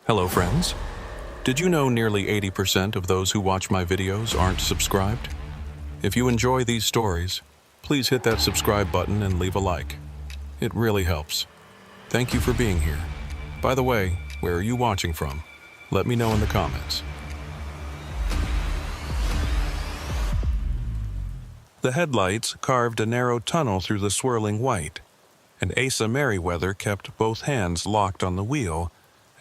Hello, friends. Did you know nearly 80% of those who watch my videos aren't subscribed? If you enjoy these stories, please hit that subscribe button and leave a like. It really helps. Thank you for being here. By the way, where are you watching from? Let me know in the comments. The headlights carved a narrow tunnel through the swirling white, and Asa Merriweather kept both hands locked on the wheel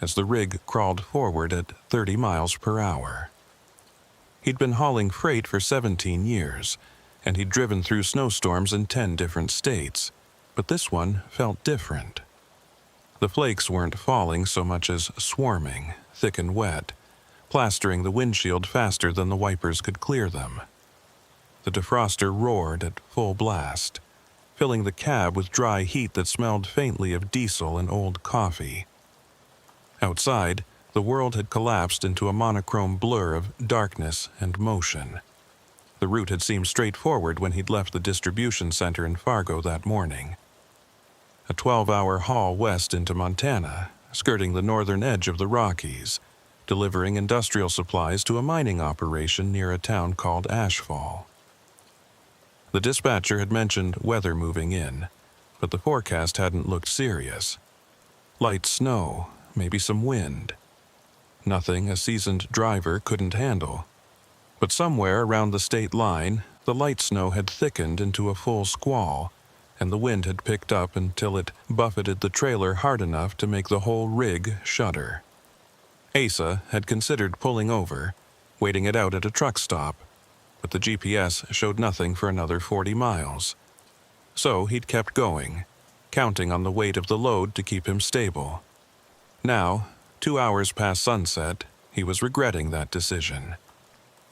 as the rig crawled forward at 30 miles per hour. He'd been hauling freight for 17 years, and he'd driven through snowstorms in 10 different states, but this one felt different. The flakes weren't falling so much as swarming, thick and wet, plastering the windshield faster than the wipers could clear them. The defroster roared at full blast, filling the cab with dry heat that smelled faintly of diesel and old coffee. Outside, the world had collapsed into a monochrome blur of darkness and motion. The route had seemed straightforward when he'd left the distribution center in Fargo that morning. A 12-hour haul west into Montana, skirting the northern edge of the Rockies, delivering industrial supplies to a mining operation near a town called Ashfall. The dispatcher had mentioned weather moving in, but the forecast hadn't looked serious. Light snow, maybe some wind. Nothing a seasoned driver couldn't handle. But somewhere around the state line, the light snow had thickened into a full squall, and the wind had picked up until it buffeted the trailer hard enough to make the whole rig shudder. Asa had considered pulling over, waiting it out at a truck stop, but the GPS showed nothing for another 40 miles. So he'd kept going, counting on the weight of the load to keep him stable. Now, 2 hours past sunset, he was regretting that decision.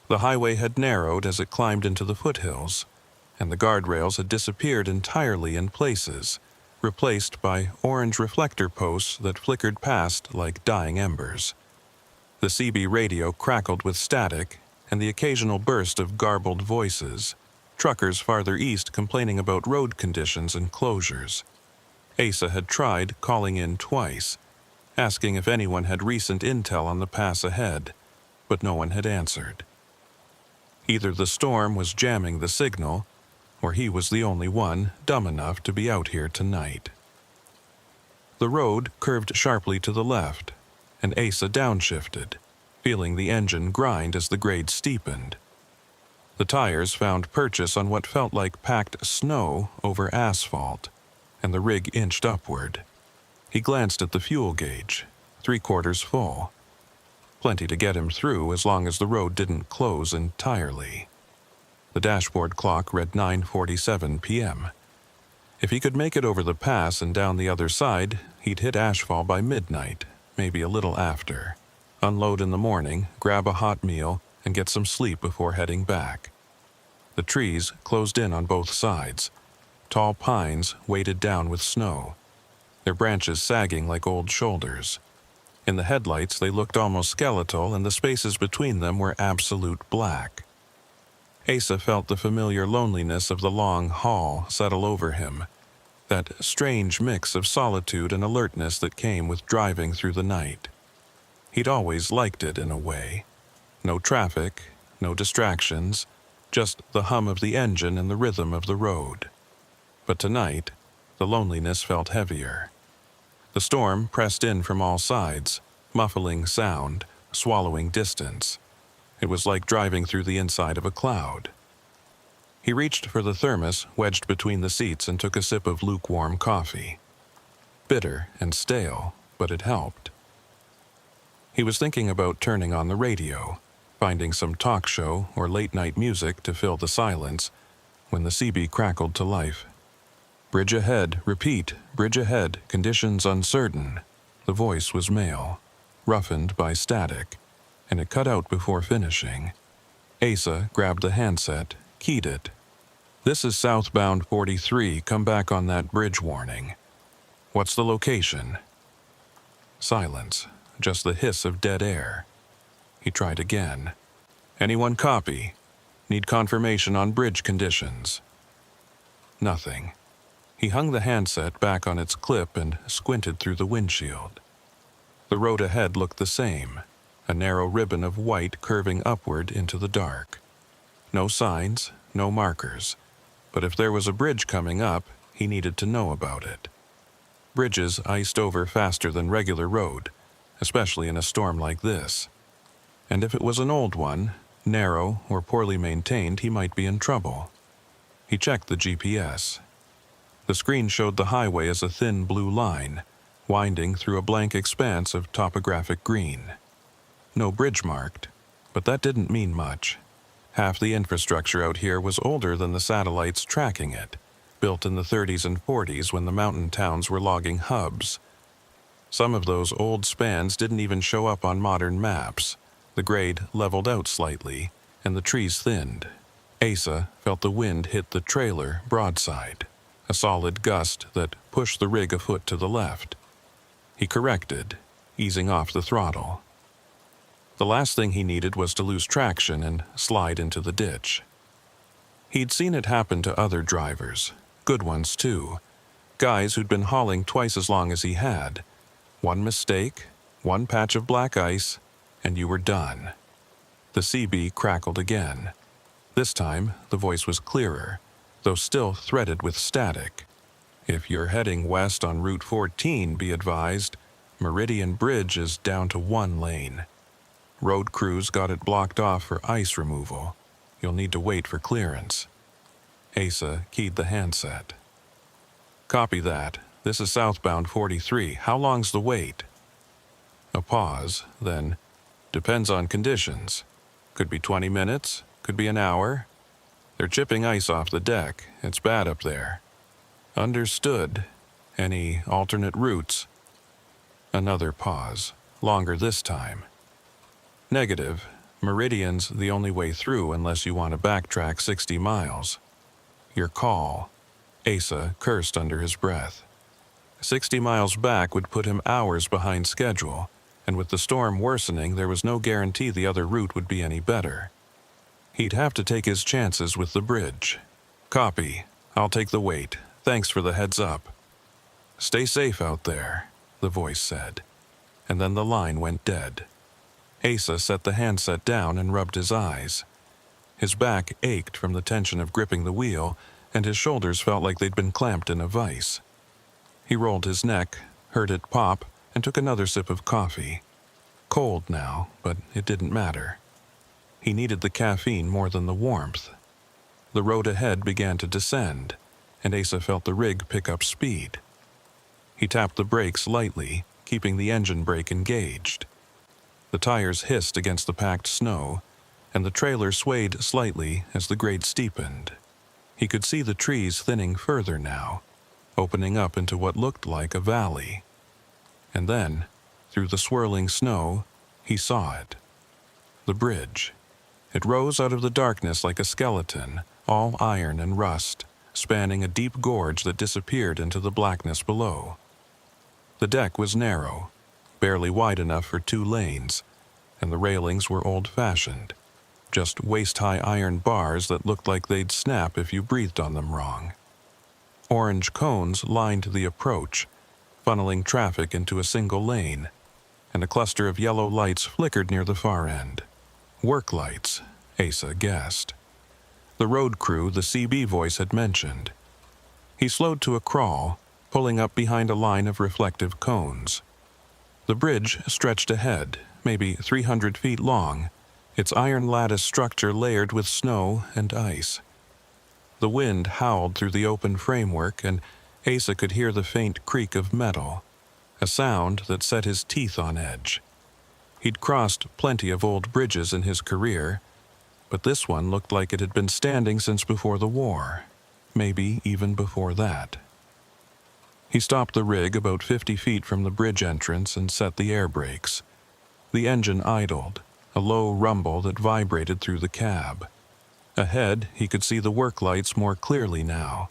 The highway had narrowed as it climbed into the foothills, and the guardrails had disappeared entirely in places, replaced by orange reflector posts that flickered past like dying embers. The CB radio crackled with static, and the occasional burst of garbled voices, truckers farther east complaining about road conditions and closures. Asa had tried calling in twice, asking if anyone had recent intel on the pass ahead, but no one had answered. Either the storm was jamming the signal, or he was the only one dumb enough to be out here tonight. The road curved sharply to the left, and Asa downshifted, feeling the engine grind as the grade steepened. The tires found purchase on what felt like packed snow over asphalt, and the rig inched upward. He glanced at the fuel gauge, 3/4 full. Plenty to get him through as long as the road didn't close entirely. The dashboard clock read 9:47 p.m. If he could make it over the pass and down the other side, he'd hit Ashfall by midnight, maybe a little after. Unload in the morning, grab a hot meal, and get some sleep before heading back. The trees closed in on both sides. Tall pines weighted down with snow, their branches sagging like old shoulders. In the headlights, they looked almost skeletal, and the spaces between them were absolute black. Asa felt the familiar loneliness of the long haul settle over him, that strange mix of solitude and alertness that came with driving through the night. He'd always liked it in a way. No traffic, no distractions, just the hum of the engine and the rhythm of the road. But tonight, the loneliness felt heavier. The storm pressed in from all sides, muffling sound, swallowing distance. It was like driving through the inside of a cloud. He reached for the thermos wedged between the seats and took a sip of lukewarm coffee. Bitter and stale, but it helped. He was thinking about turning on the radio, finding some talk show or late-night music to fill the silence, when the CB crackled to life. "Bridge ahead, repeat, bridge ahead, conditions uncertain." The voice was male, roughened by static, and it cut out before finishing. Asa grabbed the handset, keyed it. "This is southbound 43, come back on that bridge warning. What's the location?" Silence, just the hiss of dead air. He tried again. "Anyone copy? Need confirmation on bridge conditions." Nothing. He hung the handset back on its clip and squinted through the windshield. The road ahead looked the same, a narrow ribbon of white curving upward into the dark. No signs, no markers, but if there was a bridge coming up, he needed to know about it. Bridges iced over faster than regular road, especially in a storm like this. And if it was an old one, narrow or poorly maintained, he might be in trouble. He checked the GPS. The screen showed the highway as a thin blue line, winding through a blank expanse of topographic green. No bridge marked, but that didn't mean much. Half the infrastructure out here was older than the satellites tracking it, built in the 30s and 40s when the mountain towns were logging hubs. Some of those old spans didn't even show up on modern maps. The grade leveled out slightly, and the trees thinned. Asa felt the wind hit the trailer broadside, a solid gust that pushed the rig a foot to the left. He corrected, easing off the throttle. The last thing he needed was to lose traction and slide into the ditch. He'd seen it happen to other drivers, good ones too, guys who'd been hauling twice as long as he had. One mistake, one patch of black ice, and you were done. The CB crackled again. This time, the voice was clearer, though still threaded with static. If you're heading west on Route 14, be advised, Meridian Bridge is down to 1 lane. Road crews got it blocked off for ice removal. You'll need to wait for clearance. Asa keyed the handset. Copy that. This is southbound 43. How long's the wait? A pause, then, depends on conditions. Could be 20 minutes, could be an hour. They're chipping ice off the deck. It's bad up there. Understood. Any alternate routes? Another pause, longer this time. Negative. Meridian's the only way through unless you want to backtrack 60 miles. Your call. Asa cursed under his breath. 60 miles back would put him hours behind schedule, and with the storm worsening, there was no guarantee the other route would be any better. He'd have to take his chances with the bridge. Copy. I'll take the wait. Thanks for the heads up. Stay safe out there, the voice said, and then the line went dead. Asa set the handset down and rubbed his eyes. His back ached from the tension of gripping the wheel, and his shoulders felt like they'd been clamped in a vise. He rolled his neck, heard it pop, and took another sip of coffee. Cold now, but it didn't matter. He needed the caffeine more than the warmth. The road ahead began to descend, and Asa felt the rig pick up speed. He tapped the brakes lightly, keeping the engine brake engaged. The tires hissed against the packed snow, and the trailer swayed slightly as the grade steepened. He could see the trees thinning further now, opening up into what looked like a valley. And then, through the swirling snow, he saw it. The bridge. It rose out of the darkness like a skeleton, all iron and rust, spanning a deep gorge that disappeared into the blackness below. The deck was narrow, barely wide enough for 2 lanes, and the railings were old-fashioned, just waist-high iron bars that looked like they'd snap if you breathed on them wrong. Orange cones lined the approach, funneling traffic into a single lane, and a cluster of yellow lights flickered near the far end. Work lights, Asa guessed. The road crew the CB voice had mentioned. He slowed to a crawl, pulling up behind a line of reflective cones. The bridge stretched ahead, maybe 300 feet long, its iron lattice structure layered with snow and ice. The wind howled through the open framework, and Asa could hear the faint creak of metal, a sound that set his teeth on edge. He'd crossed plenty of old bridges in his career, but this one looked like it had been standing since before the war, maybe even before that. He stopped the rig about 50 feet from the bridge entrance and set the air brakes. The engine idled, a low rumble that vibrated through the cab. Ahead, he could see the work lights more clearly now.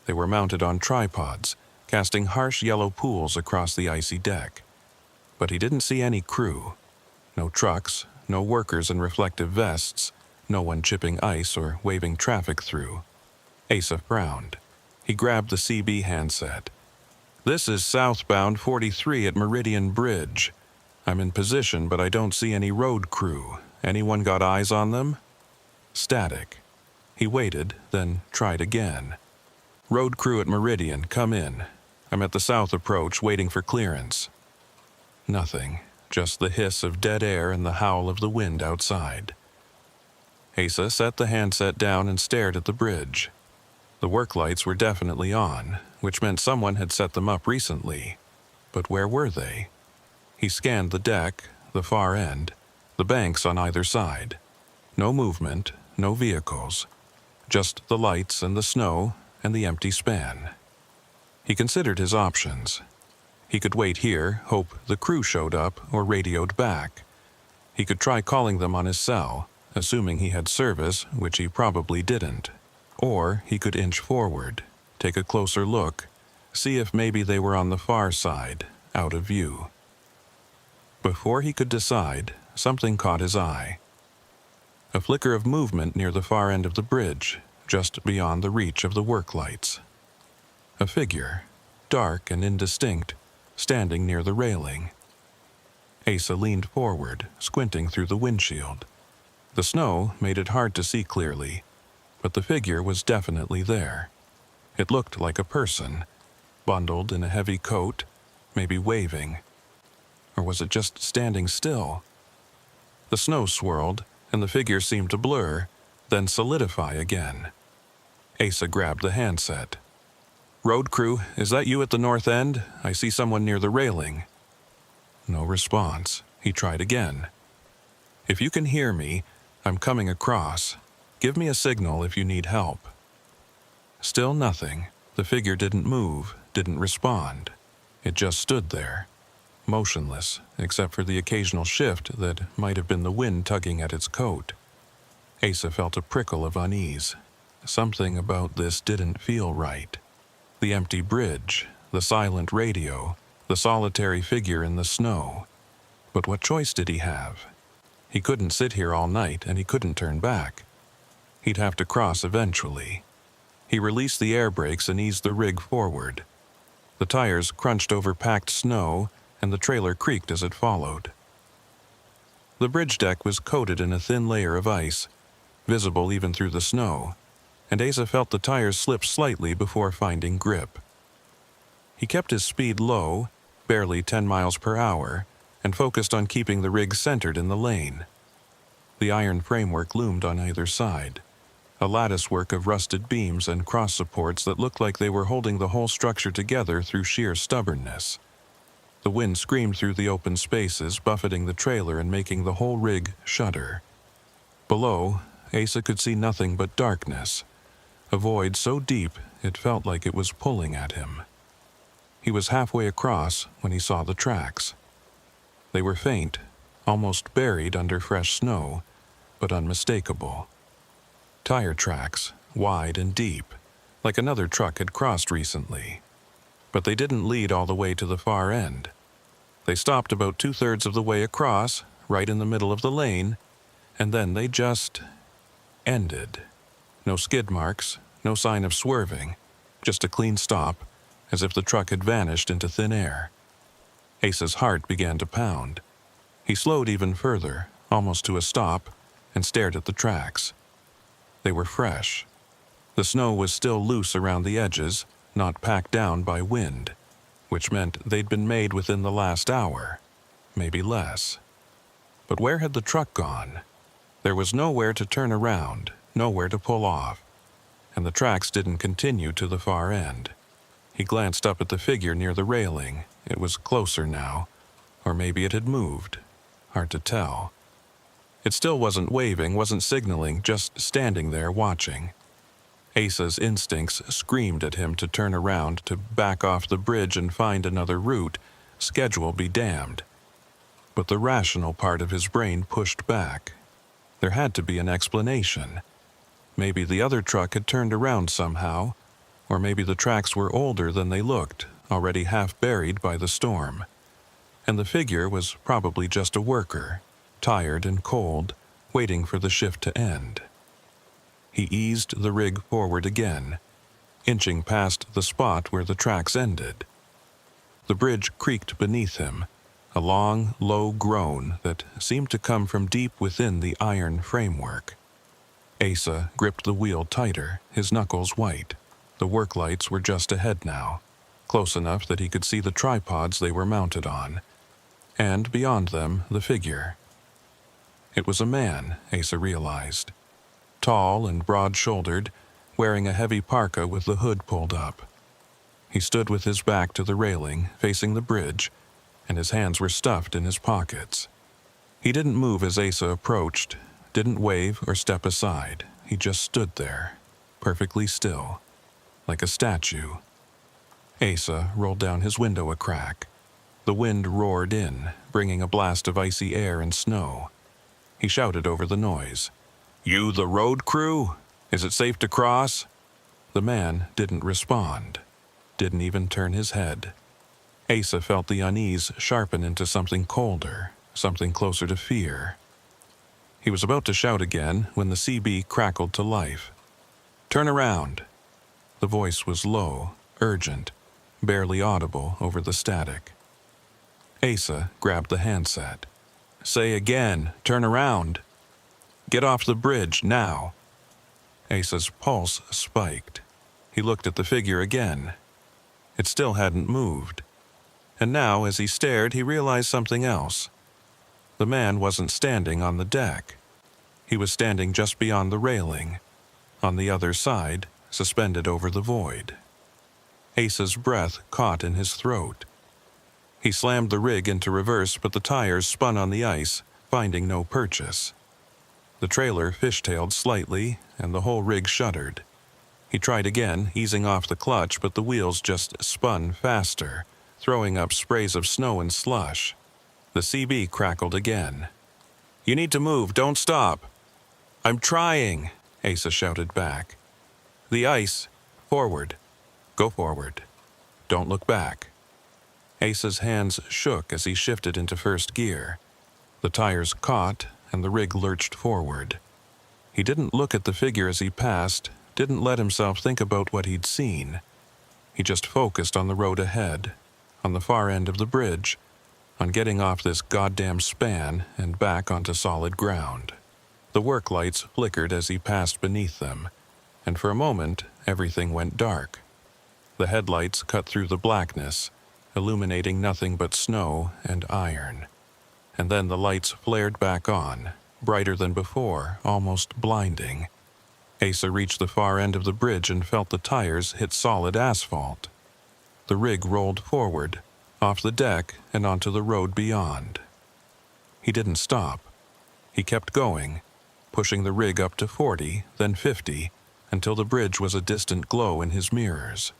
They were mounted on tripods, casting harsh yellow pools across the icy deck. But he didn't see any crew. No trucks, no workers in reflective vests, no one chipping ice or waving traffic through. Asa frowned. He grabbed the CB handset. This is southbound 43 at Meridian Bridge. I'm in position, but I don't see any road crew. Anyone got eyes on them? Static. He waited, then tried again. Road crew at Meridian, come in. I'm at the south approach, waiting for clearance. Nothing, just the hiss of dead air and the howl of the wind outside. Asa set the handset down and stared at the bridge. The work lights were definitely on, which meant someone had set them up recently. But where were they? He scanned the deck, the far end, the banks on either side. No movement, no vehicles. Just the lights and the snow and the empty span. He considered his options. He could wait here, hope the crew showed up or radioed back. He could try calling them on his cell, assuming he had service, which he probably didn't. Or he could inch forward, take a closer look, see if maybe they were on the far side, out of view. Before he could decide, something caught his eye. A flicker of movement near the far end of the bridge, just beyond the reach of the work lights. A figure, dark and indistinct, standing near the railing. Asa leaned forward, squinting through the windshield. The snow made it hard to see clearly, but the figure was definitely there. It looked like a person, bundled in a heavy coat, maybe waving. Or was it just standing still? The snow swirled, and the figure seemed to blur, then solidify again. Asa grabbed the handset. "Road crew, is that you at the north end? I see someone near the railing." No response. He tried again. "If you can hear me, I'm coming across. Give me a signal if you need help." Still nothing. The figure didn't move, didn't respond. It just stood there, motionless, except for the occasional shift that might have been the wind tugging at its coat. Asa felt a prickle of unease. Something about this didn't feel right. The empty bridge, the silent radio, the solitary figure in the snow. But what choice did he have? He couldn't sit here all night, and he couldn't turn back. He'd have to cross eventually. He released the air brakes and eased the rig forward. The tires crunched over packed snow, and the trailer creaked as it followed. The bridge deck was coated in a thin layer of ice, visible even through the snow, and Asa felt the tires slip slightly before finding grip. He kept his speed low, barely 10 miles per hour, and focused on keeping the rig centered in the lane. The iron framework loomed on either side, a latticework of rusted beams and cross supports that looked like they were holding the whole structure together through sheer stubbornness. The wind screamed through the open spaces, buffeting the trailer and making the whole rig shudder. Below, Asa could see nothing but darkness, a void so deep it felt like it was pulling at him. He was halfway across when he saw the tracks. They were faint, almost buried under fresh snow, but unmistakable. Tire tracks, wide and deep, like another truck had crossed recently. But they didn't lead all the way to the far end. They stopped about 2/3 of the way across, right in the middle of the lane, and then they just ended. No skid marks, no sign of swerving, just a clean stop, as if the truck had vanished into thin air. Asa's heart began to pound. He slowed even further, almost to a stop, and stared at the tracks. They were fresh. The snow was still loose around the edges, not packed down by wind, which meant they'd been made within the last hour, maybe less. But where had the truck gone? There was nowhere to turn around, nowhere to pull off, and the tracks didn't continue to the far end. He glanced up at the figure near the railing. It was closer now, or maybe it had moved. Hard to tell. It still wasn't waving, wasn't signaling, just standing there watching. Asa's instincts screamed at him to turn around, to back off the bridge and find another route, schedule be damned. But the rational part of his brain pushed back. There had to be an explanation. Maybe the other truck had turned around somehow, or maybe the tracks were older than they looked, already half buried by the storm. And the figure was probably just a worker, tired and cold, waiting for the shift to end. He eased the rig forward again, inching past the spot where the tracks ended. The bridge creaked beneath him, a long, low groan that seemed to come from deep within the iron framework. Asa gripped the wheel tighter, his knuckles white. The work lights were just ahead now, close enough that he could see the tripods they were mounted on, and beyond them the figure. It was a man, Asa realized, tall and broad-shouldered, wearing a heavy parka with the hood pulled up. He stood with his back to the railing, facing the bridge, and his hands were stuffed in his pockets. He didn't move as Asa approached, didn't wave or step aside. He just stood there, perfectly still, like a statue. Asa rolled down his window a crack. The wind roared in, bringing a blast of icy air and snow. He shouted over the noise. "You the road crew? Is it safe to cross?" The man didn't respond, didn't even turn his head. Asa felt the unease sharpen into something colder, something closer to fear. He was about to shout again when the CB crackled to life. "Turn around." The voice was low, urgent, barely audible over the static. Asa grabbed the handset. "Say again, turn around. Get off the bridge, now." Asa's pulse spiked. He looked at the figure again. It still hadn't moved. And now, as he stared, he realized something else. The man wasn't standing on the deck. He was standing just beyond the railing, on the other side, suspended over the void. Asa's breath caught in his throat. He slammed the rig into reverse, but the tires spun on the ice, finding no purchase. The trailer fishtailed slightly, and the whole rig shuddered. He tried again, easing off the clutch, but the wheels just spun faster, throwing up sprays of snow and slush. The CB crackled again. "You need to move, don't stop." "I'm trying," Asa shouted back. "The ice. Forward. Go forward. Don't look back." Asa's hands shook as he shifted into first gear. The tires caught, and the rig lurched forward. He didn't look at the figure as he passed, didn't let himself think about what he'd seen. He just focused on the road ahead, on the far end of the bridge, on getting off this goddamn span and back onto solid ground. The work lights flickered as he passed beneath them, and for a moment everything went dark. The headlights cut through the blackness, illuminating nothing but snow and iron. And then the lights flared back on, brighter than before, almost blinding. Asa reached the far end of the bridge and felt the tires hit solid asphalt. The rig rolled forward, off the deck and onto the road beyond. He didn't stop. He kept going, pushing the rig up to 40, then 50, until the bridge was a distant glow in his mirrors.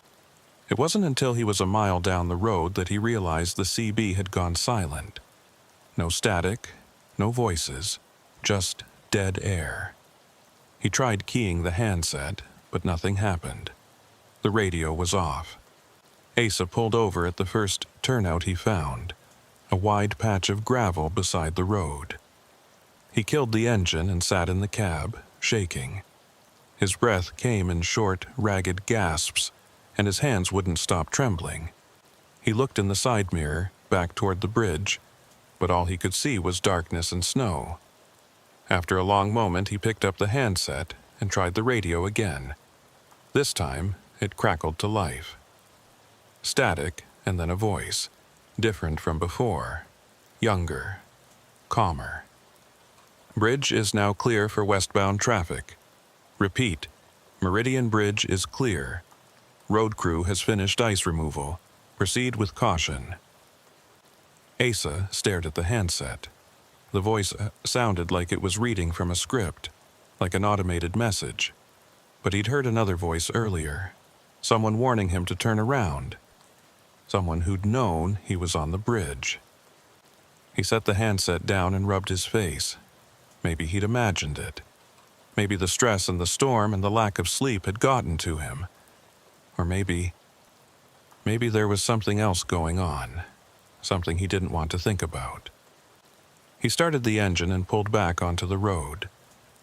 It wasn't until he was a mile down the road that he realized the CB had gone silent. No static, no voices, just dead air. He tried keying the handset, but nothing happened. The radio was off. Asa pulled over at the first turnout he found, a wide patch of gravel beside the road. He killed the engine and sat in the cab, shaking. His breath came in short, ragged gasps, and his hands wouldn't stop trembling. He looked in the side mirror, back toward the bridge, but all he could see was darkness and snow. After a long moment, he picked up the handset and tried the radio again. This time, it crackled to life. Static, and then a voice, different from before, younger, calmer. "Bridge is now clear for westbound traffic. Repeat, Meridian Bridge is clear. Road crew has finished ice removal. Proceed with caution." Asa stared at the handset. The voice sounded like it was reading from a script, like an automated message. But he'd heard another voice earlier, someone warning him to turn around. Someone who'd known he was on the bridge. He set the handset down and rubbed his face. Maybe he'd imagined it. Maybe the stress and the storm and the lack of sleep had gotten to him. Or maybe there was something else going on, something he didn't want to think about. He started the engine and pulled back onto the road.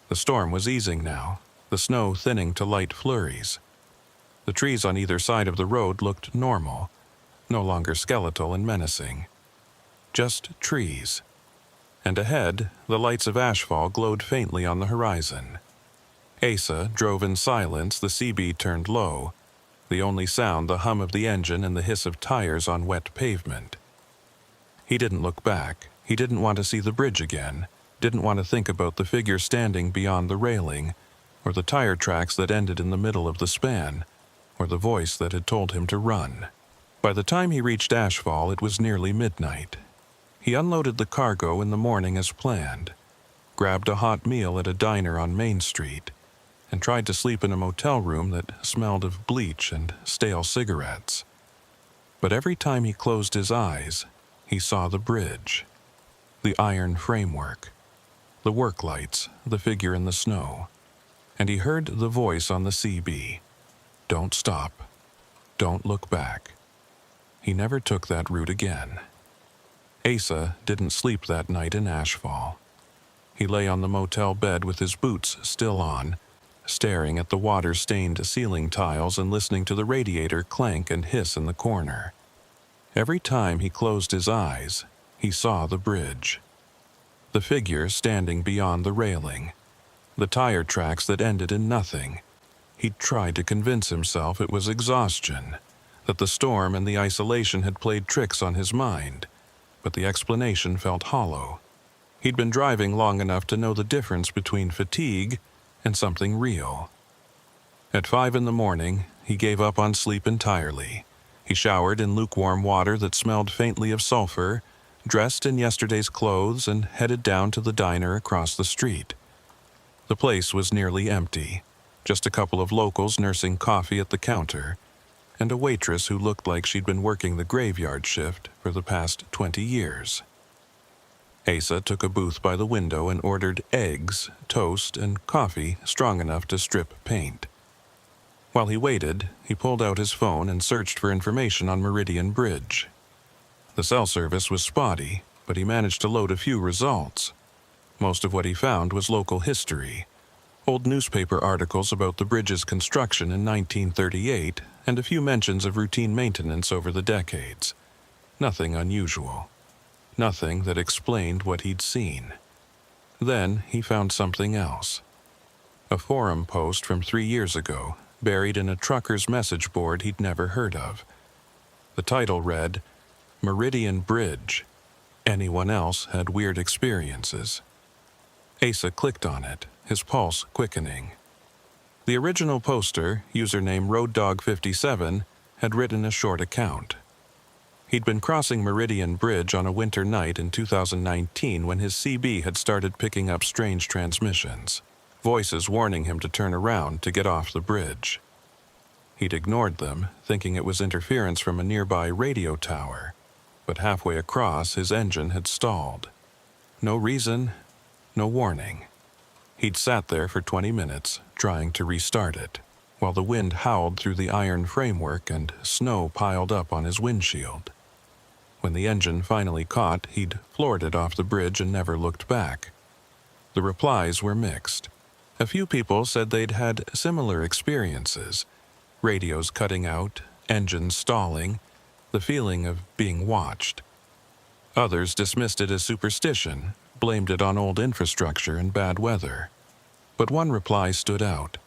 The storm was easing now, the snow thinning to light flurries. The trees on either side of the road looked normal, no longer skeletal and menacing. just trees. And ahead, the lights of Ashfall glowed faintly on the horizon. Asa drove in silence. The CB turned low, the only sound the hum of the engine and the hiss of tires on wet pavement. He didn't look back. He didn't want to see the bridge again, didn't want to think about the figure standing beyond the railing, or the tire tracks that ended in the middle of the span, or the voice that had told him to run. By the time he reached Ashfall, it was nearly midnight. He unloaded the cargo in the morning as planned, grabbed a hot meal at a diner on Main Street, and tried to sleep in a motel room that smelled of bleach and stale cigarettes. But every time he closed his eyes, he saw the bridge, the iron framework, the work lights, the figure in the snow, and he heard the voice on the CB. Don't stop. Don't look back. He never took that route again. Asa didn't sleep that night in Ashfall. He lay on the motel bed with his boots still on, staring at the water-stained ceiling tiles and listening to the radiator clank and hiss in the corner. Every time he closed his eyes, he saw the bridge. The figure standing beyond the railing, the tire tracks that ended in nothing. He'd tried to convince himself it was exhaustion, that the storm and the isolation had played tricks on his mind, but the explanation felt hollow. He'd been driving long enough to know the difference between fatigue and something real. At 5 a.m, he gave up on sleep entirely. He showered in lukewarm water that smelled faintly of sulfur, dressed in yesterday's clothes, and headed down to the diner across the street. The place was nearly empty, just a couple of locals nursing coffee at the counter, and a waitress who looked like she'd been working the graveyard shift for the past 20 years. Asa took a booth by the window and ordered eggs, toast, and coffee strong enough to strip paint. While he waited, he pulled out his phone and searched for information on Meridian Bridge. The cell service was spotty, but he managed to load a few results. Most of what he found was local history, old newspaper articles about the bridge's construction in 1938, and a few mentions of routine maintenance over the decades. Nothing unusual. Nothing that explained what he'd seen. Then he found something else. A forum post from 3 years ago, buried in a trucker's message board he'd never heard of. The title read, Meridian Bridge. Anyone else had weird experiences. Asa clicked on it, his pulse quickening. The original poster, username RoadDog57, had written a short account. He'd been crossing Meridian Bridge on a winter night in 2019 when his CB had started picking up strange transmissions, voices warning him to turn around to get off the bridge. He'd ignored them, thinking it was interference from a nearby radio tower, but halfway across his engine had stalled. No reason, no warning. He'd sat there for 20 minutes, trying to restart it, while the wind howled through the iron framework and snow piled up on his windshield. When the engine finally caught, he'd floored it off the bridge and never looked back. The replies were mixed. A few people said they'd had similar experiences, radios cutting out, engines stalling, the feeling of being watched. Others dismissed it as superstition, blamed it on old infrastructure and bad weather. But one reply stood out.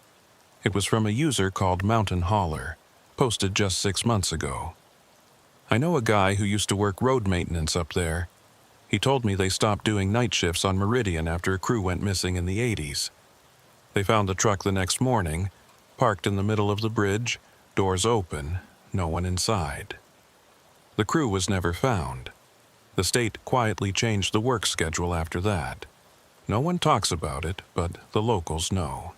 It was from a user called Mountain Hauler, posted just 6 months ago. I know a guy who used to work road maintenance up there. He told me they stopped doing night shifts on Meridian after a crew went missing in the 80s. They found the truck the next morning, parked in the middle of the bridge, doors open, no one inside. The crew was never found. The state quietly changed the work schedule after that. No one talks about it, but the locals know.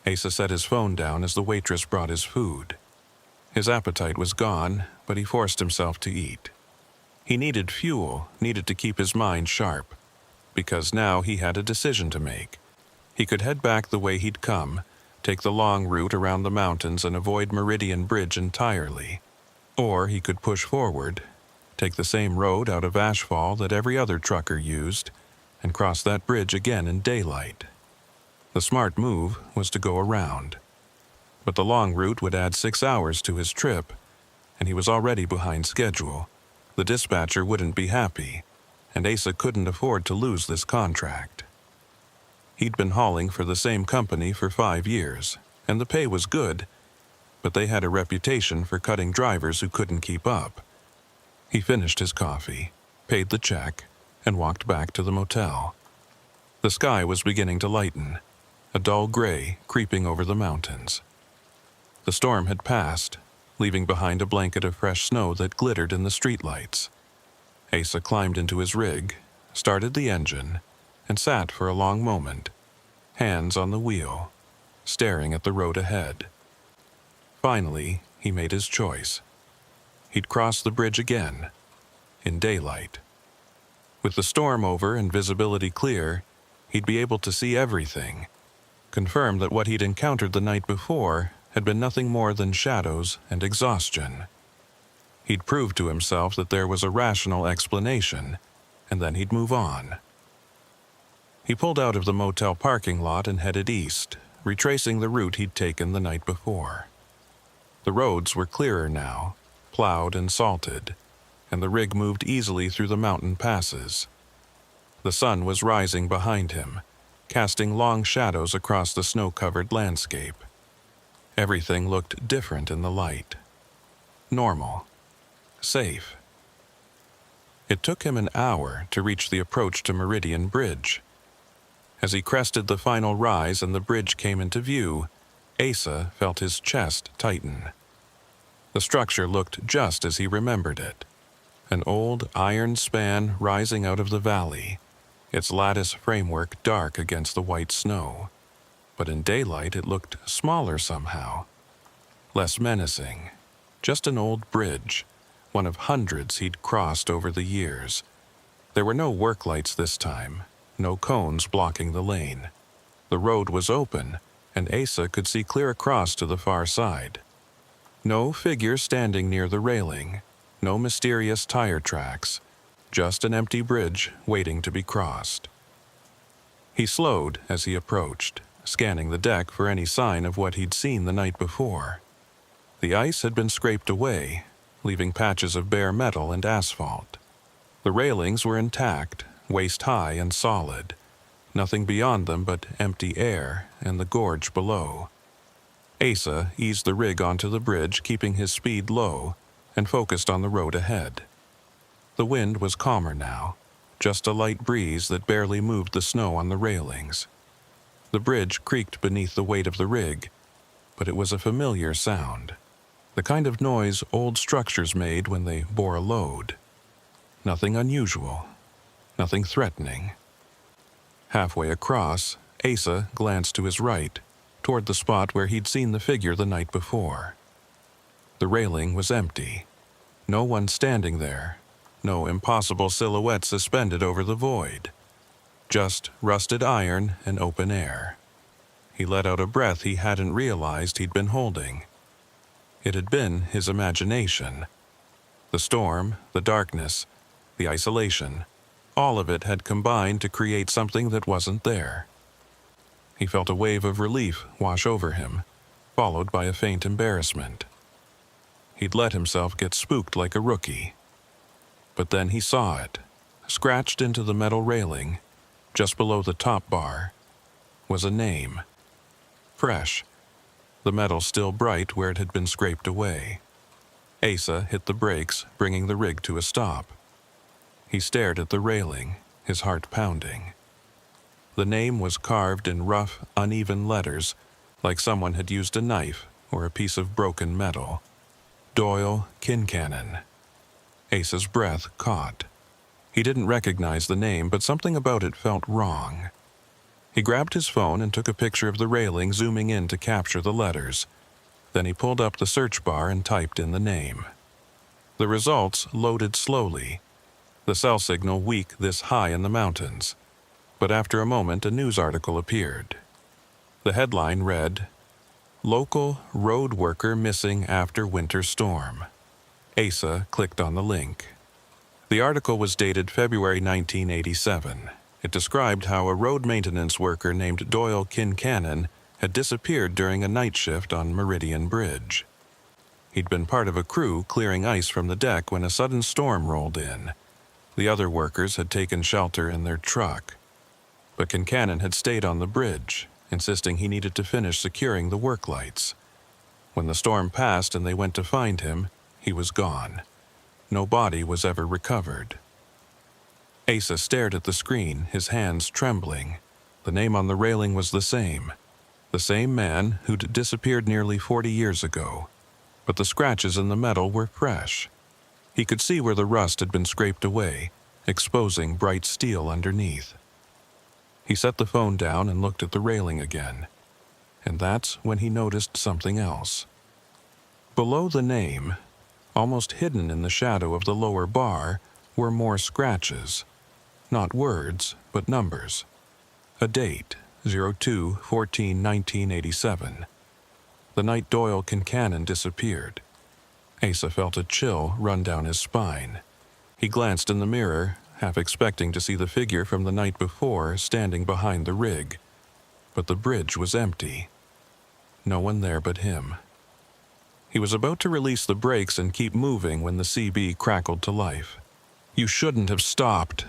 Asa set his phone down as the waitress brought his food. His appetite was gone, but he forced himself to eat. He needed fuel, needed to keep his mind sharp, because now he had a decision to make. He could head back the way he'd come, take the long route around the mountains and avoid Meridian Bridge entirely. Or he could push forward, take the same road out of Ashfall that every other trucker used, and cross that bridge again in daylight. The smart move was to go around. But the long route would add 6 hours to his trip, and he was already behind schedule. The dispatcher wouldn't be happy, and Asa couldn't afford to lose this contract. He'd been hauling for the same company for 5 years, and the pay was good, but they had a reputation for cutting drivers who couldn't keep up. He finished his coffee, paid the check, and walked back to the motel. The sky was beginning to lighten, a dull gray creeping over the mountains. The storm had passed, leaving behind a blanket of fresh snow that glittered in the streetlights. Asa climbed into his rig, started the engine, and sat for a long moment, hands on the wheel, staring at the road ahead. Finally, he made his choice. He'd cross the bridge again, in daylight. With the storm over and visibility clear, he'd be able to see everything, confirm that what he'd encountered the night before had been nothing more than shadows and exhaustion. He'd prove to himself that there was a rational explanation, and then he'd move on. He pulled out of the motel parking lot and headed east, retracing the route he'd taken the night before. The roads were clearer now, plowed and salted, and the rig moved easily through the mountain passes. The sun was rising behind him, casting long shadows across the snow-covered landscape. Everything looked different in the light. Normal. Safe. It took him an hour to reach the approach to Meridian Bridge. As he crested the final rise and the bridge came into view, Asa felt his chest tighten. The structure looked just as he remembered it. An old iron span rising out of the valley, its lattice framework dark against the white snow. But in daylight it looked smaller somehow. Less menacing. Just an old bridge, one of hundreds he'd crossed over the years. There were no work lights this time, no cones blocking the lane. The road was open, and Asa could see clear across to the far side. No figure standing near the railing, no mysterious tire tracks, just an empty bridge waiting to be crossed. He slowed as he approached, scanning the deck for any sign of what he'd seen the night before. The ice had been scraped away, leaving patches of bare metal and asphalt. The railings were intact, waist-high and solid, nothing beyond them but empty air and the gorge below. Asa eased the rig onto the bridge, keeping his speed low, and focused on the road ahead. The wind was calmer now, just a light breeze that barely moved the snow on the railings. The bridge creaked beneath the weight of the rig, but it was a familiar sound, the kind of noise old structures made when they bore a load. Nothing unusual, nothing threatening. Halfway across, Asa glanced to his right, toward the spot where he'd seen the figure the night before. The railing was empty. No one standing there, no impossible silhouette suspended over the void. Just rusted iron and open air. He let out a breath he hadn't realized he'd been holding. It had been his imagination. The storm, the darkness, the isolation, all of it had combined to create something that wasn't there. He felt a wave of relief wash over him, followed by a faint embarrassment. He'd let himself get spooked like a rookie. But then he saw it, scratched into the metal railing, just below the top bar, was a name. Fresh, the metal still bright where it had been scraped away. Asa hit the brakes, bringing the rig to a stop. He stared at the railing, his heart pounding. The name was carved in rough, uneven letters, like someone had used a knife or a piece of broken metal. Doyle Kincannon. Asa's breath caught. He didn't recognize the name, but something about it felt wrong. He grabbed his phone and took a picture of the railing, zooming in to capture the letters. Then he pulled up the search bar and typed in the name. The results loaded slowly, the cell signal weak this high in the mountains. But after a moment, a news article appeared. The headline read, "Local road worker missing after winter storm." Asa clicked on the link. The article was dated February 1987. It described how a road maintenance worker named Doyle Kincannon had disappeared during a night shift on Meridian Bridge. He'd been part of a crew clearing ice from the deck when a sudden storm rolled in. The other workers had taken shelter in their truck. But Kincannon had stayed on the bridge, insisting he needed to finish securing the work lights. When the storm passed and they went to find him, he was gone. No body was ever recovered. Asa stared at the screen, his hands trembling. The name on the railing was the same man who'd disappeared nearly 40 years ago. But the scratches in the metal were fresh. He could see where the rust had been scraped away, exposing bright steel underneath. He set the phone down and looked at the railing again. And that's when he noticed something else. Below the name, almost hidden in the shadow of the lower bar, were more scratches. Not words, but numbers. A date, 02/14/1987. The night Doyle Kincannon disappeared. Asa felt a chill run down his spine. He glanced in the mirror, half expecting to see the figure from the night before standing behind the rig. But the bridge was empty. No one there but him. He was about to release the brakes and keep moving when the CB crackled to life. "You shouldn't have stopped."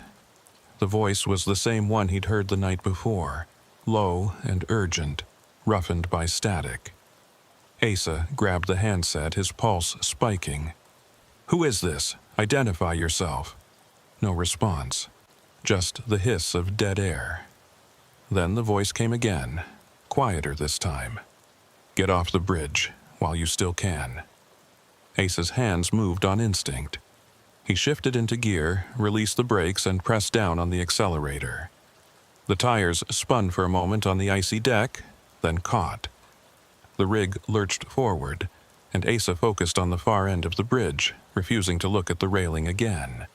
The voice was the same one he'd heard the night before, low and urgent, roughened by static. Asa grabbed the handset, his pulse spiking. "Who is this? Identify yourself." No response, just the hiss of dead air. Then the voice came again, quieter this time. "Get off the bridge while you still can." Asa's hands moved on instinct. He shifted into gear, released the brakes, and pressed down on the accelerator. The tires spun for a moment on the icy deck, then caught. The rig lurched forward, and Asa focused on the far end of the bridge, refusing to look at the railing again.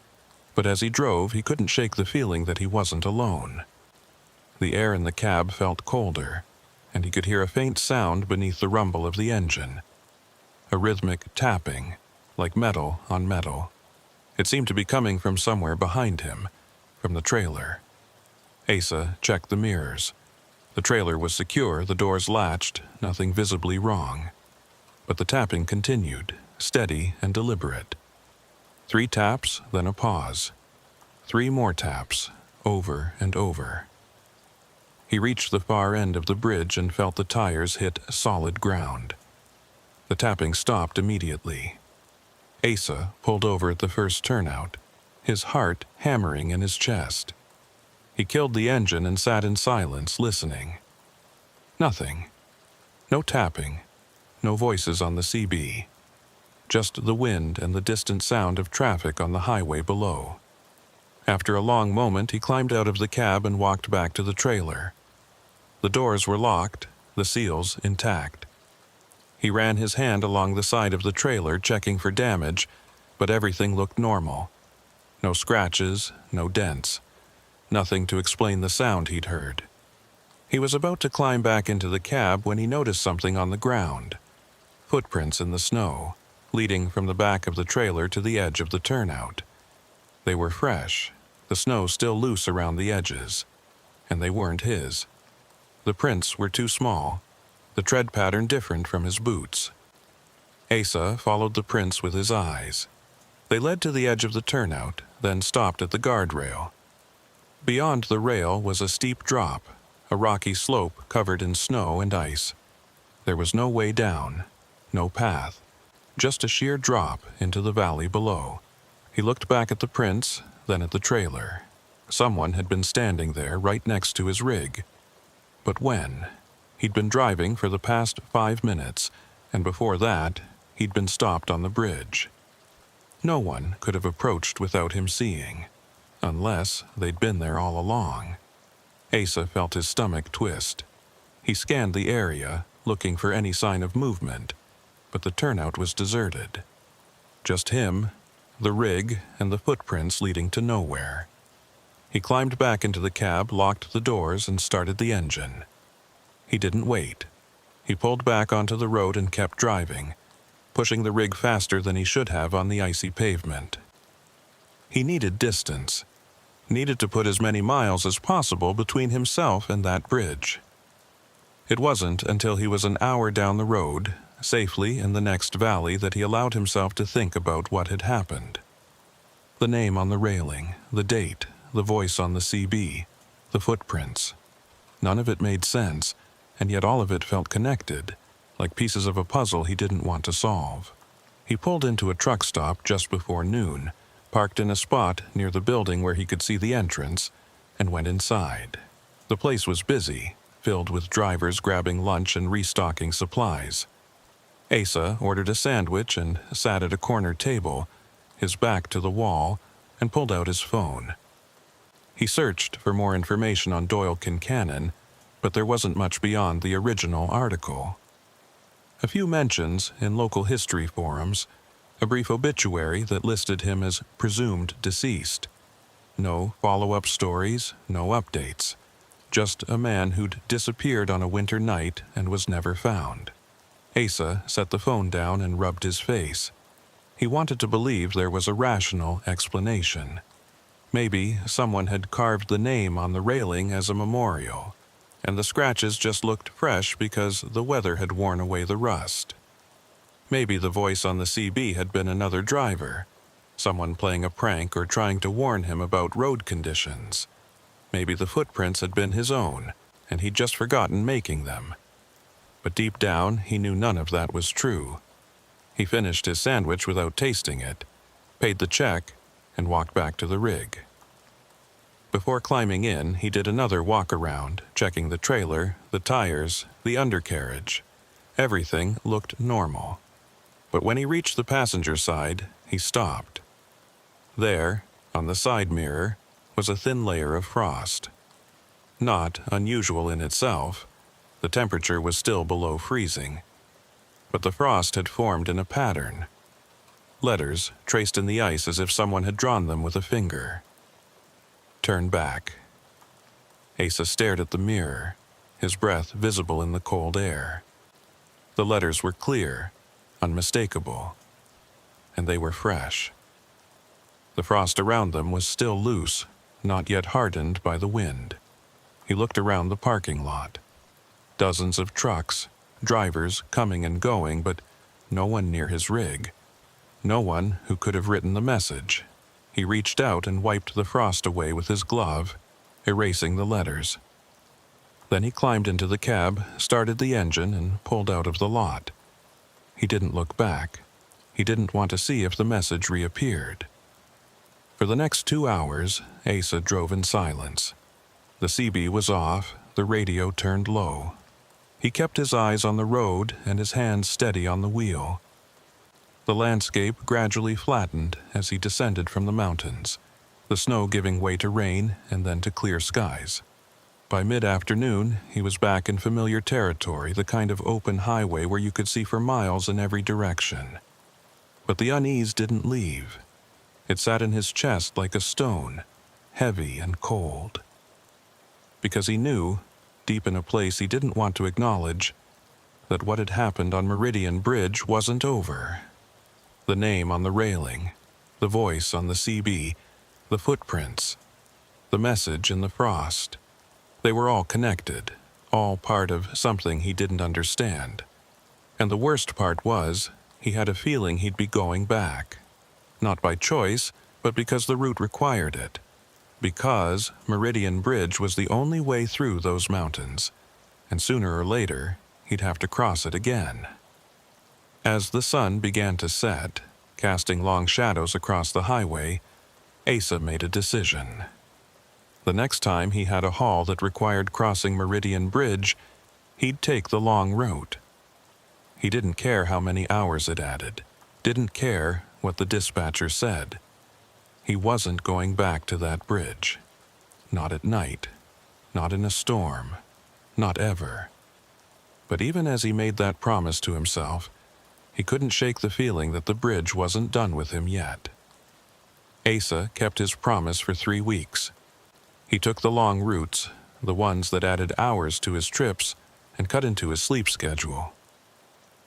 But as he drove, he couldn't shake the feeling that he wasn't alone. The air in the cab felt colder, and he could hear a faint sound beneath the rumble of the engine. A rhythmic tapping, like metal on metal. It seemed to be coming from somewhere behind him, from the trailer. Asa checked the mirrors. The trailer was secure, the doors latched, nothing visibly wrong. But the tapping continued, steady and deliberate. 3 taps, then a pause. 3 more taps, over and over. He reached the far end of the bridge and felt the tires hit solid ground. The tapping stopped immediately. Asa pulled over at the first turnout, his heart hammering in his chest. He killed the engine and sat in silence, listening. Nothing. No tapping. No voices on the CB. Just the wind and the distant sound of traffic on the highway below. After a long moment, he climbed out of the cab and walked back to the trailer. The doors were locked, the seals intact. He ran his hand along the side of the trailer, checking for damage, but everything looked normal. No scratches, no dents. Nothing to explain the sound he'd heard. He was about to climb back into the cab when he noticed something on the ground. Footprints in the snow, leading from the back of the trailer to the edge of the turnout. They were fresh, the snow still loose around the edges, and they weren't his. The prints were too small, the tread pattern different from his boots. Asa followed the prints with his eyes. They led to the edge of the turnout, then stopped at the guardrail. Beyond the rail was a steep drop, a rocky slope covered in snow and ice. There was no way down, no path, just a sheer drop into the valley below. He looked back at the prints, then at the trailer. Someone had been standing there right next to his rig. But when? He'd been driving for the past 5 minutes, and before that, he'd been stopped on the bridge. No one could have approached without him seeing, unless they'd been there all along. Asa felt his stomach twist. He scanned the area, looking for any sign of movement, but the turnout was deserted. Just him, the rig, and the footprints leading to nowhere. He climbed back into the cab, locked the doors, and started the engine. He didn't wait. He pulled back onto the road and kept driving, pushing the rig faster than he should have on the icy pavement. He needed distance, needed to put as many miles as possible between himself and that bridge. It wasn't until he was an hour down the road, safely in the next valley that he allowed himself to think about what had happened. The name on the railing, the date, the voice on the CB, the footprints. None of it made sense, and yet all of it felt connected, like pieces of a puzzle he didn't want to solve. He pulled into a truck stop just before noon, parked in a spot near the building where he could see the entrance, and went inside. The place was busy, filled with drivers grabbing lunch and restocking supplies. Asa ordered a sandwich and sat at a corner table, his back to the wall, and pulled out his phone. He searched for more information on Doyle Kincannon, but there wasn't much beyond the original article. A few mentions in local history forums, a brief obituary that listed him as presumed deceased. No follow-up stories, no updates. Just a man who'd disappeared on a winter night and was never found. Asa set the phone down and rubbed his face. He wanted to believe there was a rational explanation. Maybe someone had carved the name on the railing as a memorial, and the scratches just looked fresh because the weather had worn away the rust. Maybe the voice on the CB had been another driver, someone playing a prank or trying to warn him about road conditions. Maybe the footprints had been his own, and he'd just forgotten making them. But deep down, he knew none of that was true. He finished his sandwich without tasting it, paid the check, and walked back to the rig. Before climbing in, he did another walk-around, checking the trailer, the tires, the undercarriage. Everything looked normal. But when he reached the passenger side, he stopped. There, on the side mirror, was a thin layer of frost. Not unusual in itself. The temperature was still below freezing. But the frost had formed in a pattern. Letters traced in the ice as if someone had drawn them with a finger. Turn back. Asa stared at the mirror, his breath visible in the cold air. The letters were clear, unmistakable, and they were fresh. The frost around them was still loose, not yet hardened by the wind. He looked around the parking lot. Dozens of trucks, drivers coming and going, but no one near his rig. No one who could have written the message. He reached out and wiped the frost away with his glove, erasing the letters. Then he climbed into the cab, started the engine, and pulled out of the lot. He didn't look back. He didn't want to see if the message reappeared. For the next 2 hours, Asa drove in silence. The CB was off, the radio turned low. He kept his eyes on the road and his hands steady on the wheel. The landscape gradually flattened as he descended from the mountains, the snow giving way to rain and then to clear skies. By mid-afternoon, he was back in familiar territory, the kind of open highway where you could see for miles in every direction. But the unease didn't leave. It sat in his chest like a stone, heavy and cold. Because he knew, deep in a place he didn't want to acknowledge, that what had happened on Meridian Bridge wasn't over. The name on the railing, the voice on the CB, the footprints, the message in the frost. They were all connected, all part of something he didn't understand. And the worst part was, he had a feeling he'd be going back. Not by choice, but because the route required it. Because Meridian Bridge was the only way through those mountains, and sooner or later, he'd have to cross it again. As the sun began to set, casting long shadows across the highway, Asa made a decision. The next time he had a haul that required crossing Meridian Bridge, he'd take the long route. He didn't care how many hours it added, didn't care what the dispatcher said. He wasn't going back to that bridge. Not at night, not in a storm, not ever. But even as he made that promise to himself, he couldn't shake the feeling that the bridge wasn't done with him yet. Asa kept his promise for 3 weeks. He took the long routes, the ones that added hours to his trips, and cut into his sleep schedule.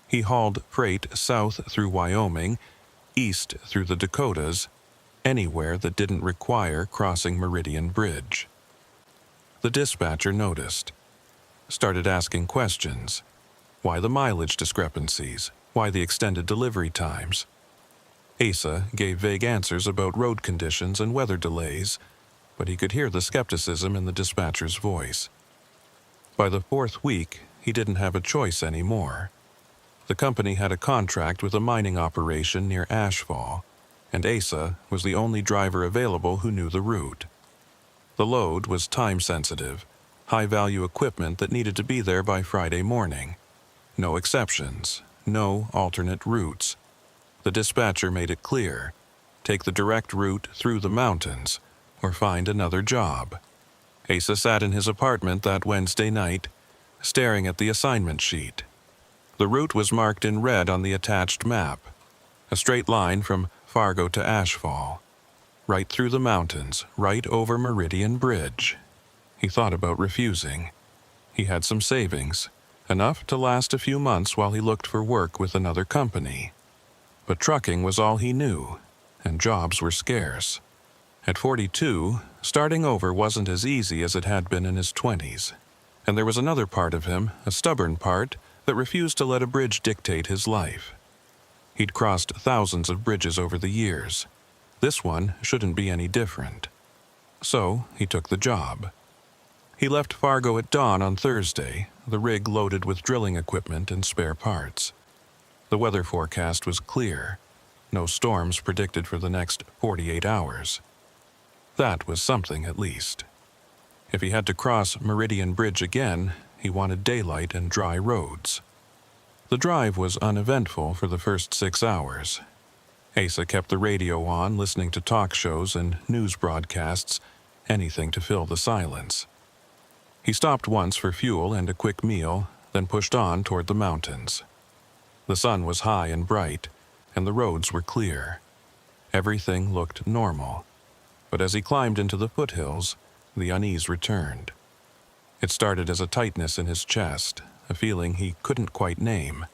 He hauled freight south through Wyoming, east through the Dakotas, anywhere that didn't require crossing Meridian Bridge. The dispatcher noticed, started asking questions. Why the mileage discrepancies? Why the extended delivery times? Asa gave vague answers about road conditions and weather delays, but he could hear the skepticism in the dispatcher's voice. By the fourth week, he didn't have a choice anymore. The company had a contract with a mining operation near Ashfall, and Asa was the only driver available who knew the route. The load was time-sensitive, high-value equipment that needed to be there by Friday morning. No exceptions, no alternate routes. The dispatcher made it clear: take the direct route through the mountains, or find another job. Asa sat in his apartment that Wednesday night, staring at the assignment sheet. The route was marked in red on the attached map, a straight line from Fargo to Ashfall, right through the mountains, right over Meridian Bridge. He thought about refusing. He had some savings, enough to last a few months while he looked for work with another company. But trucking was all he knew, and jobs were scarce. At 42, starting over wasn't as easy as it had been in his 20s. And there was another part of him, a stubborn part, that refused to let a bridge dictate his life. He'd crossed thousands of bridges over the years. This one shouldn't be any different. So he took the job. He left Fargo at dawn on Thursday, the rig loaded with drilling equipment and spare parts. The weather forecast was clear. No storms predicted for the next 48 hours. That was something, at least. If he had to cross Meridian Bridge again, he wanted daylight and dry roads. The drive was uneventful for the first 6 hours. Asa kept the radio on, listening to talk shows and news broadcasts, anything to fill the silence. He stopped once for fuel and a quick meal, then pushed on toward the mountains. The sun was high and bright, and the roads were clear. Everything looked normal. But as he climbed into the foothills, the unease returned. It started as a tightness in his chest, a feeling he couldn't quite name.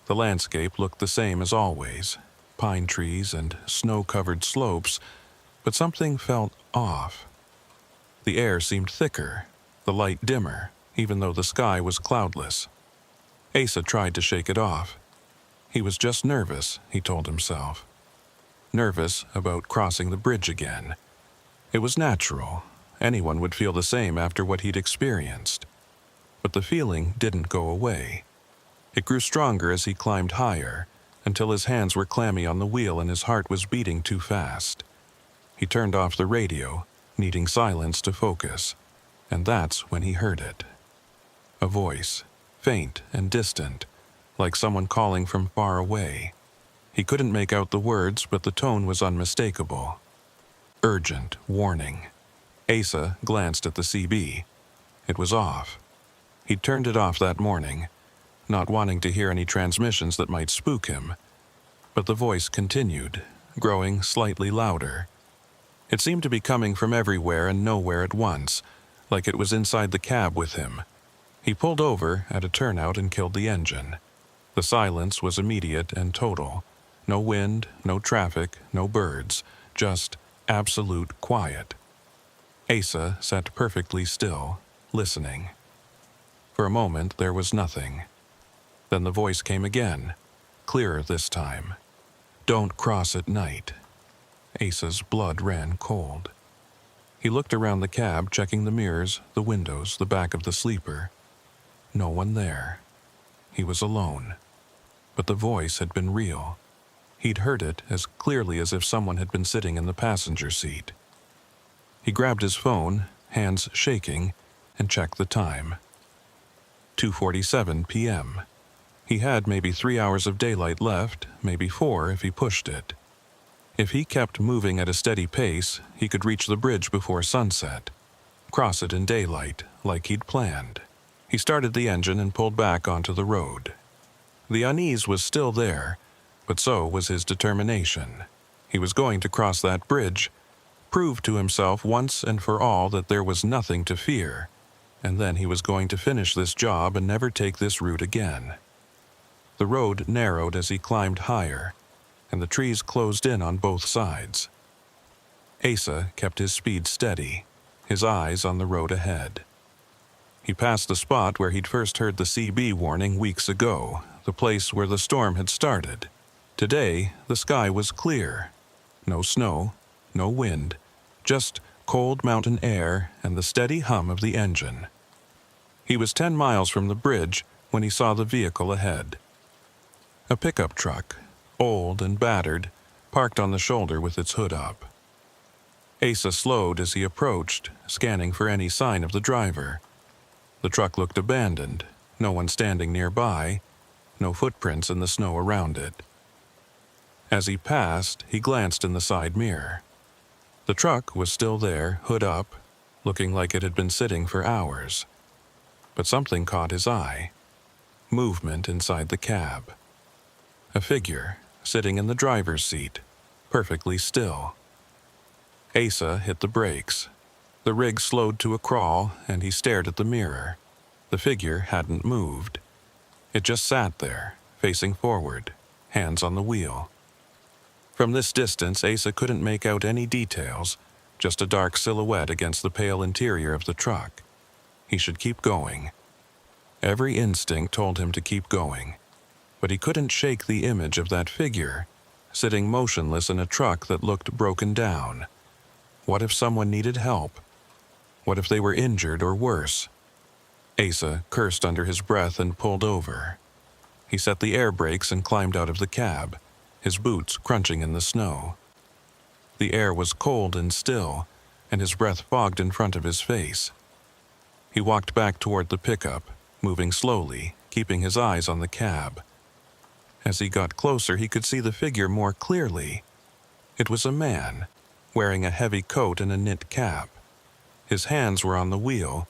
The landscape looked the same as always, pine trees and snow-covered slopes, but something felt off. The air seemed thicker, the light dimmer, even though the sky was cloudless. Asa tried to shake it off. He was just nervous, he told himself. Nervous about crossing the bridge again. It was natural. Anyone would feel the same after what he'd experienced. But the feeling didn't go away. It grew stronger as he climbed higher, until his hands were clammy on the wheel and his heart was beating too fast. He turned off the radio, needing silence to focus, and that's when he heard it. A voice, faint and distant, like someone calling from far away. He couldn't make out the words, but the tone was unmistakable. Urgent warning. Asa glanced at the CB. It was off. He'd turned it off that morning, not wanting to hear any transmissions that might spook him. But the voice continued, growing slightly louder. It seemed to be coming from everywhere and nowhere at once, like it was inside the cab with him. He pulled over at a turnout and killed the engine. The silence was immediate and total. No wind, no traffic, no birds, just absolute quiet. Asa sat perfectly still, listening. For a moment there was nothing. Then the voice came again, clearer this time. Don't cross at night. Asa's blood ran cold. He looked around the cab, checking the mirrors, the windows, the back of the sleeper. No one there. He was alone. But the voice had been real. He'd heard it as clearly as if someone had been sitting in the passenger seat. He grabbed his phone, hands shaking, and checked the time. 2:47 p.m. He had maybe 3 hours of daylight left, maybe 4 if he pushed it. If he kept moving at a steady pace, he could reach the bridge before sunset, cross it in daylight, like he'd planned. He started the engine and pulled back onto the road. The unease was still there, but so was his determination. He was going to cross that bridge, prove to himself once and for all that there was nothing to fear, and then he was going to finish this job and never take this route again. The road narrowed as he climbed higher, and the trees closed in on both sides. Asa kept his speed steady, his eyes on the road ahead. He passed the spot where he'd first heard the CB warning weeks ago, the place where the storm had started. Today, the sky was clear. No snow, no wind, just cold mountain air and the steady hum of the engine. He was 10 miles from the bridge when he saw the vehicle ahead. A pickup truck, old and battered, parked on the shoulder with its hood up. Asa slowed as he approached, scanning for any sign of the driver. The truck looked abandoned, no one standing nearby, no footprints in the snow around it. As he passed, he glanced in the side mirror. The truck was still there, hood up, looking like it had been sitting for hours. But something caught his eye. Movement inside the cab. A figure, sitting in the driver's seat, perfectly still. Asa hit the brakes. The rig slowed to a crawl, and he stared at the mirror. The figure hadn't moved. It just sat there, facing forward, hands on the wheel. From this distance, Asa couldn't make out any details, just a dark silhouette against the pale interior of the truck. He should keep going. Every instinct told him to keep going, but he couldn't shake the image of that figure, sitting motionless in a truck that looked broken down. What if someone needed help? What if they were injured or worse? Asa cursed under his breath and pulled over. He set the air brakes and climbed out of the cab, his boots crunching in the snow. The air was cold and still, and his breath fogged in front of his face. He walked back toward the pickup, moving slowly, keeping his eyes on the cab. As he got closer, he could see the figure more clearly. It was a man, wearing a heavy coat and a knit cap. His hands were on the wheel,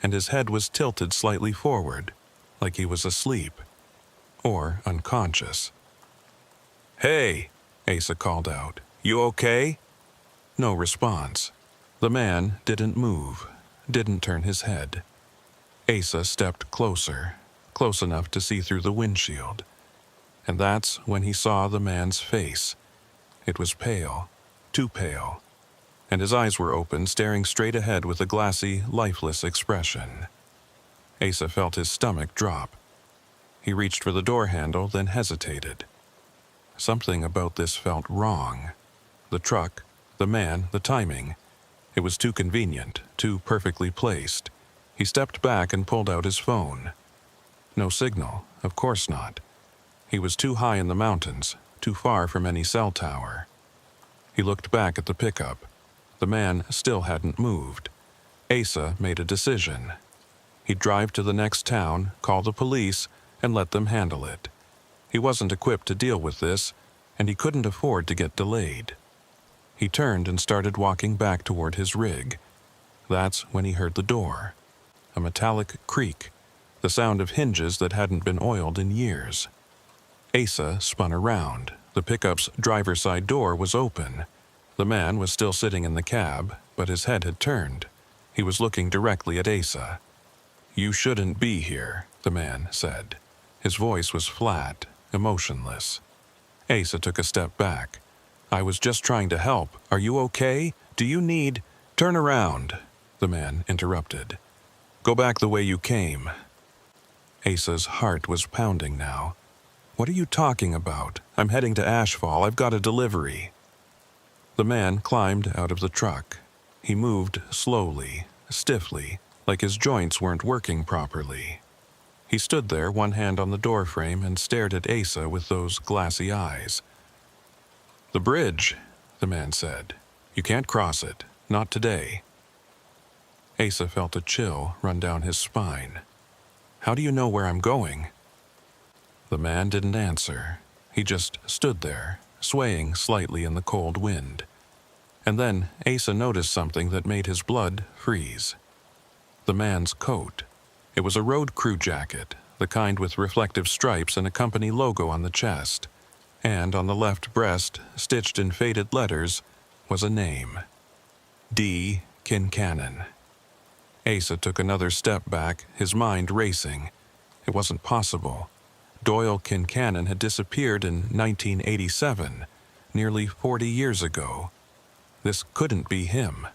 and his head was tilted slightly forward, like he was asleep, or unconscious. "Hey," Asa called out. "You okay?" No response. The man didn't move, didn't turn his head. Asa stepped closer, close enough to see through the windshield. And that's when he saw the man's face. It was pale, too pale, and his eyes were open, staring straight ahead with a glassy, lifeless expression. Asa felt his stomach drop. He reached for the door handle, then hesitated. Something about this felt wrong. The truck, the man, the timing. It was too convenient, too perfectly placed. He stepped back and pulled out his phone. No signal, of course not. He was too high in the mountains, too far from any cell tower. He looked back at the pickup. The man still hadn't moved. Asa made a decision. He'd drive to the next town, call the police, and let them handle it. He wasn't equipped to deal with this, and he couldn't afford to get delayed. He turned and started walking back toward his rig. That's when he heard the door. A metallic creak, the sound of hinges that hadn't been oiled in years. Asa spun around. The pickup's driver's side door was open. The man was still sitting in the cab, but his head had turned. He was looking directly at Asa. "You shouldn't be here," the man said. His voice was flat, emotionless. Asa took a step back. "I was just trying to help. Are you okay? Do you need—" "Turn around," the man interrupted. "Go back the way you came." Asa's heart was pounding now. "What are you talking about? I'm heading to Ashfall. I've got a delivery." The man climbed out of the truck. He moved slowly, stiffly, like his joints weren't working properly. He stood there, one hand on the doorframe, and stared at Asa with those glassy eyes. "The bridge," the man said. "You can't cross it. Not today." Asa felt a chill run down his spine. "How do you know where I'm going?" The man didn't answer. He just stood there, swaying slightly in the cold wind. And then Asa noticed something that made his blood freeze. The man's coat. It was a road crew jacket, the kind with reflective stripes and a company logo on the chest. And on the left breast, stitched in faded letters, was a name. D. Kincannon. Asa took another step back, his mind racing. It wasn't possible. Doyle Kincannon had disappeared in 1987, nearly 40 years ago. This couldn't be him.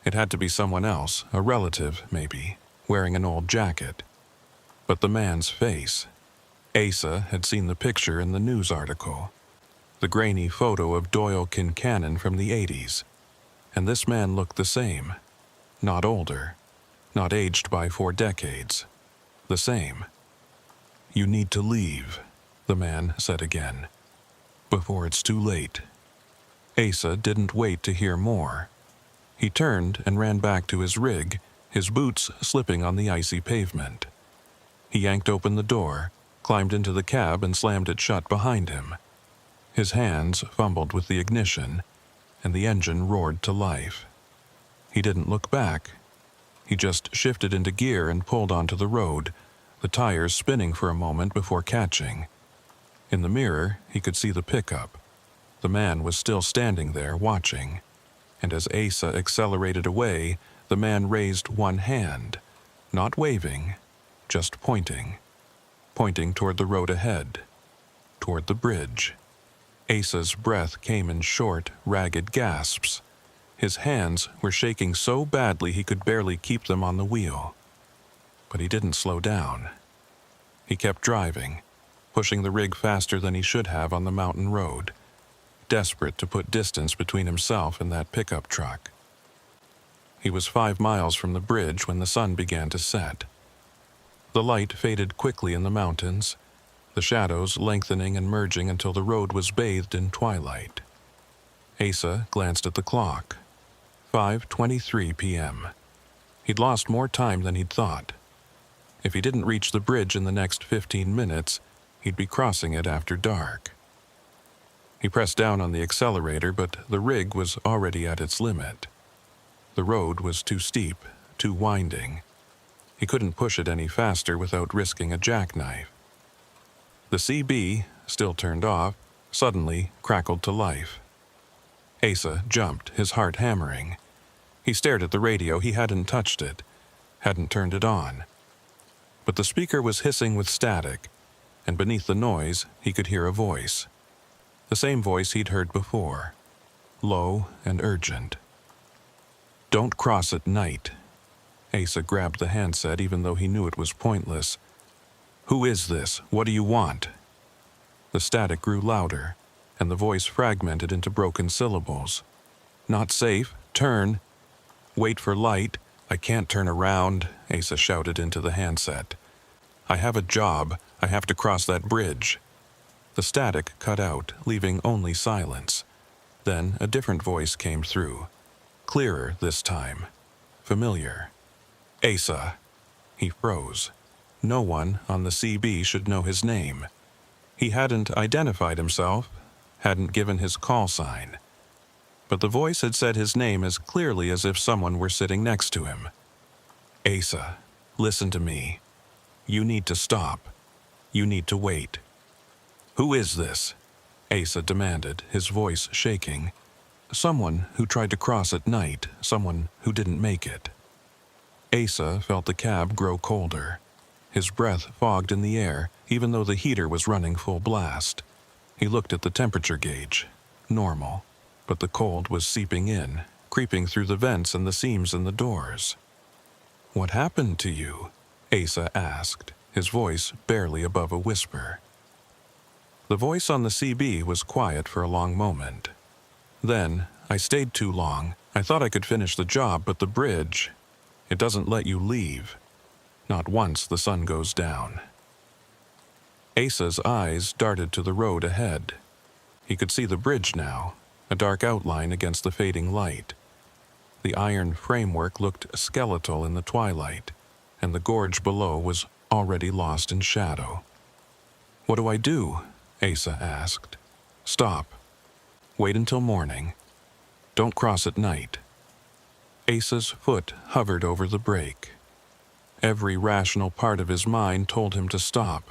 It had to be someone else, a relative, maybe, wearing an old jacket. But the man's face. Asa had seen the picture in the news article. The grainy photo of Doyle Kincannon from the 80s. And this man looked the same. Not older. Not aged by 4 decades. The same. "You need to leave," the man said again. "Before it's too late." Asa didn't wait to hear more. He turned and ran back to his rig, his boots slipping on the icy pavement. He yanked open the door, climbed into the cab and slammed it shut behind him. His hands fumbled with the ignition, and the engine roared to life. He didn't look back. He just shifted into gear and pulled onto the road, the tires spinning for a moment before catching. In the mirror, he could see the pickup. The man was still standing there, watching. And as Asa accelerated away, the man raised one hand, not waving, just pointing. Pointing toward the road ahead, toward the bridge. Asa's breath came in short, ragged gasps. His hands were shaking so badly he could barely keep them on the wheel. But he didn't slow down. He kept driving, pushing the rig faster than he should have on the mountain road, desperate to put distance between himself and that pickup truck. He was 5 miles from the bridge when the sun began to set. The light faded quickly in the mountains, the shadows lengthening and merging until the road was bathed in twilight. Asa glanced at the clock. 5:23 p.m. He'd lost more time than he'd thought. If he didn't reach the bridge in the next 15 minutes, he'd be crossing it after dark. He pressed down on the accelerator, but the rig was already at its limit. The road was too steep, too winding. He couldn't push it any faster without risking a jackknife. The CB, still turned off, suddenly crackled to life. Asa jumped, his heart hammering. He stared at the radio. He hadn't touched it, hadn't turned it on. But the speaker was hissing with static, and beneath the noise, he could hear a voice. The same voice he'd heard before, low and urgent. "Don't cross at night." Asa grabbed the handset even though he knew it was pointless. "Who is this? What do you want?" The static grew louder, and the voice fragmented into broken syllables. "Not safe. Turn. Wait for light. I can't turn around," Asa shouted into the handset. "I have a job. I have to cross that bridge." The static cut out, leaving only silence. Then a different voice came through. Clearer this time. Familiar. "Asa." He froze. No one on the CB should know his name. He hadn't identified himself, hadn't given his call sign. But the voice had said his name as clearly as if someone were sitting next to him. "Asa, listen to me. You need to stop. You need to wait." "Who is this?" Asa demanded, his voice shaking. "Someone who tried to cross at night, someone who didn't make it." Asa felt the cab grow colder. His breath fogged in the air, even though the heater was running full blast. He looked at the temperature gauge. Normal. But the cold was seeping in, creeping through the vents and the seams in the doors. "What happened to you?" Asa asked, his voice barely above a whisper. The voice on the CB was quiet for a long moment. Then, "I stayed too long. I thought I could finish the job, but the bridge, it doesn't let you leave. Not once the sun goes down." Asa's eyes darted to the road ahead. He could see the bridge now, a dark outline against the fading light. The iron framework looked skeletal in the twilight, and the gorge below was already lost in shadow. "What do I do?" Asa asked. "Stop. Wait until morning. Don't cross at night." Asa's foot hovered over the brake. Every rational part of his mind told him to stop,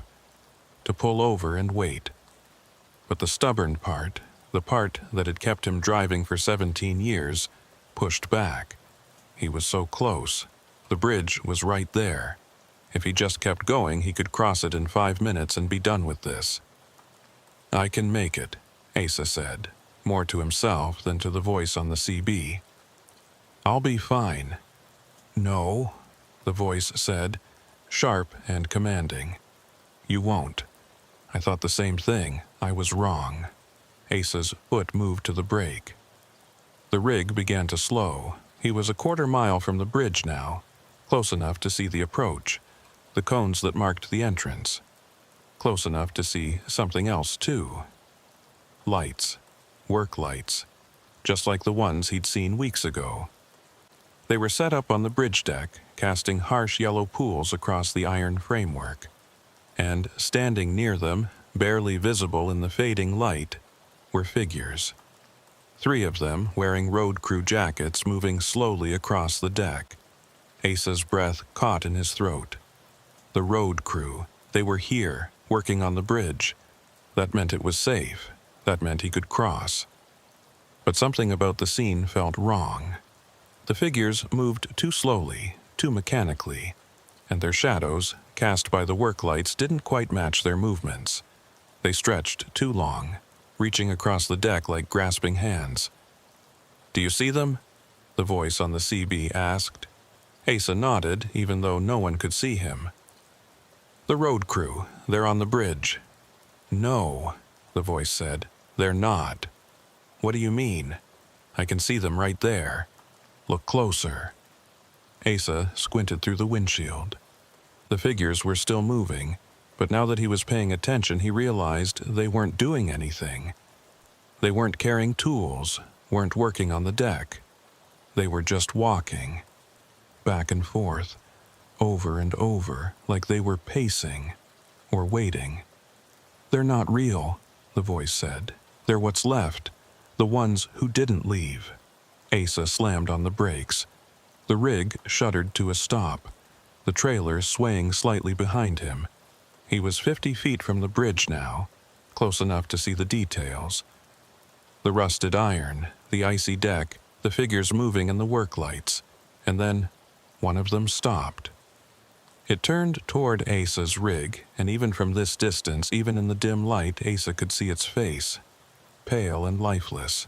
to pull over and wait. But the stubborn part, the part that had kept him driving for 17 years, pushed back. He was so close. The bridge was right there. If he just kept going, he could cross it in 5 minutes and be done with this. "I can make it," Asa said, more to himself than to the voice on the CB. "I'll be fine." "No." the voice said, sharp and commanding. You won't. I thought the same thing. I was wrong. Asa's foot moved to the brake. The rig began to slow. He was a quarter-mile from the bridge now, close enough to see the approach, the cones that marked the entrance. Close enough to see something else, too. Lights. Work lights. Just like the ones he'd seen weeks ago. They were set up on the bridge deck, casting harsh yellow pools across the iron framework. And standing near them, barely visible in the fading light, were figures. 3 of them wearing road crew jackets moving slowly across the deck. Asa's breath caught in his throat. The road crew. They were here, working on the bridge. That meant it was safe. That meant he could cross. But something about the scene felt wrong. The figures moved too slowly, too mechanically, and their shadows, cast by the work lights, didn't quite match their movements. They stretched too long, reaching across the deck like grasping hands. Do you see them? The voice on the CB asked. Asa nodded, even though no one could see him. The road crew, they're on the bridge. No, the voice said, they're not. What do you mean? I can see them right there. Look closer. Asa squinted through the windshield. The figures were still moving, but now that he was paying attention, he realized they weren't doing anything. They weren't carrying tools, weren't working on the deck. They were just walking, back and forth, over and over, like they were pacing or waiting. They're not real, the voice said. They're what's left, the ones who didn't leave. Asa slammed on the brakes. The rig shuddered to a stop, the trailer swaying slightly behind him. He was 50 feet from the bridge now, close enough to see the details. The rusted iron, the icy deck, the figures moving in the work lights, and then one of them stopped. It turned toward Asa's rig, and even from this distance, even in the dim light, Asa could see its face, pale and lifeless,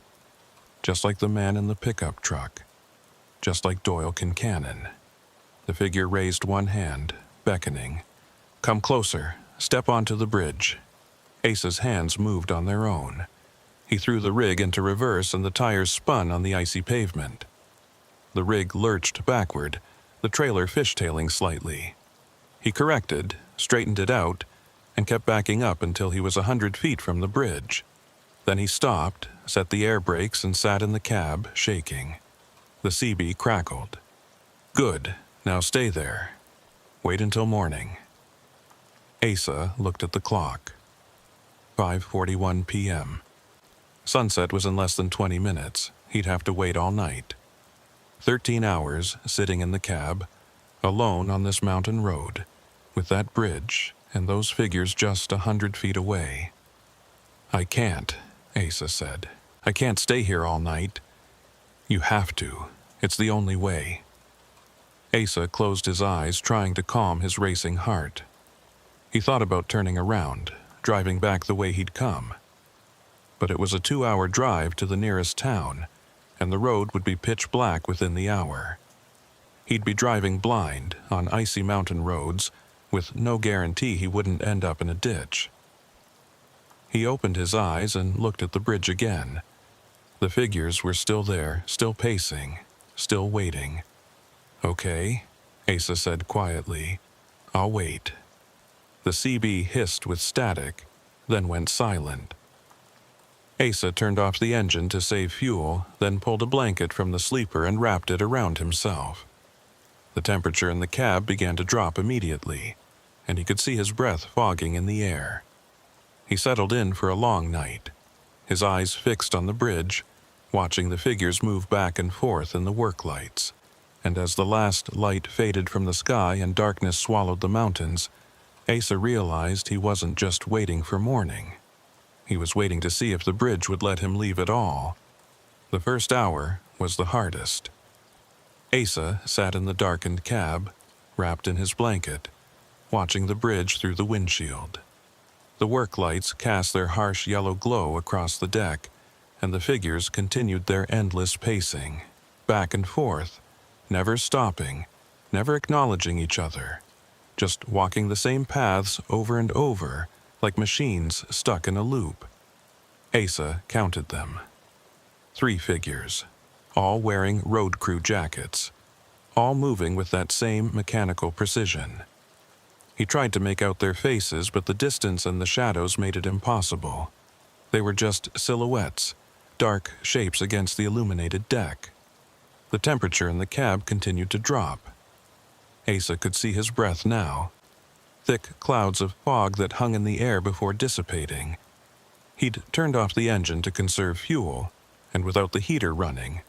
just like the man in the pickup truck, just like Doyle Kincannon. The figure raised one hand, beckoning. Come closer, step onto the bridge. Asa's hands moved on their own. He threw the rig into reverse and the tires spun on the icy pavement. The rig lurched backward, the trailer fishtailing slightly. He corrected, straightened it out, and kept backing up until he was 100 feet from the bridge. Then he stopped, set the air brakes, and sat in the cab, shaking. The CB crackled. Good, now stay there. Wait until morning. Asa looked at the clock. 5:41 p.m. Sunset was in less than 20 minutes. He'd have to wait all night. 13 hours sitting in the cab, alone on this mountain road, with that bridge and those figures just 100 feet away. I can't, Asa said. I can't stay here all night. You have to. It's the only way. Asa closed his eyes, trying to calm his racing heart. He thought about turning around, driving back the way he'd come. But it was a 2-hour drive to the nearest town, and the road would be pitch black within the hour. He'd be driving blind on icy mountain roads, with no guarantee he wouldn't end up in a ditch. He opened his eyes and looked at the bridge again. The figures were still there, still pacing, still waiting. Okay, Asa said quietly. I'll wait. The CB hissed with static, then went silent. Asa turned off the engine to save fuel, then pulled a blanket from the sleeper and wrapped it around himself. The temperature in the cab began to drop immediately, and he could see his breath fogging in the air. He settled in for a long night, his eyes fixed on the bridge, watching the figures move back and forth in the work lights. And as the last light faded from the sky and darkness swallowed the mountains, Asa realized he wasn't just waiting for morning. He was waiting to see if the bridge would let him leave at all. The first hour was the hardest. Asa sat in the darkened cab, wrapped in his blanket, watching the bridge through the windshield. The work lights cast their harsh yellow glow across the deck, and the figures continued their endless pacing, back and forth, never stopping, never acknowledging each other, just walking the same paths over and over, like machines stuck in a loop. Asa counted them. 3 figures, all wearing road crew jackets, all moving with that same mechanical precision. He tried to make out their faces, but the distance and the shadows made it impossible. They were just silhouettes, dark shapes against the illuminated deck. The temperature in the cab continued to drop. Asa could see his breath now, thick clouds of fog that hung in the air before dissipating. He'd turned off the engine to conserve fuel, and without the heater running,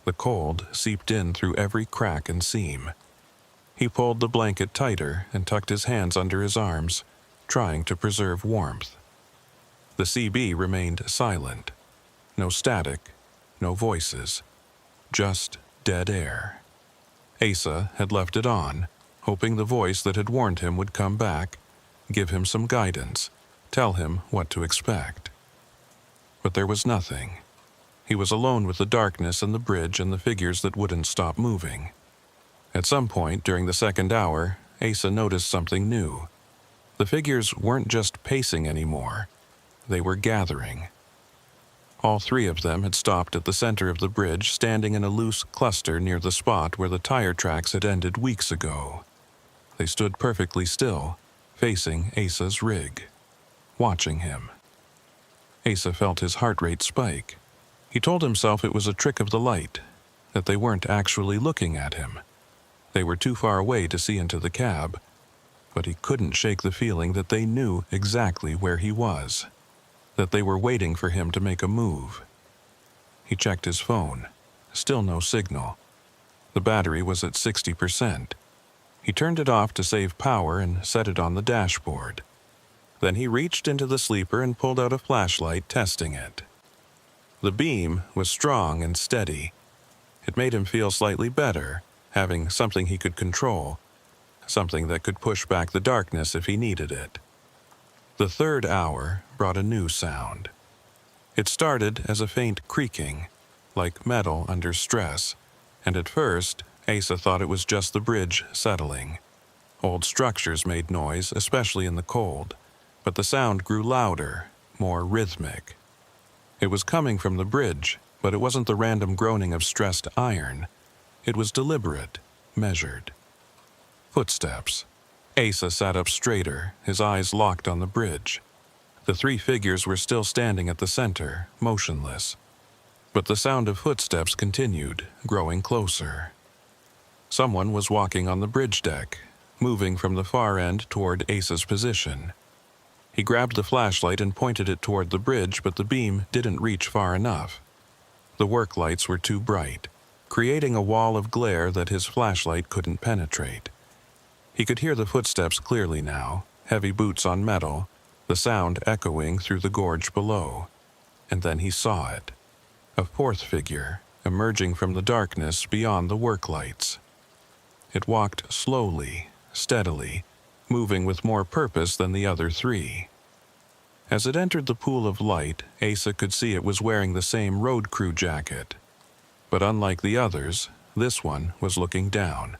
the cold seeped in through every crack and seam. He pulled the blanket tighter and tucked his hands under his arms, trying to preserve warmth. The CB remained silent. No static, no voices, just dead air. Asa had left it on, hoping the voice that had warned him would come back, give him some guidance, tell him what to expect. But there was nothing. He was alone with the darkness and the bridge and the figures that wouldn't stop moving. At some point during the second hour, Asa noticed something new. The figures weren't just pacing anymore. They were gathering. All 3 of them had stopped at the center of the bridge, standing in a loose cluster near the spot where the tire tracks had ended weeks ago. They stood perfectly still, facing Asa's rig, watching him. Asa felt his heart rate spike. He told himself it was a trick of the light, that they weren't actually looking at him. They were too far away to see into the cab, but he couldn't shake the feeling that they knew exactly where he was, that they were waiting for him to make a move. He checked his phone. Still no signal. The battery was at 60%. He turned it off to save power and set it on the dashboard. Then he reached into the sleeper and pulled out a flashlight, testing it. The beam was strong and steady. It made him feel slightly better, having something he could control, something that could push back the darkness if he needed it. The third hour brought a new sound. It started as a faint creaking, like metal under stress, and at first, Asa thought it was just the bridge settling. Old structures made noise, especially in the cold, but the sound grew louder, more rhythmic. It was coming from the bridge, but it wasn't the random groaning of stressed iron. It was deliberate, measured. Footsteps. Asa sat up straighter, his eyes locked on the bridge. The 3 figures were still standing at the center, motionless. But the sound of footsteps continued, growing closer. Someone was walking on the bridge deck, moving from the far end toward Asa's position. He grabbed the flashlight and pointed it toward the bridge, but the beam didn't reach far enough. The work lights were too bright, creating a wall of glare that his flashlight couldn't penetrate. He could hear the footsteps clearly now, heavy boots on metal, the sound echoing through the gorge below. And then he saw it. A 4th figure, emerging from the darkness beyond the work lights. It walked slowly, steadily, moving with more purpose than the other 3. As it entered the pool of light, Asa could see it was wearing the same road crew jacket. But unlike the others, this one was looking down,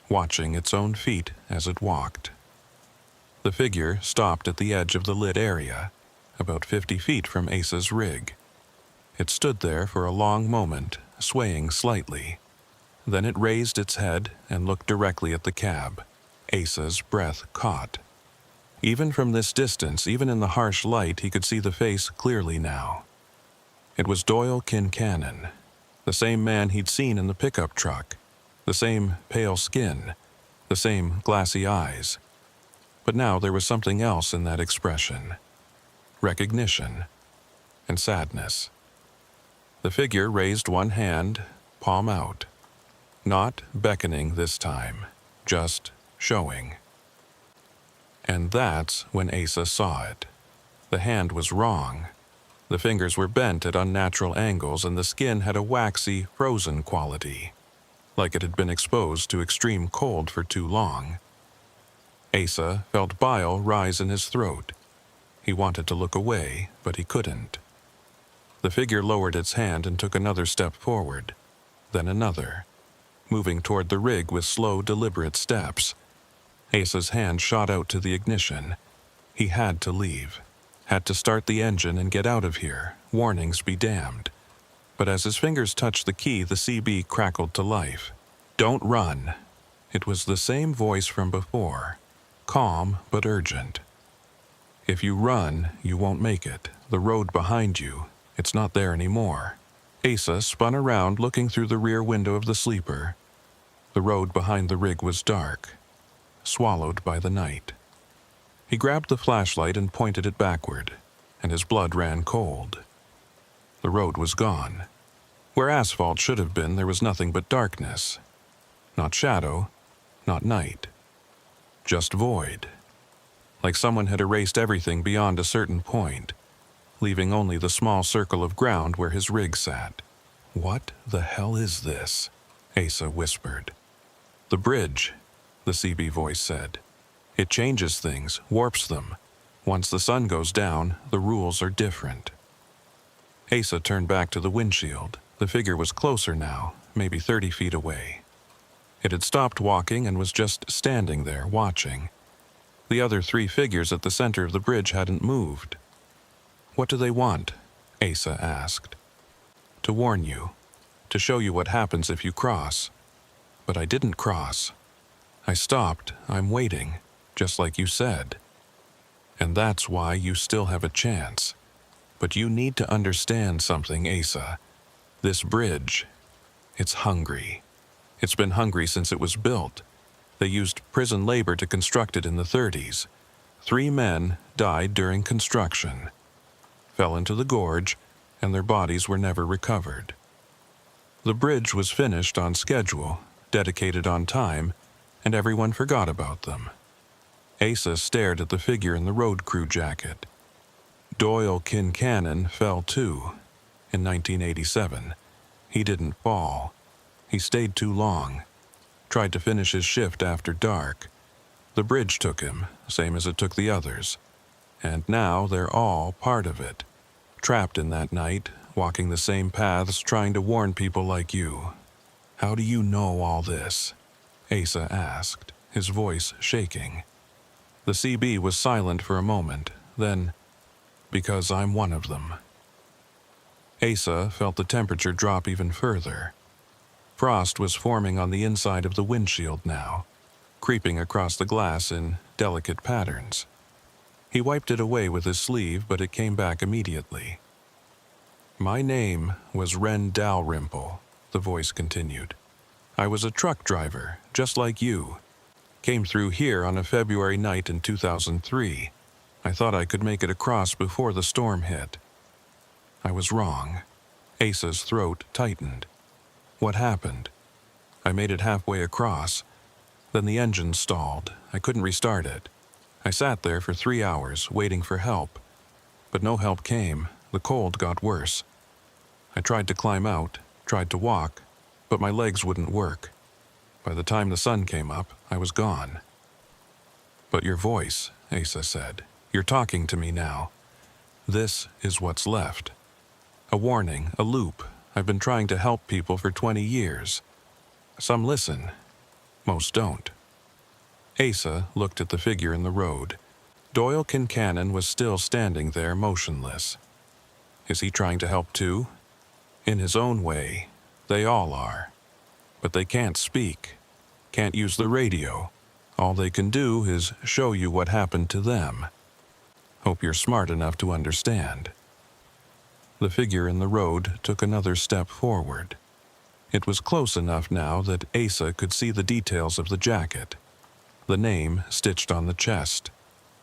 watching its own feet as it walked. The figure stopped at the edge of the lit area, about 50 feet from Asa's rig. It stood there for a long moment, swaying slightly. Then it raised its head and looked directly at the cab. Asa's breath caught. Even from this distance, even in the harsh light, he could see the face clearly now. It was Doyle Kincannon, the same man he'd seen in the pickup truck, the same pale skin, the same glassy eyes. But now there was something else in that expression. Recognition and sadness. The figure raised one hand, palm out. Not beckoning this time, just showing. And that's when Asa saw it. The hand was wrong. The fingers were bent at unnatural angles and the skin had a waxy, frozen quality, like it had been exposed to extreme cold for too long. Asa felt bile rise in his throat. He wanted to look away, but he couldn't. The figure lowered its hand and took another step forward, then another, moving toward the rig with slow, deliberate steps. Asa's hand shot out to the ignition. He had to leave. Had to start the engine and get out of here. Warnings be damned. But as his fingers touched the key, the CB crackled to life. "Don't run." It was the same voice from before. Calm, but urgent. "If you run, you won't make it. The road behind you, it's not there anymore." Asa spun around, looking through the rear window of the sleeper. The road behind the rig was dark, swallowed by the night. He grabbed the flashlight and pointed it backward, and his blood ran cold. The road was gone. Where asphalt should have been, there was nothing but darkness. Not shadow, not night. Just void. Like someone had erased everything beyond a certain point, leaving only the small circle of ground where his rig sat. "What the hell is this?" Asa whispered. "The bridge," the CB voice said. "It changes things, warps them. Once the sun goes down, the rules are different." Asa turned back to the windshield. The figure was closer now, maybe 30 feet away. It had stopped walking and was just standing there, watching. The other 3 figures at the center of the bridge hadn't moved. "What do they want?" Asa asked. "To warn you. To show you what happens if you cross." "But I didn't cross. I stopped. I'm waiting, just like you said. And that's why you still have a chance. But you need to understand something, Asa. This bridge, it's hungry. It's been hungry since it was built. They used prison labor to construct it in the 30s. 3 men died during construction, fell into the gorge, and their bodies were never recovered. The bridge was finished on schedule, dedicated on time, and everyone forgot about them." Asa stared at the figure in the road crew jacket. Doyle Kincannon fell too, in 1987. He didn't fall. He stayed too long. Tried to finish his shift after dark. The bridge took him, same as it took the others. And now they're all part of it. Trapped in that night, walking the same paths, trying to warn people like you. "How do you know all this?" Asa asked, his voice shaking. The CB was silent for a moment, then, "Because I'm one of them." Asa felt the temperature drop even further. Frost was forming on the inside of the windshield now, creeping across the glass in delicate patterns. He wiped it away with his sleeve, but it came back immediately. "My name was Ren Dalrymple," the voice continued. "I was a truck driver, just like you. Came through here on a February night in 2003. I thought I could make it across before the storm hit. I was wrong." Asa's throat tightened. "What happened?" "I made it halfway across. Then the engine stalled. I couldn't restart it. I sat there for 3 hours, waiting for help. But no help came. The cold got worse. I tried to climb out, tried to walk, but my legs wouldn't work. By the time the sun came up, I was gone." "But your voice," Asa said. "You're talking to me now. This is what's left. A warning, a loop. I've been trying to help people for 20 years. Some listen. Most don't." Asa looked at the figure in the road. Doyle Kincannon was still standing there, motionless. Is he trying to help too? In his own way, they all are. But they can't speak, can't use the radio. All they can do is show you what happened to them. Hope you're smart enough to understand. The figure in the road took another step forward. It was close enough now that Asa could see the details of the jacket. The name stitched on the chest,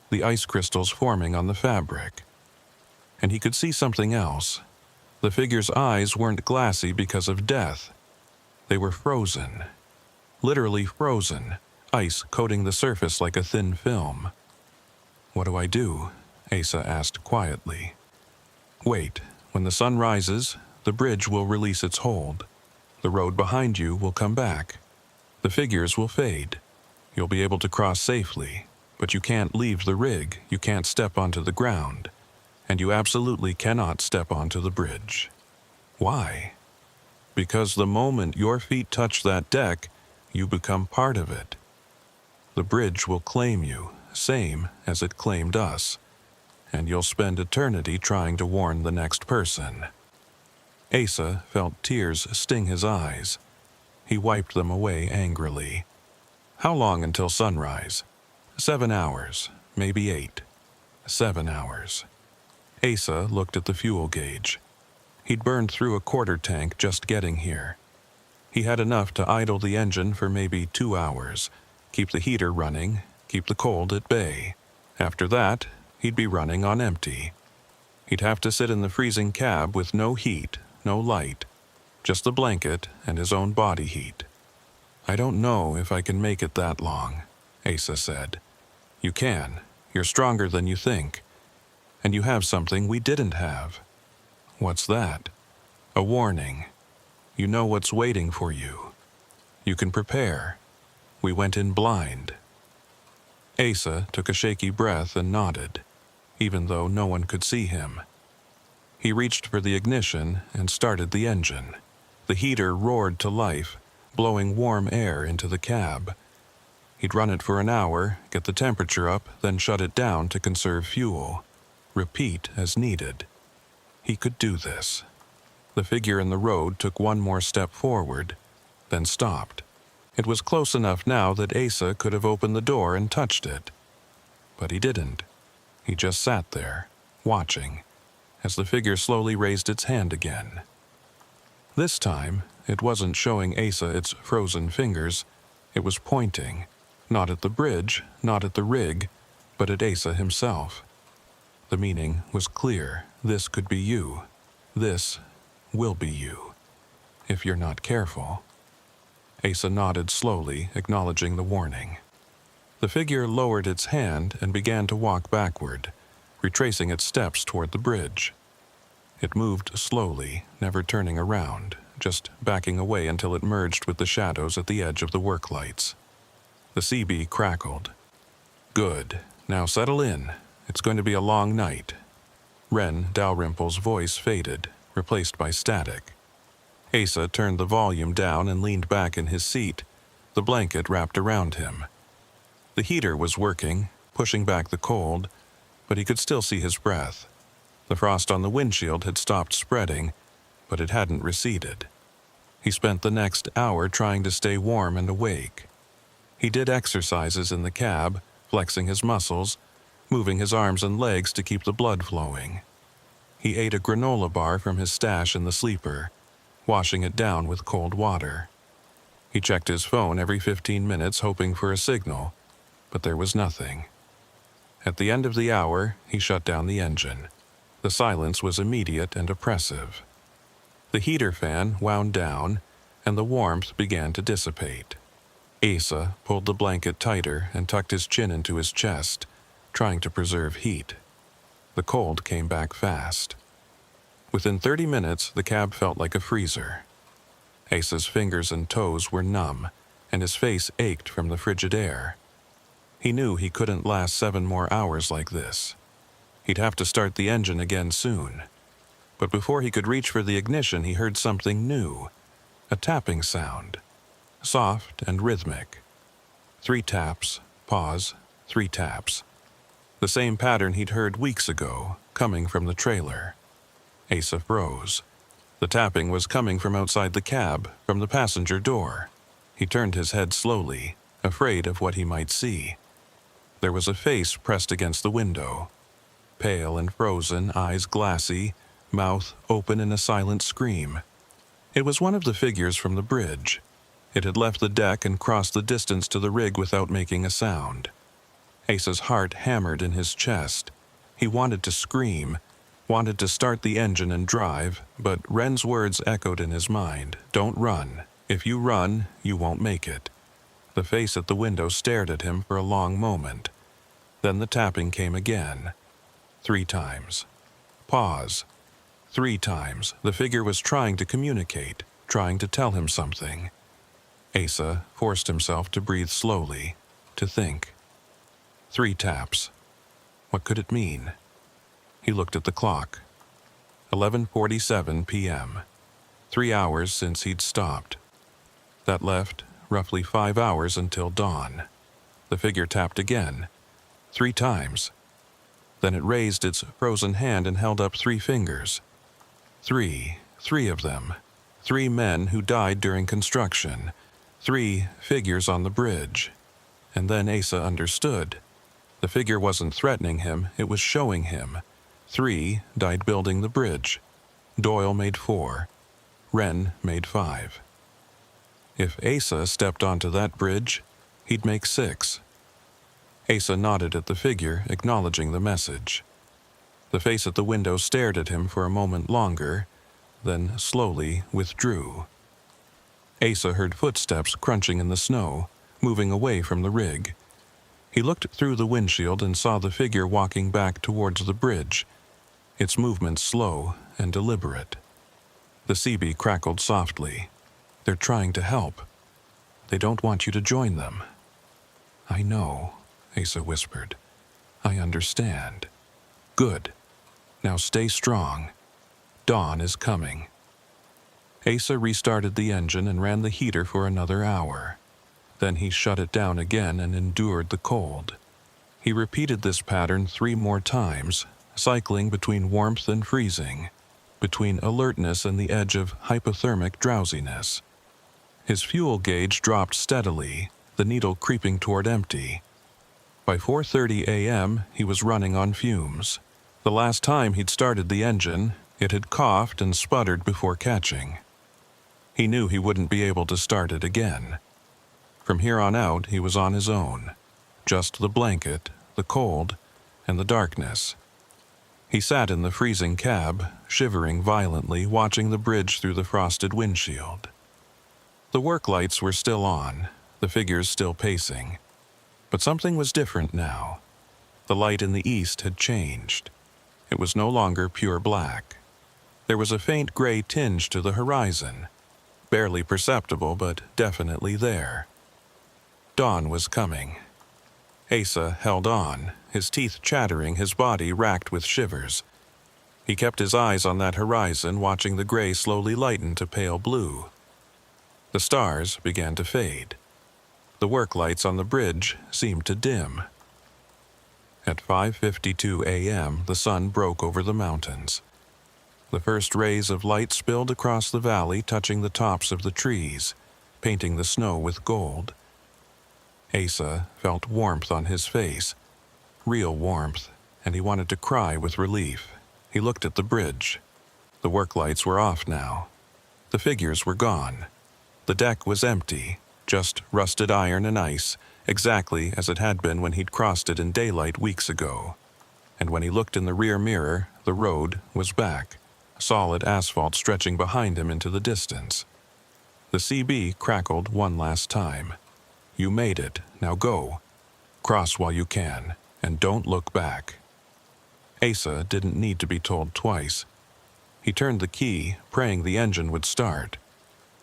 the ice crystals forming on the fabric. And he could see something else. The figure's eyes weren't glassy because of death. They were frozen. Literally frozen, ice coating the surface like a thin film. "What do I do?" Asa asked quietly. "Wait. When the sun rises, the bridge will release its hold. The road behind you will come back. The figures will fade. You'll be able to cross safely, but you can't leave the rig, you can't step onto the ground, and you absolutely cannot step onto the bridge." "Why?" because the moment your feet touch that deck, you become part of it. The bridge will claim you, same as it claimed us, and you'll spend eternity trying to warn the next person. Asa felt tears sting his eyes. He wiped them away angrily. How long until sunrise? 7 hours, maybe 8. 7 hours. Asa looked at the fuel gauge. He'd burned through a quarter tank just getting here. He had enough to idle the engine for maybe 2 hours, keep the heater running, keep the cold at bay. After that, he'd be running on empty. He'd have to sit in the freezing cab with no heat, no light, just the blanket and his own body heat. I don't know if I can make it that long, Asa said. You can. You're stronger than you think. And you have something we didn't have. What's that? A warning. You know what's waiting for you. You can prepare. We went in blind. Asa took a shaky breath and nodded, even though no one could see him. He reached for the ignition and started the engine. The heater roared to life, blowing warm air into the cab. He'd run it for an hour, get the temperature up, then shut it down to conserve fuel. Repeat as needed. He could do this. The figure in the road took one more step forward, then stopped. It was close enough now that Asa could have opened the door and touched it. But he didn't. He just sat there, watching, as the figure slowly raised its hand again. This time, it wasn't showing Asa its frozen fingers. It was pointing, not at the bridge, not at the rig, but at Asa himself. The meaning was clear. This could be you. This will be you, if you're not careful. Asa nodded slowly, acknowledging the warning. The figure lowered its hand and began to walk backward, retracing its steps toward the bridge. It moved slowly, never turning around, just backing away until it merged with the shadows at the edge of the work lights. The CB crackled. Good. Now settle in. It's going to be a long night. Wren Dalrymple's voice faded, replaced by static. Asa turned the volume down and leaned back in his seat, the blanket wrapped around him. The heater was working, pushing back the cold, but he could still see his breath. The frost on the windshield had stopped spreading, but it hadn't receded. He spent the next hour trying to stay warm and awake. He did exercises in the cab, flexing his muscles, moving his arms and legs to keep the blood flowing. He ate a granola bar from his stash in the sleeper, washing it down with cold water. He checked his phone every 15 minutes hoping for a signal, but there was nothing. At the end of the hour, he shut down the engine. The silence was immediate and oppressive. The heater fan wound down, and the warmth began to dissipate. Asa pulled the blanket tighter and tucked his chin into his chest, trying to preserve heat. The cold came back fast. Within 30 minutes, the cab felt like a freezer. Asa's fingers and toes were numb, and his face ached from the frigid air. He knew he couldn't last 7 more hours like this. He'd have to start the engine again soon. But before he could reach for the ignition, he heard something new. A tapping sound. Soft and rhythmic. 3 taps, pause, 3 taps. The same pattern he'd heard weeks ago, coming from the trailer. Asa froze. The tapping was coming from outside the cab, from the passenger door. He turned his head slowly, afraid of what he might see. There was a face pressed against the window. Pale and frozen, eyes glassy, mouth open in a silent scream. It was one of the figures from the bridge. It had left the deck and crossed the distance to the rig without making a sound. Asa's heart hammered in his chest. He wanted to scream, wanted to start the engine and drive, but Wren's words echoed in his mind. Don't run. If you run, you won't make it. The face at the window stared at him for a long moment. Then the tapping came again. 3 times. Pause. 3 times. The figure was trying to communicate, trying to tell him something. Asa forced himself to breathe slowly, to think. 3 taps. What could it mean? He looked at the clock. 11:47 p.m. 3 hours since he'd stopped. That left roughly 5 hours until dawn. The figure tapped again, 3 times. Then it raised its frozen hand and held up 3 fingers. 3 of them. 3 men who died during construction. 3 figures on the bridge. And then Asa understood. The figure wasn't threatening him, it was showing him. 3 died building the bridge. Doyle made 4. Wren made 5. If Asa stepped onto that bridge, he'd make 6. Asa nodded at the figure, acknowledging the message. The face at the window stared at him for a moment longer, then slowly withdrew. Asa heard footsteps crunching in the snow, moving away from the rig. He looked through the windshield and saw the figure walking back towards the bridge, its movements slow and deliberate. The CB crackled softly. "They're trying to help. They don't want you to join them." "I know," Asa whispered. "I understand." "Good. Now stay strong. Dawn is coming." Asa restarted the engine and ran the heater for another hour. Then he shut it down again and endured the cold. He repeated this pattern 3 more times, cycling between warmth and freezing, between alertness and the edge of hypothermic drowsiness. His fuel gauge dropped steadily, the needle creeping toward empty. By 4:30 a.m., he was running on fumes. The last time he'd started the engine, it had coughed and sputtered before catching. He knew he wouldn't be able to start it again. From here on out, he was on his own. Just the blanket, the cold, and the darkness. He sat in the freezing cab, shivering violently, watching the bridge through the frosted windshield. The work lights were still on, the figures still pacing. But something was different now. The light in the east had changed. It was no longer pure black. There was a faint gray tinge to the horizon, barely perceptible but definitely there. Dawn was coming. Asa held on, his teeth chattering, his body racked with shivers. He kept his eyes on that horizon, watching the gray slowly lighten to pale blue. The stars began to fade. The work lights on the bridge seemed to dim. At 5:52 a.m., the sun broke over the mountains. The first rays of light spilled across the valley, touching the tops of the trees, painting the snow with gold. Asa felt warmth on his face, real warmth, and he wanted to cry with relief. He looked at the bridge. The work lights were off now. The figures were gone. The deck was empty, just rusted iron and ice, exactly as it had been when he'd crossed it in daylight weeks ago. And when he looked in the rear mirror, the road was back, solid asphalt stretching behind him into the distance. The CB crackled one last time. "You made it, now go. Cross while you can, and don't look back." Asa didn't need to be told twice. He turned the key, praying the engine would start.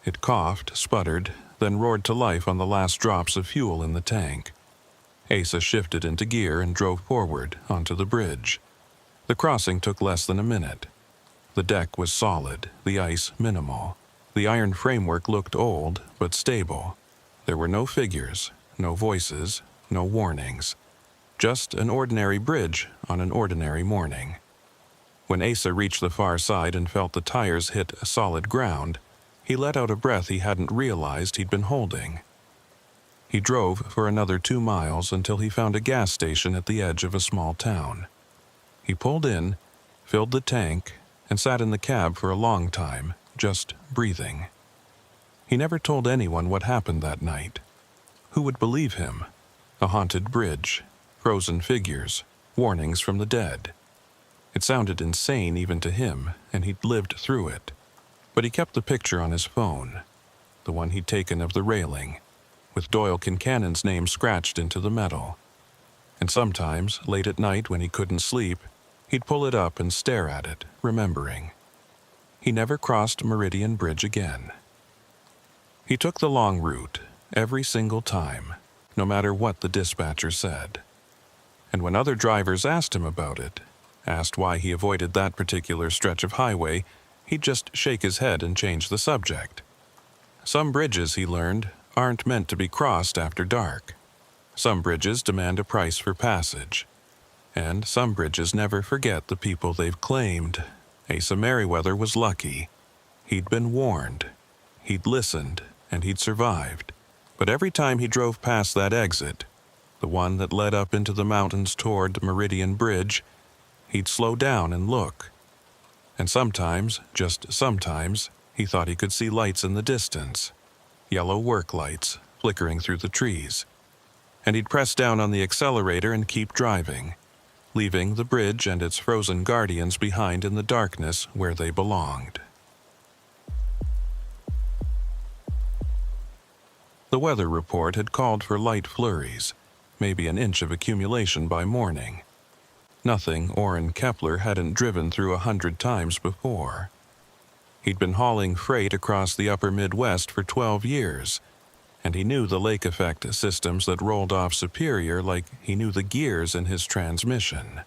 It coughed, sputtered, then roared to life on the last drops of fuel in the tank. Asa shifted into gear and drove forward onto the bridge. The crossing took less than a minute. The deck was solid, the ice minimal. The iron framework looked old, but stable. There were no figures, no voices, no warnings. Just an ordinary bridge on an ordinary morning. When Asa reached the far side and felt the tires hit solid ground, he let out a breath he hadn't realized he'd been holding. He drove for another 2 miles until he found a gas station at the edge of a small town. He pulled in, filled the tank, and sat in the cab for a long time, just breathing. He never told anyone what happened that night. Who would believe him? A haunted bridge, frozen figures, warnings from the dead. It sounded insane even to him, and he'd lived through it. But he kept the picture on his phone, the one he'd taken of the railing, with Doyle Kincannon's name scratched into the metal. And sometimes, late at night when he couldn't sleep, he'd pull it up and stare at it, remembering. He never crossed Meridian Bridge again. He took the long route, every single time, no matter what the dispatcher said. And when other drivers asked him about it, asked why he avoided that particular stretch of highway, he'd just shake his head and change the subject. Some bridges, he learned, aren't meant to be crossed after dark. Some bridges demand a price for passage. And some bridges never forget the people they've claimed. Asa Merriweather was lucky. He'd been warned. He'd listened, and he'd survived. But every time he drove past that exit, the one that led up into the mountains toward Meridian Bridge, he'd slow down and look. And sometimes, just sometimes, he thought he could see lights in the distance. Yellow work lights, flickering through the trees. And he'd press down on the accelerator and keep driving, leaving the bridge and its frozen guardians behind in the darkness where they belonged. The weather report had called for light flurries, maybe an inch of accumulation by morning. Nothing Orrin Kepler hadn't driven through 100 times before. He'd been hauling freight across the upper Midwest for 12 years, and he knew the lake effect systems that rolled off Superior like he knew the gears in his transmission.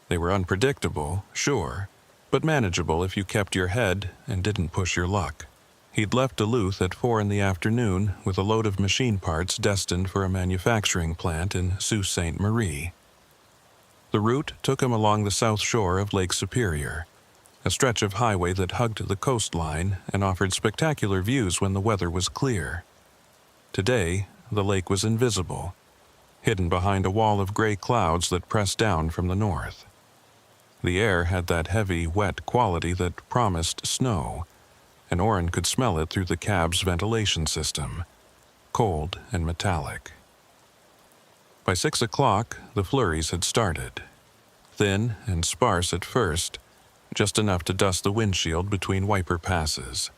They were unpredictable, sure, but manageable if you kept your head and didn't push your luck. He'd left Duluth at 4 in the afternoon with a load of machine parts destined for a manufacturing plant in Sault Ste. Marie. The route took him along the south shore of Lake Superior, a stretch of highway that hugged the coastline and offered spectacular views when the weather was clear. Today, the lake was invisible, hidden behind a wall of gray clouds that pressed down from the north. The air had that heavy, wet quality that promised snow, and Orrin could smell it through the cab's ventilation system, cold and metallic. By 6 o'clock, the flurries had started. Thin and sparse at first, just enough to dust the windshield between wiper passes.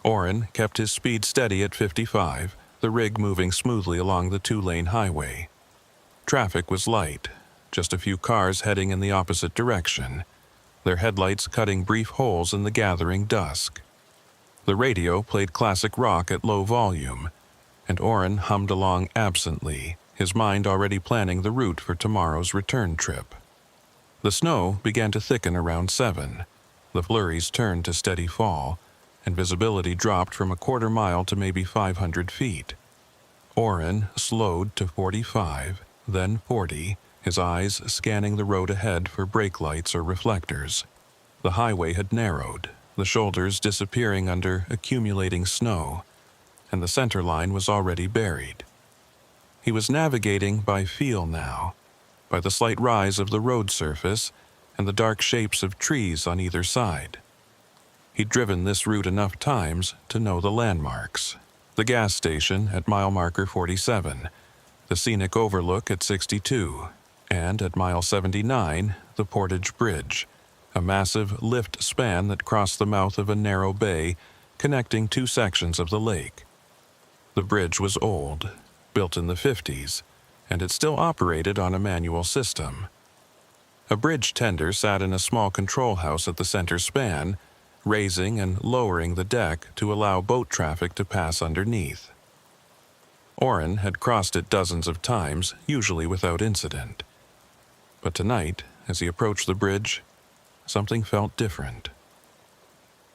Orrin kept his speed steady at 55, the rig moving smoothly along the 2-lane highway. Traffic was light, just a few cars heading in the opposite direction, their headlights cutting brief holes in the gathering dusk. The radio played classic rock at low volume, and Orrin hummed along absently, his mind already planning the route for tomorrow's return trip. The snow began to thicken around 7. The flurries turned to steady fall, and visibility dropped from a quarter mile to maybe 500 feet. Orrin slowed to 45, then 40, his eyes scanning the road ahead for brake lights or reflectors. The highway had narrowed, the shoulders disappearing under accumulating snow, and the center line was already buried. He was navigating by feel now, by the slight rise of the road surface and the dark shapes of trees on either side. He'd driven this route enough times to know the landmarks. The gas station at mile marker 47, the scenic overlook at 62, and at mile 79, the Portage Bridge, a massive lift span that crossed the mouth of a narrow bay connecting 2 sections of the lake. The bridge was old, built in the 50s, and it still operated on a manual system. A bridge tender sat in a small control house at the center span, raising and lowering the deck to allow boat traffic to pass underneath. Orrin had crossed it dozens of times, usually without incident. But tonight, as he approached the bridge, something felt different.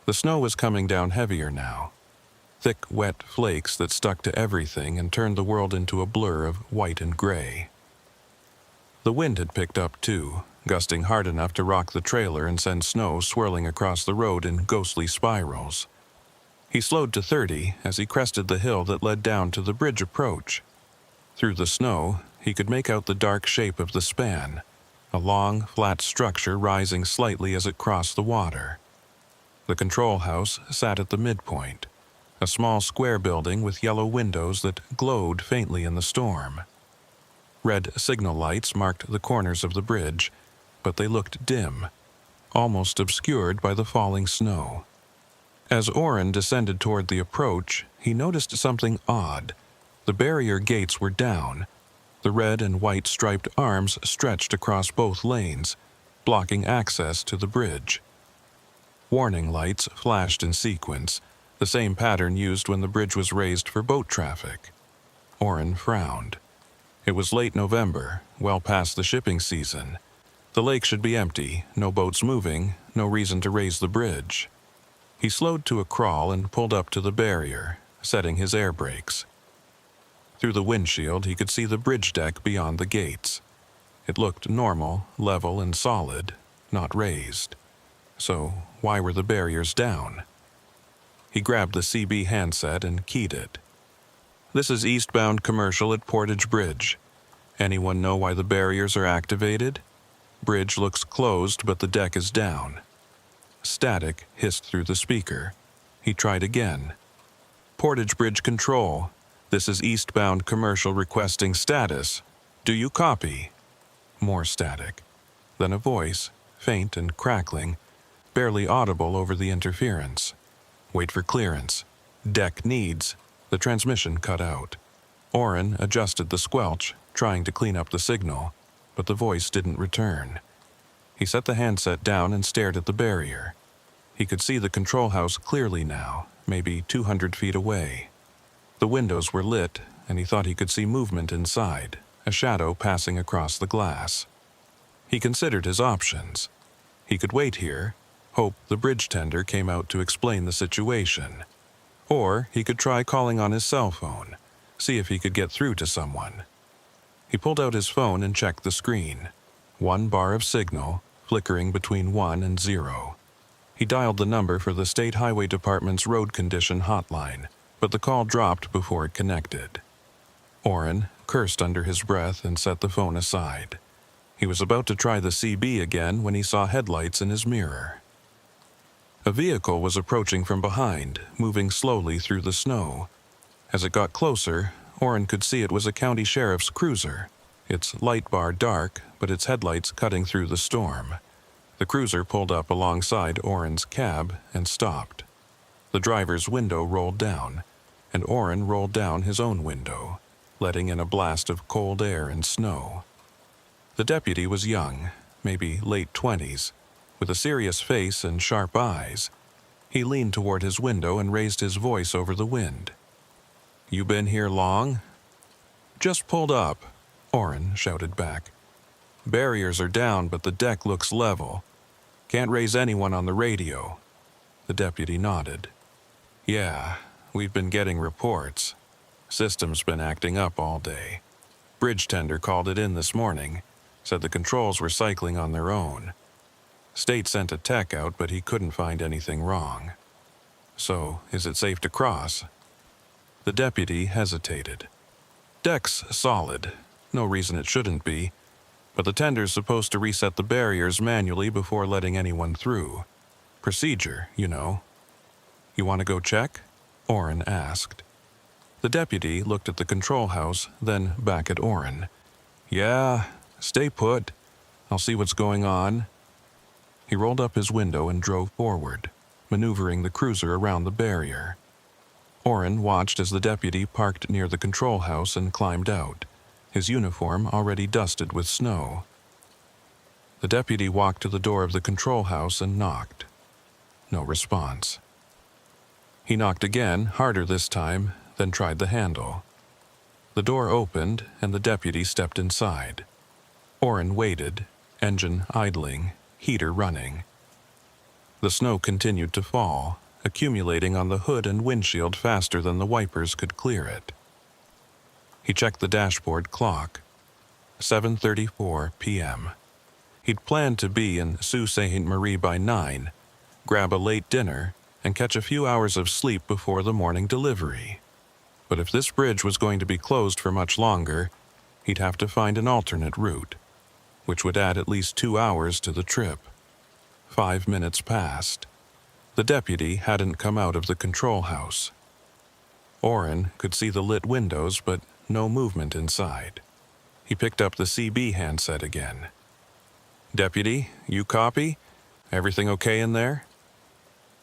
The snow was coming down heavier now, thick, wet flakes that stuck to everything and turned the world into a blur of white and gray. The wind had picked up too, gusting hard enough to rock the trailer and send snow swirling across the road in ghostly spirals. He slowed to 30 as he crested the hill that led down to the bridge approach. Through the snow, he could make out the dark shape of the span, a long, flat structure rising slightly as it crossed the water. The control house sat at the midpoint, a small square building with yellow windows that glowed faintly in the storm. Red signal lights marked the corners of the bridge, but they looked dim, almost obscured by the falling snow. As Orrin descended toward the approach, he noticed something odd. The barrier gates were down. The red and white striped arms stretched across both lanes, blocking access to the bridge. Warning lights flashed in sequence, the same pattern used when the bridge was raised for boat traffic. Orrin frowned. It was late November, well past the shipping season. The lake should be empty, no boats moving, no reason to raise the bridge. He slowed to a crawl and pulled up to the barrier, setting his air brakes. Through the windshield, he could see the bridge deck beyond the gates. It looked normal, level, and solid, not raised. So why were the barriers down? He grabbed the CB handset and keyed it. "This is eastbound commercial at Portage Bridge. Anyone know why the barriers are activated? Bridge looks closed, but the deck is down." Static hissed through the speaker. He tried again. "Portage Bridge Control. This is eastbound commercial requesting status. Do you copy?" More static. Then a voice, faint and crackling, barely audible over the interference. "Wait for clearance. Deck needs." The transmission cut out. Orrin adjusted the squelch, trying to clean up the signal, but the voice didn't return. He set the handset down and stared at the barrier. He could see the control house clearly now, maybe 200 feet away. The windows were lit, and he thought he could see movement inside, a shadow passing across the glass. He considered his options. He could wait here, hope the bridge tender came out to explain the situation. Or he could try calling on his cell phone, see if he could get through to someone. He pulled out his phone and checked the screen. 1 bar of signal, flickering between 1 and 0. He dialed the number for the State Highway Department's road condition hotline, but the call dropped before it connected. Orrin cursed under his breath and set the phone aside. He was about to try the CB again when he saw headlights in his mirror. A vehicle was approaching from behind, moving slowly through the snow. As it got closer, Orrin could see it was a county sheriff's cruiser, its light bar dark, but its headlights cutting through the storm. The cruiser pulled up alongside Orrin's cab and stopped. The driver's window rolled down, and Orrin rolled down his own window, letting in a blast of cold air and snow. The deputy was young, maybe late 20s, with a serious face and sharp eyes. He leaned toward his window and raised his voice over the wind. "You been here long?" "Just pulled up," Orrin shouted back. "Barriers are down, but the deck looks level. Can't raise anyone on the radio." The deputy nodded. "Yeah, we've been getting reports. System's been acting up all day. Bridge tender called it in this morning, said the controls were cycling on their own. State sent a tech out, but he couldn't find anything wrong. So, is it safe to cross?" The deputy hesitated. "Deck's solid. No reason it shouldn't be. But the tender's supposed to reset the barriers manually before letting anyone through. Procedure, you know." "You want to go check?" Orrin asked. The deputy looked at the control house, then back at Orrin. "Yeah, stay put. I'll see what's going on." He rolled up his window and drove forward, maneuvering the cruiser around the barrier. Orrin watched as the deputy parked near the control house and climbed out, his uniform already dusted with snow. The deputy walked to the door of the control house and knocked. No response. He knocked again, harder this time, then tried the handle. The door opened, and the deputy stepped inside. Orrin waited, engine idling, heater running. The snow continued to fall, accumulating on the hood and windshield faster than the wipers could clear it. He checked the dashboard clock. 7:34 p.m. He'd planned to be in Sault Ste. Marie by 9, grab a late dinner, and catch a few hours of sleep before the morning delivery. But if this bridge was going to be closed for much longer, he'd have to find an alternate route, which would add at least 2 hours to the trip. 5 minutes passed. The deputy hadn't come out of the control house. Orrin could see the lit windows, but no movement inside. He picked up the CB handset again. "Deputy, you copy? Everything okay in there?"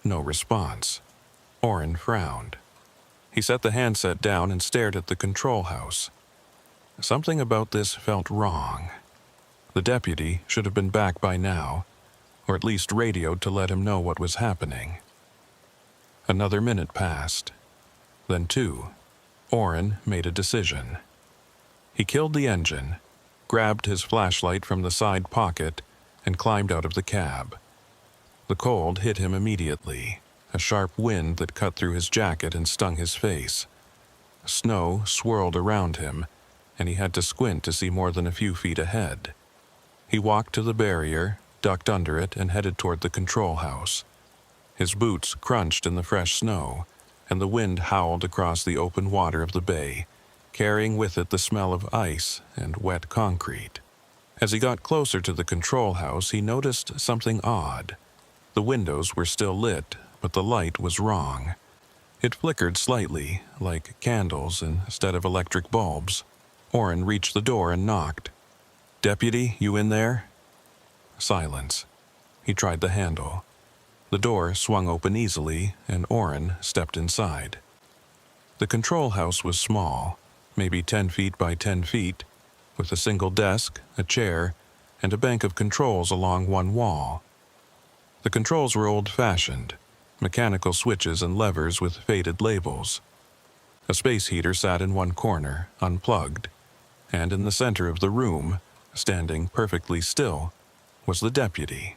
No response. Orrin frowned. He set the handset down and stared at the control house. Something about this felt wrong. The deputy should have been back by now, or at least radioed to let him know what was happening. Another minute passed. Then 2. Orrin made a decision. He killed the engine, grabbed his flashlight from the side pocket, and climbed out of the cab. The cold hit him immediately. a sharp wind that cut through his jacket and stung his face. Snow swirled around him, and he had to squint to see more than a few feet ahead. He walked to the barrier, ducked under it, and headed toward the control house. His boots crunched in the fresh snow, and the wind howled across the open water of the bay, carrying with it the smell of ice and wet concrete. As he got closer to the control house, he noticed something odd. The windows were still lit, but the light was wrong. It flickered slightly, like candles instead of electric bulbs. Orrin reached the door and knocked. "Deputy, you in there?" Silence. He tried the handle. The door swung open easily, and Orrin stepped inside. The control house was small, maybe 10 feet by 10 feet, with a single desk, a chair, and a bank of controls along one wall. The controls were old-fashioned, mechanical switches and levers with faded labels. A space heater sat in one corner, unplugged, and in the center of the room, standing perfectly still, was the deputy.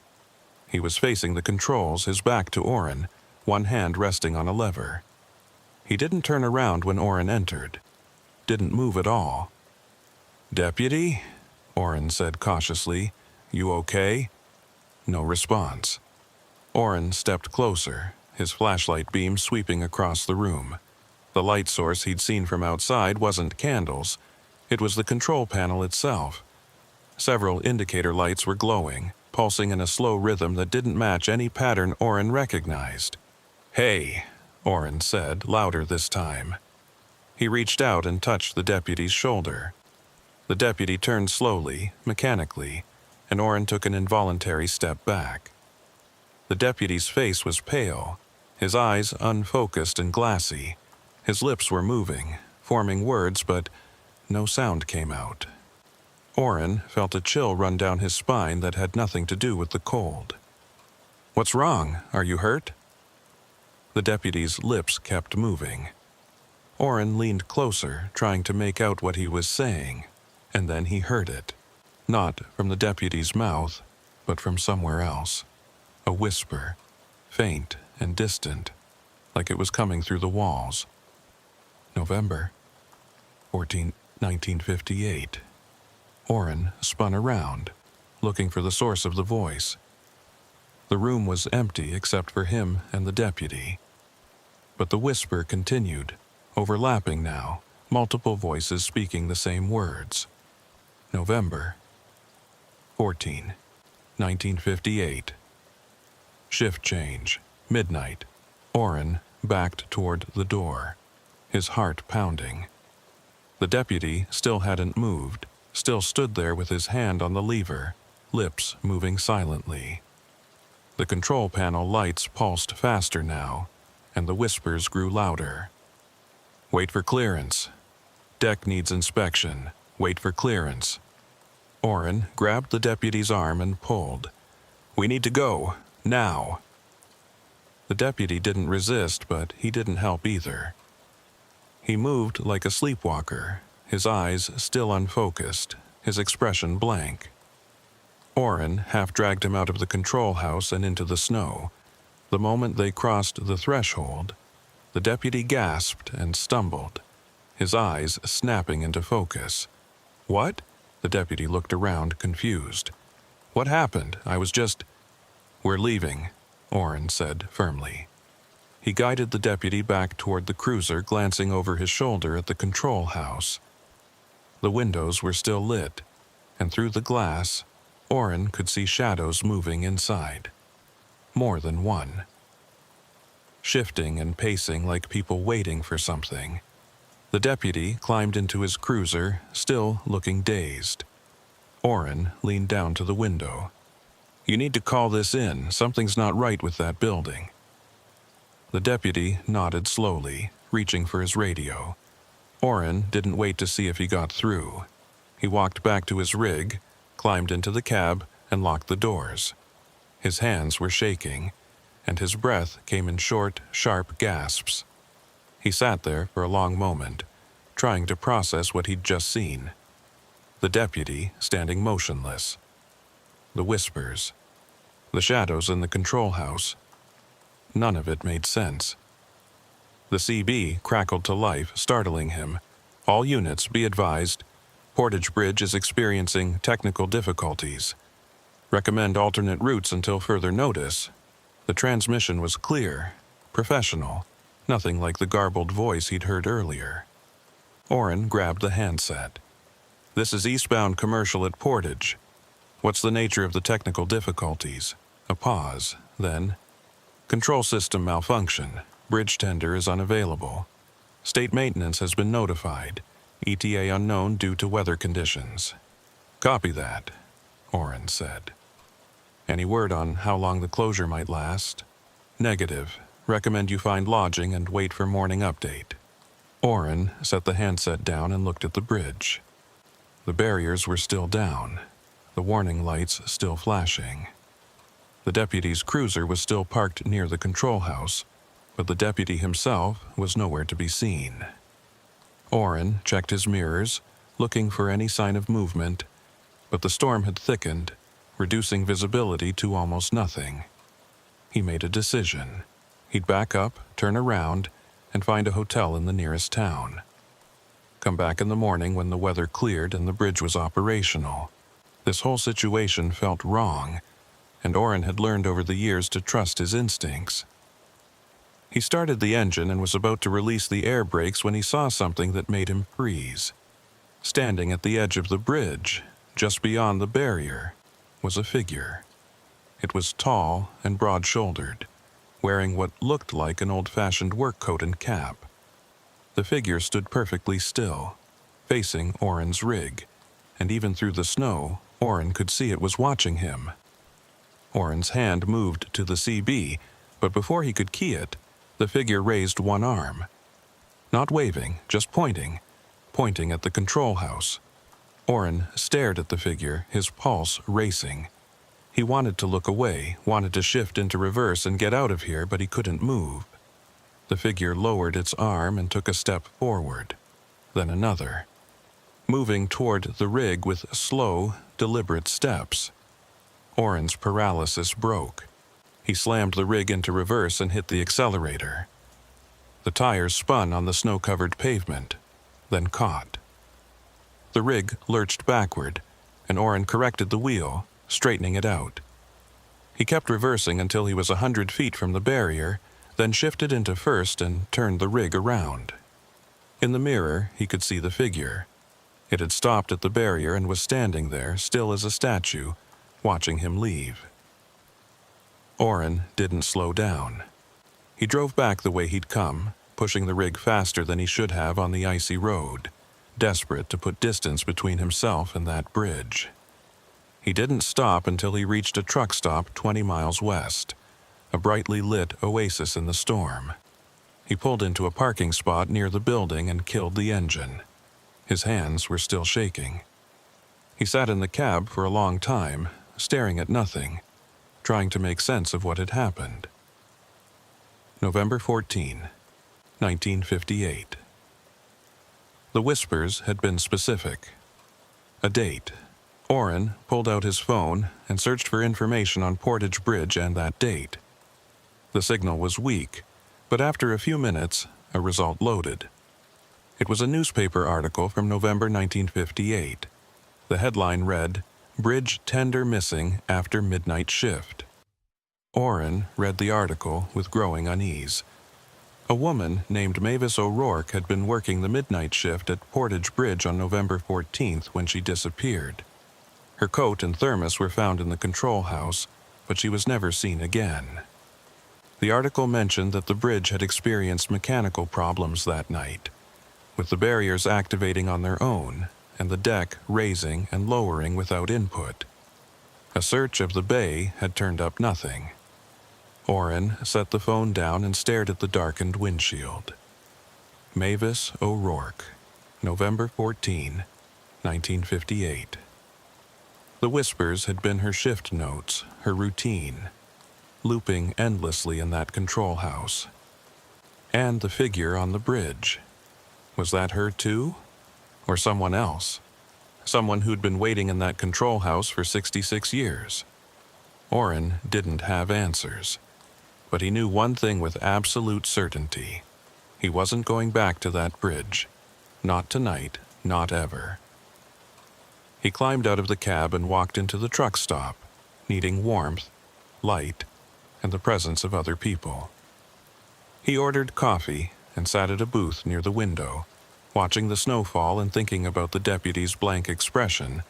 He was facing the controls, his back to Orrin, one hand resting on a lever. He didn't turn around when Orrin entered. Didn't move at all. "Deputy?" Orrin said cautiously. "You okay?" No response. Orrin stepped closer, his flashlight beam sweeping across the room. The light source he'd seen from outside wasn't candles. It was the control panel itself. Several indicator lights were glowing, pulsing in a slow rhythm that didn't match any pattern Orrin recognized. "Hey," Orrin said, louder this time. He reached out and touched the deputy's shoulder. The deputy turned slowly, mechanically, and Orrin took an involuntary step back. The deputy's face was pale, his eyes unfocused and glassy. His lips were moving, forming words, but no sound came out. Orrin felt a chill run down his spine that had nothing to do with the cold. "What's wrong? Are you hurt?" The deputy's lips kept moving. Orrin leaned closer, trying to make out what he was saying, and then he heard it. Not from the deputy's mouth, but from somewhere else. A whisper, faint and distant, like it was coming through the walls. November 14, 1958. Orrin spun around, looking for the source of the voice. The room was empty except for him and the deputy. But the whisper continued, overlapping now, multiple voices speaking the same words. November 14, 1958. Shift change, midnight. Orrin backed toward the door, his heart pounding. The deputy still hadn't moved, still stood there with his hand on the lever, lips moving silently. The control panel lights pulsed faster now, and the whispers grew louder. "Wait for clearance. Deck needs inspection. Wait for clearance." Orrin grabbed the deputy's arm and pulled. "We need to go. Now." The deputy didn't resist, but he didn't help either. He moved like a sleepwalker, his eyes still unfocused, his expression blank. Orrin half dragged him out of the control house and into the snow. The moment they crossed the threshold, the deputy gasped and stumbled, his eyes snapping into focus. "What?" The deputy looked around, confused. "What happened? I was just—" "We're leaving," Orrin said firmly. He guided the deputy back toward the cruiser, glancing over his shoulder at the control house. The windows were still lit, and through the glass, Orrin could see shadows moving inside. More than one. Shifting and pacing like people waiting for something. The deputy climbed into his cruiser, still looking dazed. Orrin leaned down to the window. "You need to call this in. Something's not right with that building." The deputy nodded slowly, reaching for his radio. Orrin didn't wait to see if he got through. He walked back to his rig, climbed into the cab, and locked the doors. His hands were shaking, and his breath came in short, sharp gasps. He sat there for a long moment, trying to process what he'd just seen. The deputy standing motionless. The whispers. The shadows in the control house. None of it made sense. The CB crackled to life, startling him. "All units, be advised. Portage Bridge is experiencing technical difficulties. Recommend alternate routes until further notice." The transmission was clear, professional, nothing like the garbled voice he'd heard earlier. Orrin grabbed the handset. "This is eastbound commercial at Portage. What's the nature of the technical difficulties?" A pause, then, "Control system malfunction. Bridge tender is unavailable. State maintenance has been notified. ETA unknown due to weather conditions." "Copy that," Orrin said. "Any word on how long the closure might last?" "Negative. Recommend you find lodging and wait for morning update." Orrin set the handset down and looked at the bridge. The barriers were still down, the warning lights still flashing. The deputy's cruiser was still parked near the control house, but the deputy himself was nowhere to be seen. Orrin checked his mirrors, looking for any sign of movement, but the storm had thickened, reducing visibility to almost nothing. He made a decision. He'd back up, turn around, and find a hotel in the nearest town. Come back in the morning when the weather cleared and the bridge was operational. This whole situation felt wrong, and Orrin had learned over the years to trust his instincts. He started the engine and was about to release the air brakes when he saw something that made him freeze. Standing at the edge of the bridge, just beyond the barrier, was a figure. It was tall and broad-shouldered, wearing what looked like an old-fashioned work coat and cap. The figure stood perfectly still, facing Orrin's rig, and even through the snow, Orrin could see it was watching him. Orrin's hand moved to the CB, but before he could key it, the figure raised one arm. Not waving, just pointing at the control house. Orrin stared at the figure, his pulse racing. He wanted to look away, wanted to shift into reverse and get out of here, but he couldn't move. The figure lowered its arm and took a step forward, then another, moving toward the rig with slow, deliberate steps. Orrin's paralysis broke. He slammed the rig into reverse and hit the accelerator. The tires spun on the snow-covered pavement, then caught. The rig lurched backward, and Orrin corrected the wheel, straightening it out. He kept reversing until he was 100 feet from the barrier, then shifted into first and turned the rig around. In the mirror, he could see the figure. It had stopped at the barrier and was standing there, still as a statue, watching him leave. Orrin didn't slow down. He drove back the way he'd come, pushing the rig faster than he should have on the icy road, desperate to put distance between himself and that bridge. He didn't stop until he reached a truck stop 20 miles west, a brightly lit oasis in the storm. He pulled into a parking spot near the building and killed the engine. His hands were still shaking. He sat in the cab for a long time, staring at nothing, trying to make sense of what had happened. November 14, 1958. The whispers had been specific. A date. Orrin pulled out his phone and searched for information on Portage Bridge and that date. The signal was weak, but after a few minutes, a result loaded. It was a newspaper article from November 1958. The headline read, "Bridge Tender Missing After Midnight Shift." Orrin read the article with growing unease. A woman named Mavis O'Rourke had been working the midnight shift at Portage Bridge on November 14th when she disappeared. Her coat and thermos were found in the control house, but she was never seen again. The article mentioned that the bridge had experienced mechanical problems that night, with the barriers activating on their own and the deck raising and lowering without input. A search of the bay had turned up nothing. Orrin set the phone down and stared at the darkened windshield. Mavis O'Rourke, November 14, 1958. The whispers had been her shift notes, her routine, looping endlessly in that control house. And the figure on the bridge. Was that her too? Or someone else? Someone who'd been waiting in that control house for 66 years? Orrin didn't have answers. But he knew one thing with absolute certainty. He wasn't going back to that bridge. Not tonight, not ever. He climbed out of the cab and walked into the truck stop, needing warmth, light, and the presence of other people. He ordered coffee and sat at a booth near the window, watching the snowfall and thinking about the deputy's blank expression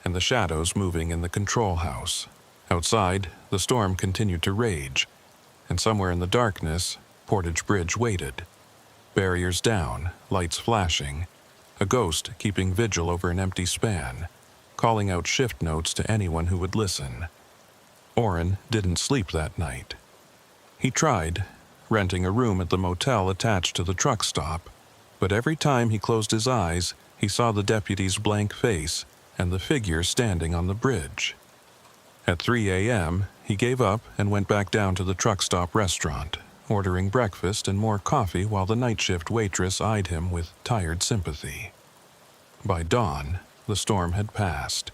and the shadows moving in the control house. Outside, the storm continued to rage, and somewhere in the darkness, Portage Bridge waited. Barriers down, lights flashing, a ghost keeping vigil over an empty span, calling out shift notes to anyone who would listen. Orrin didn't sleep that night. He tried, renting a room at the motel attached to the truck stop, but every time he closed his eyes, he saw the deputy's blank face and the figure standing on the bridge. At 3 a.m., he gave up and went back down to the truck stop restaurant, ordering breakfast and more coffee while the night shift waitress eyed him with tired sympathy. By dawn, the storm had passed.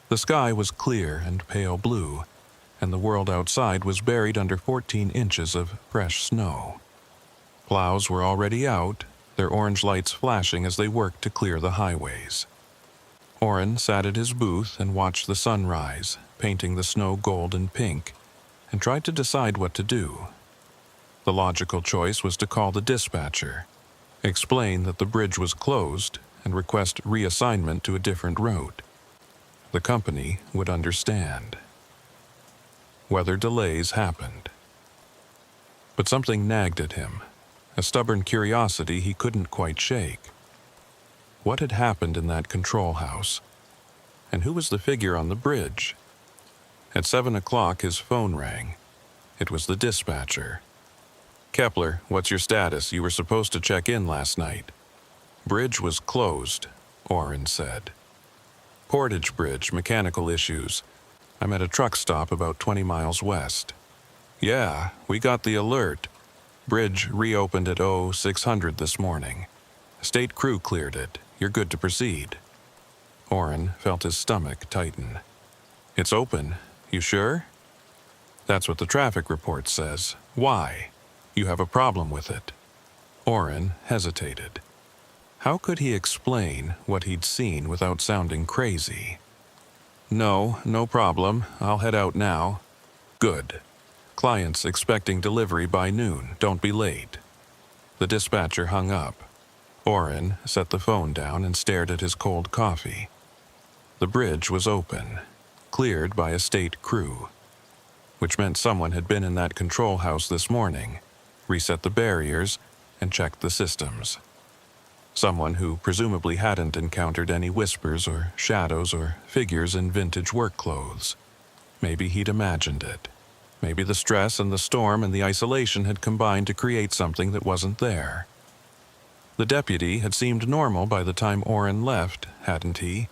The sky was clear and pale blue, and the world outside was buried under 14 inches of fresh snow. Plows were already out, their orange lights flashing as they worked to clear the highways. Orrin sat at his booth and watched the sunrise, painting the snow gold and pink, and tried to decide what to do. The logical choice was to call the dispatcher, explain that the bridge was closed, and request reassignment to a different route. The company would understand. Weather delays happened. But something nagged at him, a stubborn curiosity he couldn't quite shake. What had happened in that control house? And who was the figure on the bridge? At 7 o'clock, his phone rang. It was the dispatcher. "Kepler, what's your status? You were supposed to check in last night." "Bridge was closed," Orrin said. "Portage Bridge, mechanical issues. I'm at a truck stop about 20 miles west." "Yeah, we got the alert. Bridge reopened at 0600 this morning. State crew cleared it. You're good to proceed." Orrin felt his stomach tighten. "It's open. You sure?" "That's what the traffic report says. Why? You have a problem with it?" Orrin hesitated. How could he explain what he'd seen without sounding crazy? No problem. I'll head out now." "Good. Client's expecting delivery by noon. Don't be late." The dispatcher hung up. Orrin set the phone down and stared at his cold coffee. The bridge was open, cleared by a state crew, which meant someone had been in that control house this morning, reset the barriers, and checked the systems. Someone who presumably hadn't encountered any whispers or shadows or figures in vintage work clothes. Maybe he'd imagined it. Maybe the stress and the storm and the isolation had combined to create something that wasn't there. The deputy had seemed normal by the time Orrin left, hadn't he?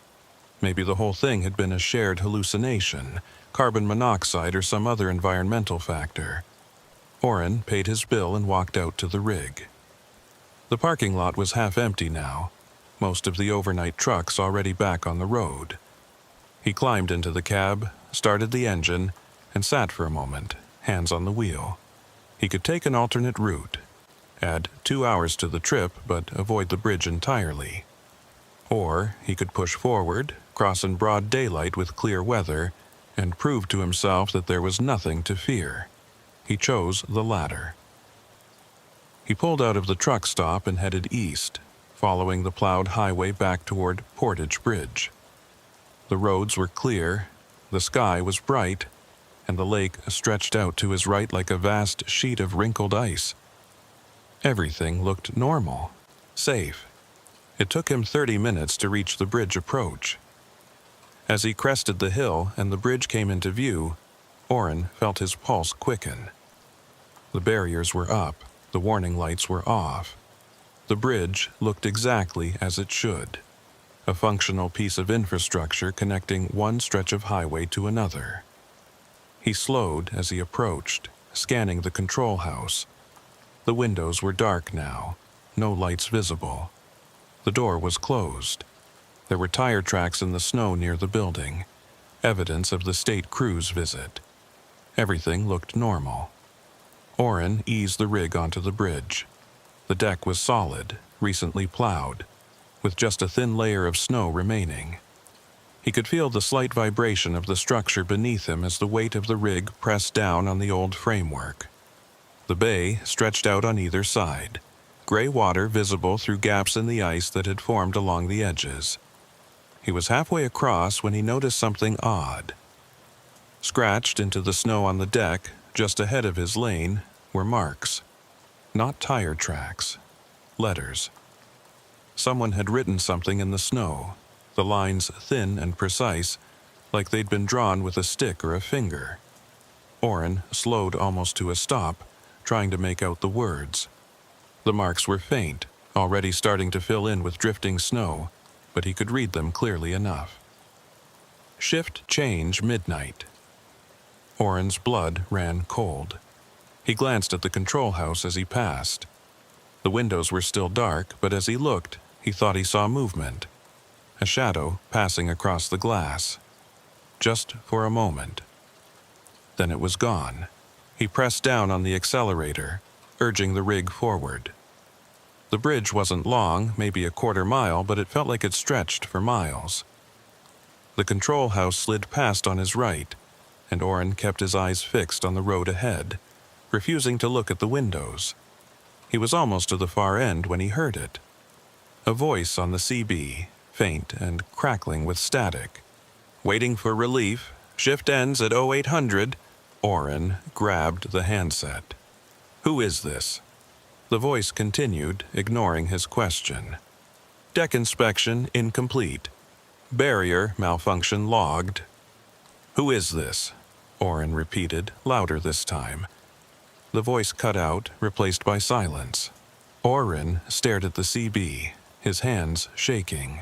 Maybe the whole thing had been a shared hallucination, carbon monoxide or some other environmental factor. Orrin paid his bill and walked out to the rig. The parking lot was half empty now, most of the overnight trucks already back on the road. He climbed into the cab, started the engine, and sat for a moment, hands on the wheel. He could take an alternate route, add 2 hours to the trip but avoid the bridge entirely. Or he could push forward, cross in broad daylight with clear weather, and prove to himself that there was nothing to fear. He chose the latter. He pulled out of the truck stop and headed east, following the plowed highway back toward Portage Bridge. The roads were clear, the sky was bright, and the lake stretched out to his right like a vast sheet of wrinkled ice. Everything looked normal, safe. It took him 30 minutes to reach the bridge approach. As he crested the hill and the bridge came into view, Orrin felt his pulse quicken. The barriers were up, the warning lights were off. The bridge looked exactly as it should, a functional piece of infrastructure connecting one stretch of highway to another. He slowed as he approached, scanning the control house. The windows were dark now, no lights visible. The door was closed. There were tire tracks in the snow near the building, evidence of the state crew's visit. Everything looked normal. Orrin eased the rig onto the bridge. The deck was solid, recently plowed, with just a thin layer of snow remaining. He could feel the slight vibration of the structure beneath him as the weight of the rig pressed down on the old framework. The bay stretched out on either side, gray water visible through gaps in the ice that had formed along the edges. He was halfway across when he noticed something odd. Scratched into the snow on the deck, just ahead of his lane, were marks. Not tire tracks. Letters. Someone had written something in the snow, the lines thin and precise, like they'd been drawn with a stick or a finger. Orrin slowed almost to a stop, trying to make out the words. The marks were faint, already starting to fill in with drifting snow, but he could read them clearly enough. Shift change midnight. Orrin's blood ran cold. He glanced at the control house as he passed. The windows were still dark, but as he looked, he thought he saw movement. A shadow passing across the glass. Just for a moment. Then it was gone. He pressed down on the accelerator, urging the rig forward. The bridge wasn't long, maybe a quarter mile, but it felt like it stretched for miles. The control house slid past on his right, and Orrin kept his eyes fixed on the road ahead, refusing to look at the windows. He was almost to the far end when he heard it. A voice on the CB, faint and crackling with static. Waiting for relief. Shift ends at 0800. Orrin grabbed the handset. Who is this? The voice continued, ignoring his question. Deck inspection incomplete. Barrier malfunction logged. Who is this? Orrin repeated, louder this time. The voice cut out, replaced by silence. Orrin stared at the CB, his hands shaking.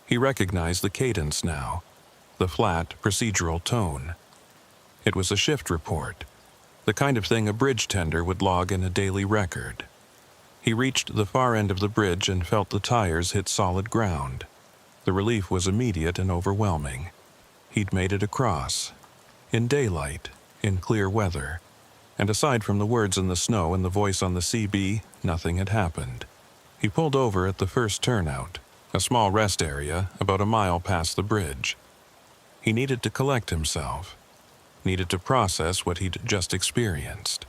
He recognized the cadence now, the flat, procedural tone. It was a shift report, the kind of thing a bridge tender would log in a daily record. He reached the far end of the bridge and felt the tires hit solid ground. The relief was immediate and overwhelming. He'd made it across. In daylight, in clear weather. And aside from the words in the snow and the voice on the CB, nothing had happened. He pulled over at the first turnout, a small rest area about a mile past the bridge. He needed to collect himself, needed to process what he'd just experienced.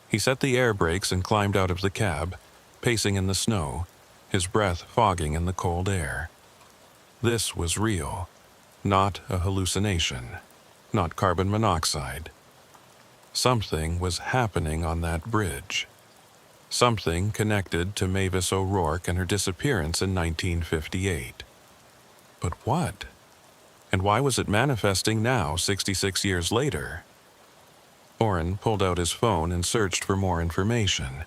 He set the air brakes and climbed out of the cab, pacing in the snow, his breath fogging in the cold air. This was real, not a hallucination, not carbon monoxide. Something was happening on that bridge. Something connected to Mavis O'Rourke and her disappearance in 1958. But what? And why was it manifesting now, 66 years later? Orrin pulled out his phone and searched for more information.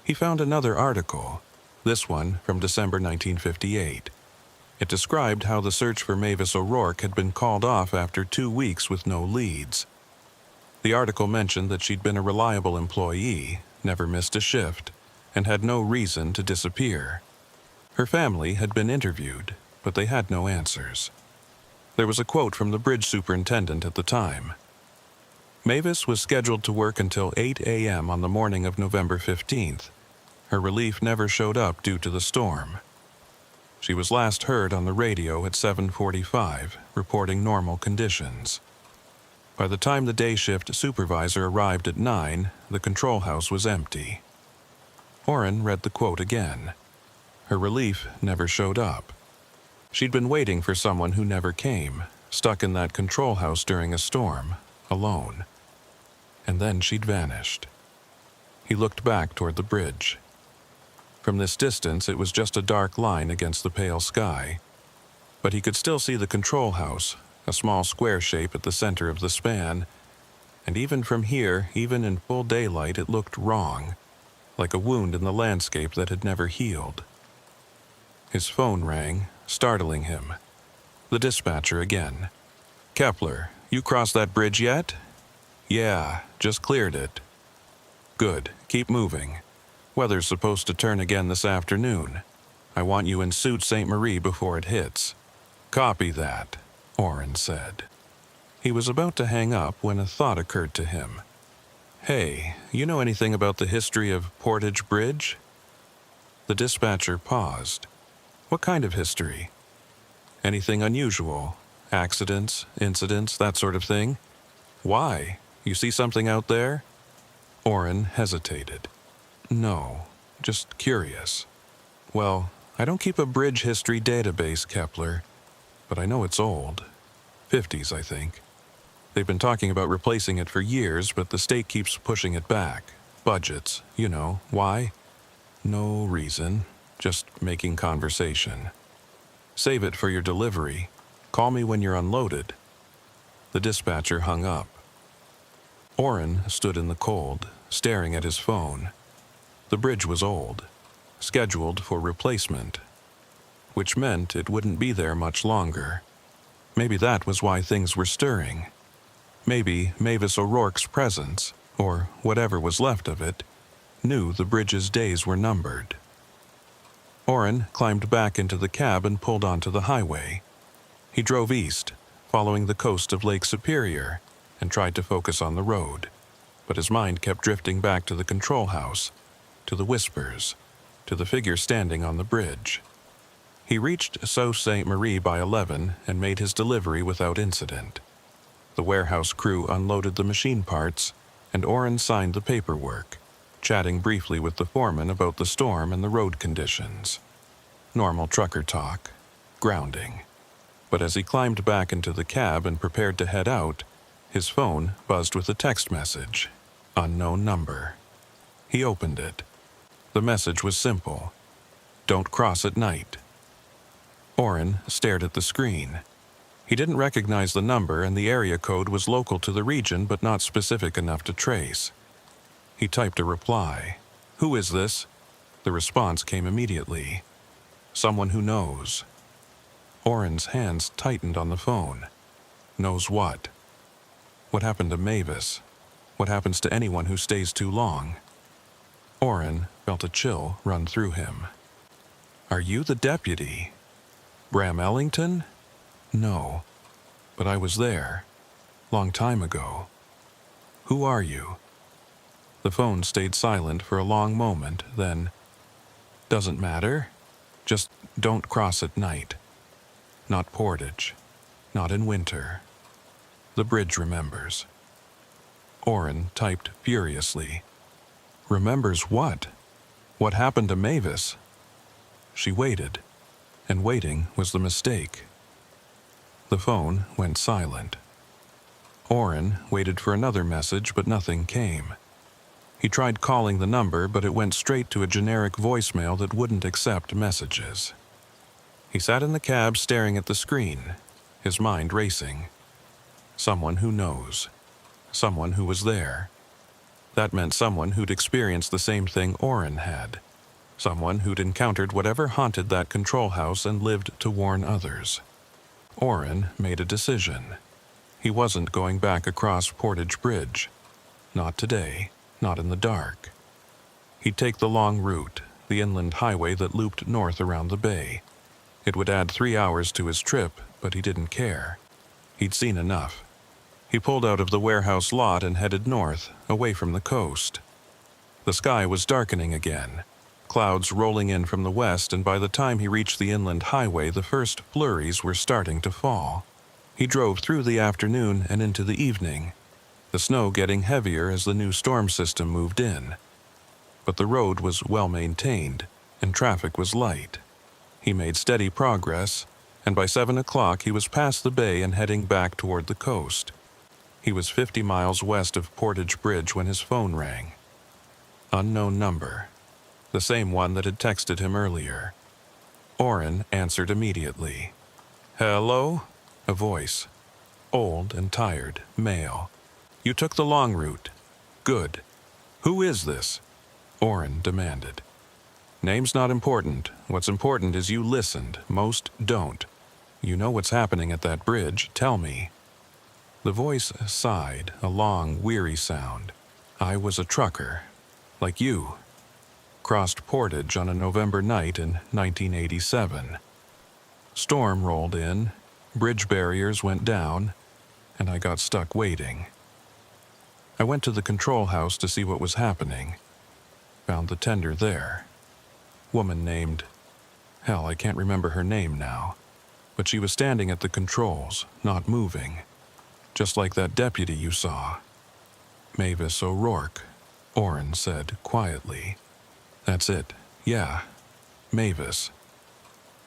He found another article, this one from December 1958. It described how the search for Mavis O'Rourke had been called off after 2 weeks with no leads. The article mentioned that she'd been a reliable employee, never missed a shift, and had no reason to disappear. Her family had been interviewed, but they had no answers. There was a quote from the bridge superintendent at the time. Mavis was scheduled to work until 8 a.m. on the morning of November 15th. Her relief never showed up due to the storm. She was last heard on the radio at 7:45, reporting normal conditions. By the time the day shift supervisor arrived at 9, the control house was empty. Orrin read the quote again. Her relief never showed up. She'd been waiting for someone who never came, stuck in that control house during a storm, alone. And then she'd vanished. He looked back toward the bridge. From this distance, it was just a dark line against the pale sky. But he could still see the control house, a small square shape at the center of the span. And even from here, even in full daylight, it looked wrong, like a wound in the landscape that had never healed. His phone rang, startling him. The dispatcher again. Kepler, you crossed that bridge yet? Yeah, just cleared it. Good, keep moving. Weather's supposed to turn again this afternoon. I want you in Sault Ste. Marie before it hits. Copy that, Orrin said. He was about to hang up when a thought occurred to him. Hey, you know anything about the history of Portage Bridge? The dispatcher paused. What kind of history? Anything unusual? Accidents, incidents, that sort of thing? Why? You see something out there? Orrin hesitated. No, just curious. Well, I don't keep a bridge history database, Kepler, but I know it's old. 50s, I think. They've been talking about replacing it for years, but the state keeps pushing it back. Budgets, you know. Why? No reason. Just making conversation. Save it for your delivery. Call me when you're unloaded. The dispatcher hung up. Orrin stood in the cold, staring at his phone. The bridge was old, scheduled for replacement, which meant it wouldn't be there much longer. Maybe that was why things were stirring. Maybe Mavis O'Rourke's presence, or whatever was left of it, knew the bridge's days were numbered. Orrin climbed back into the cab and pulled onto the highway. He drove east, following the coast of Lake Superior, and tried to focus on the road, but his mind kept drifting back to the control house, to the whispers, to the figure standing on the bridge. He reached Sault Ste. Marie by 11 and made his delivery without incident. The warehouse crew unloaded the machine parts, and Orrin signed the paperwork, chatting briefly with the foreman about the storm and the road conditions. Normal trucker talk. Grounding. But as he climbed back into the cab and prepared to head out, his phone buzzed with a text message. Unknown number. He opened it. The message was simple. Don't cross at night. Orrin stared at the screen. He didn't recognize the number, and the area code was local to the region but not specific enough to trace. He typed a reply. Who is this? The response came immediately. Someone who knows. Orrin's hands tightened on the phone. Knows what? What happened to Mavis? What happens to anyone who stays too long? Orrin felt a chill run through him. Are you the deputy? Bram Ellington? No, but I was there. Long time ago. Who are you? The phone stayed silent for a long moment, then, doesn't matter. Just don't cross at night. Not Portage. Not in winter. The bridge remembers. Orrin typed furiously. Remembers what? What happened to Mavis? She waited, and waiting was the mistake. The phone went silent. Orrin waited for another message, but nothing came. He tried calling the number, but it went straight to a generic voicemail that wouldn't accept messages. He sat in the cab staring at the screen, his mind racing. Someone who knows. Someone who was there. That meant someone who'd experienced the same thing Orrin had. Someone who'd encountered whatever haunted that control house and lived to warn others. Orrin made a decision. He wasn't going back across Portage Bridge. Not today. Not in the dark. He'd take the long route, the inland highway that looped north around the bay. It would add 3 hours to his trip, but he didn't care. He'd seen enough. He pulled out of the warehouse lot and headed north, away from the coast. The sky was darkening again, clouds rolling in from the west, and by the time he reached the inland highway, the first flurries were starting to fall. He drove through the afternoon and into the evening, the snow getting heavier as the new storm system moved in. But the road was well maintained, and traffic was light. He made steady progress, and by 7 o'clock he was past the bay and heading back toward the coast. He was 50 miles west of Portage Bridge when his phone rang. Unknown number. The same one that had texted him earlier. Orrin answered immediately. Hello? A voice. Old and tired, male. You took the long route. Good. Who is this? Orrin demanded. Name's not important. What's important is you listened. Most don't. You know what's happening at that bridge. Tell me. The voice sighed, a long, weary sound. I was a trucker. Like you. Crossed Portage on a November night in 1987. Storm rolled in. Bridge barriers went down, and I got stuck waiting. I went to the control house to see what was happening. Found the tender there. Woman named... Hell, I can't remember her name now. But she was standing at the controls, not moving. Just like that deputy you saw. Mavis O'Rourke, Orrin said quietly. That's it. Yeah, Mavis.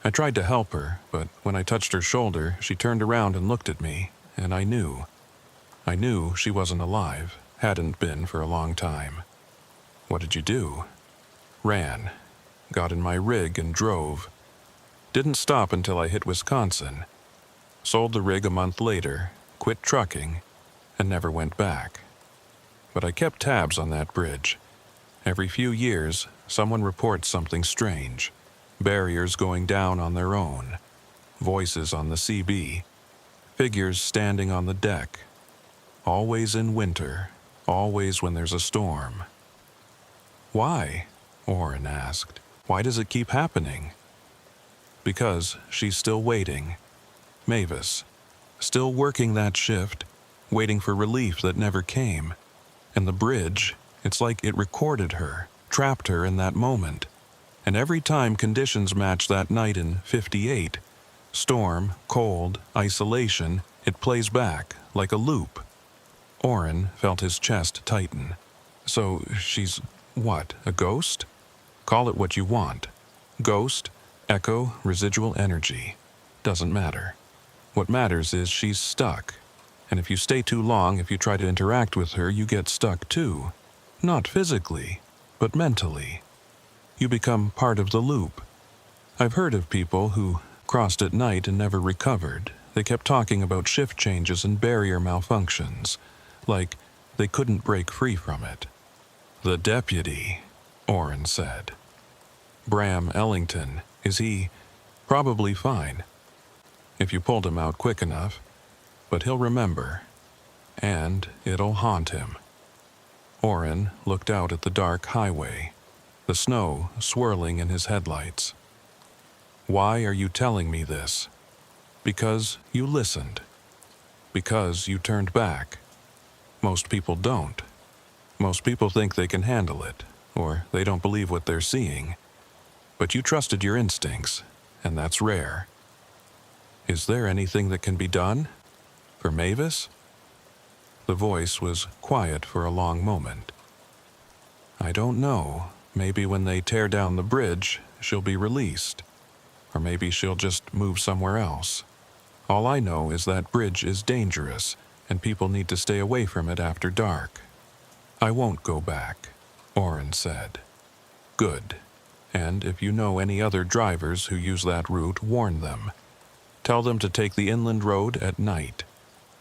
I tried to help her, but when I touched her shoulder, she turned around and looked at me, and I knew. I knew she wasn't alive, hadn't been for a long time. What did you do? Ran. Got in my rig and drove. Didn't stop until I hit Wisconsin. Sold the rig a month later, quit trucking, and never went back. But I kept tabs on that bridge. Every few years, someone reports something strange. Barriers going down on their own. Voices on the CB. Figures standing on the deck. Always in winter. Always when there's a storm. Why? Orrin asked. Why does it keep happening? Because she's still waiting. Mavis. Still working that shift. Waiting for relief that never came. And the bridge, it's like it recorded her. Trapped her in that moment. And every time conditions match that night in '58, storm, cold, isolation, it plays back like a loop. Orrin felt his chest tighten. So she's, what, a ghost? Call it what you want. Ghost, echo, residual energy. Doesn't matter. What matters is she's stuck. And if you stay too long, if you try to interact with her, you get stuck too. Not physically, but mentally. You become part of the loop. I've heard of people who crossed at night and never recovered. They kept talking about shift changes and barrier malfunctions, like they couldn't break free from it. The deputy, Orrin said. Bram Ellington, is he? Probably fine. If you pulled him out quick enough. But he'll remember. And it'll haunt him. Orrin looked out at the dark highway, the snow swirling in his headlights. Why are you telling me this? Because you listened. Because you turned back. Most people don't. Most people think they can handle it, or they don't believe what they're seeing. But you trusted your instincts, and that's rare. Is there anything that can be done? For Mavis? The voice was quiet for a long moment. I don't know. Maybe when they tear down the bridge, she'll be released. Or maybe she'll just move somewhere else. All I know is that bridge is dangerous, and people need to stay away from it after dark. I won't go back, Orrin said. Good. And if you know any other drivers who use that route, warn them. Tell them to take the inland road at night.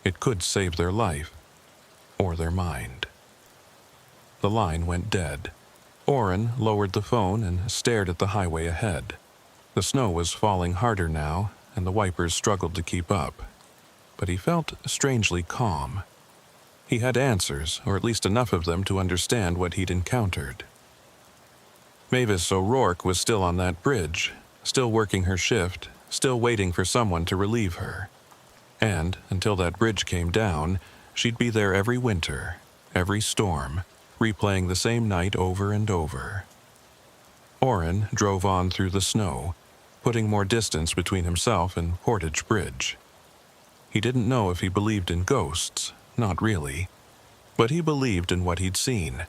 It could save their life. Or their mind. The line went dead. Orrin lowered the phone and stared at the highway ahead. The snow was falling harder now, and the wipers struggled to keep up. But he felt strangely calm. He had answers, or at least enough of them to understand what he'd encountered. Mavis O'Rourke was still on that bridge, still working her shift, still waiting for someone to relieve her. And, until that bridge came down, she'd be there every winter, every storm, replaying the same night over and over. Orrin drove on through the snow, putting more distance between himself and Portage Bridge. He didn't know if he believed in ghosts, not really, but he believed in what he'd seen,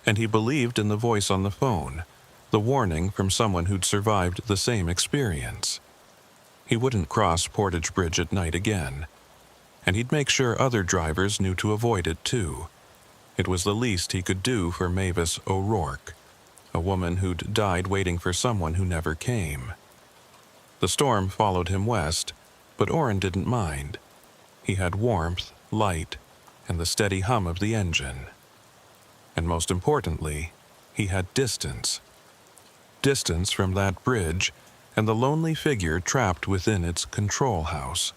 and he believed in the voice on the phone, the warning from someone who'd survived the same experience. He wouldn't cross Portage Bridge at night again, and he'd make sure other drivers knew to avoid it too. It was the least he could do for Mavis O'Rourke, a woman who'd died waiting for someone who never came. The storm followed him west, but Orrin didn't mind. He had warmth, light, and the steady hum of the engine. And most importantly, he had distance. Distance from that bridge and the lonely figure trapped within its control house.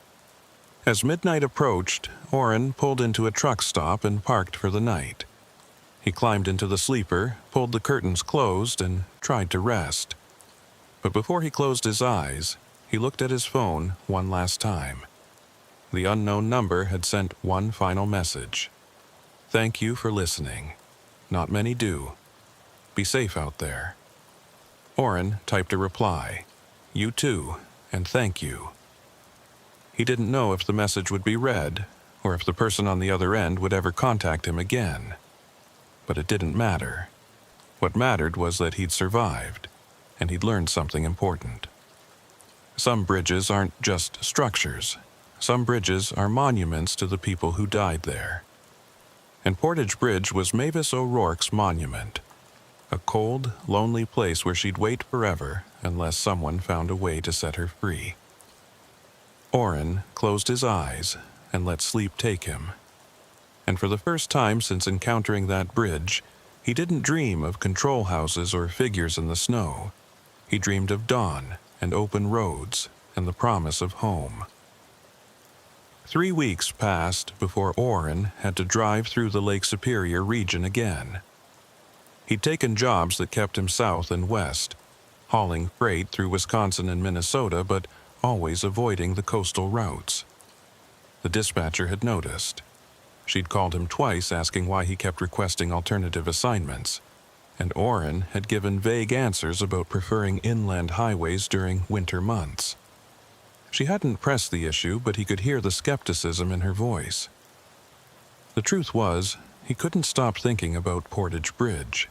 As midnight approached, Orrin pulled into a truck stop and parked for the night. He climbed into the sleeper, pulled the curtains closed, and tried to rest. But before he closed his eyes, he looked at his phone one last time. The unknown number had sent one final message. Thank you for listening. Not many do. Be safe out there. Orrin typed a reply. You too, and thank you. He didn't know if the message would be read, or if the person on the other end would ever contact him again. But it didn't matter. What mattered was that he'd survived, and he'd learned something important. Some bridges aren't just structures. Some bridges are monuments to the people who died there. And Portage Bridge was Mavis O'Rourke's monument. A cold, lonely place where she'd wait forever unless someone found a way to set her free. Orrin closed his eyes and let sleep take him. And for the first time since encountering that bridge, he didn't dream of control houses or figures in the snow. He dreamed of dawn and open roads and the promise of home. 3 weeks passed before Orrin had to drive through the Lake Superior region again. He'd taken jobs that kept him south and west, hauling freight through Wisconsin and Minnesota, but always avoiding the coastal routes. The dispatcher had noticed. She'd called him twice asking why he kept requesting alternative assignments, and Orrin had given vague answers about preferring inland highways during winter months. She hadn't pressed the issue, but he could hear the skepticism in her voice. The truth was, he couldn't stop thinking about Portage Bridge.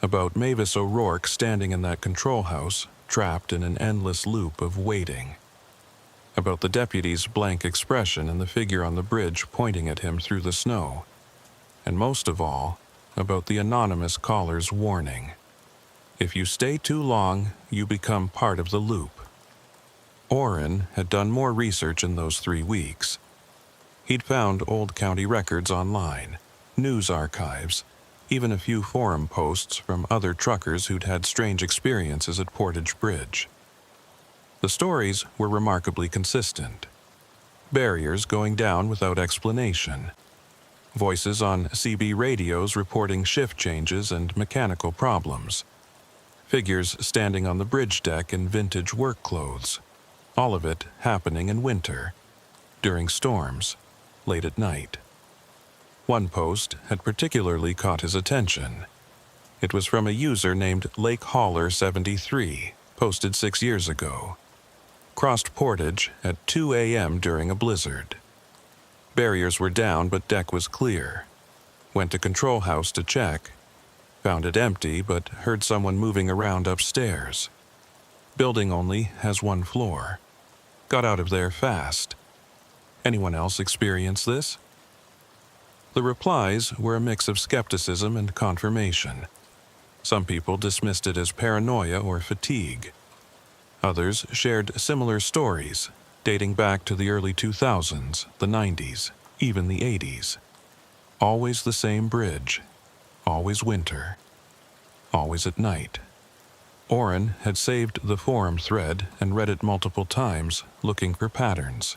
About Mavis O'Rourke standing in that control house, trapped in an endless loop of waiting. About the deputy's blank expression and the figure on the bridge pointing at him through the snow. And most of all, about the anonymous caller's warning. If you stay too long, you become part of the loop. Orrin had done more research in those 3 weeks. He'd found old county records online, news archives, even a few forum posts from other truckers who'd had strange experiences at Portage Bridge. The stories were remarkably consistent. Barriers going down without explanation. Voices on CB radios reporting shift changes and mechanical problems. Figures standing on the bridge deck in vintage work clothes. All of it happening in winter, during storms, late at night. One post had particularly caught his attention. It was from a user named Lake Hauler 73, posted 6 years ago. Crossed Portage at 2 a.m. during a blizzard. Barriers were down, but deck was clear. Went to control house to check. Found it empty, but heard someone moving around upstairs. Building only has 1 floor. Got out of there fast. Anyone else experience this? The replies were a mix of skepticism and confirmation. Some people dismissed it as paranoia or fatigue. Others shared similar stories, dating back to the early 2000s, the 90s, even the 80s. Always the same bridge. Always winter. Always at night. Orrin had saved the forum thread and read it multiple times, looking for patterns.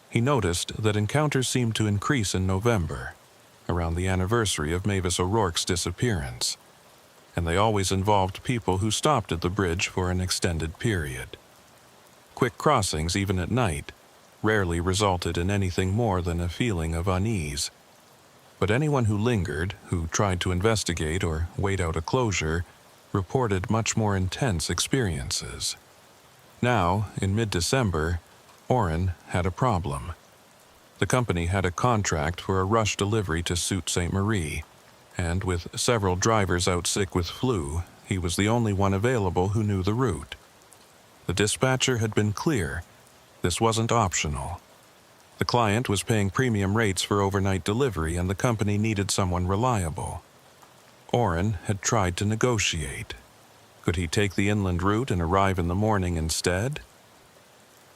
He noticed that encounters seemed to increase in November, around the anniversary of Mavis O'Rourke's disappearance, and they always involved people who stopped at the bridge for an extended period. Quick crossings, even at night, rarely resulted in anything more than a feeling of unease. But anyone who lingered, who tried to investigate or wait out a closure, reported much more intense experiences. Now, in mid-December, Orrin had a problem. The company had a contract for a rush delivery to Sault Ste. Marie, and with several drivers out sick with flu, he was the only one available who knew the route. The dispatcher had been clear. This wasn't optional. The client was paying premium rates for overnight delivery, and the company needed someone reliable. Orrin had tried to negotiate. Could he take the inland route and arrive in the morning instead?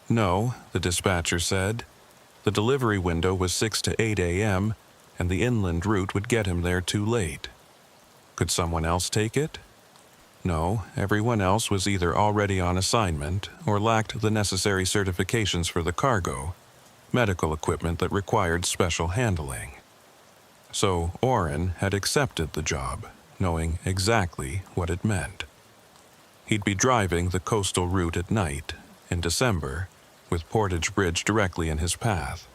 No, the dispatcher said. The delivery window was 6 to 8 a.m., and the inland route would get him there too late. Could someone else take it? No, everyone else was either already on assignment or lacked the necessary certifications for the cargo, medical equipment that required special handling. So Orrin had accepted the job, knowing exactly what it meant. He'd be driving the coastal route at night, in December, with Portage Bridge directly in his path.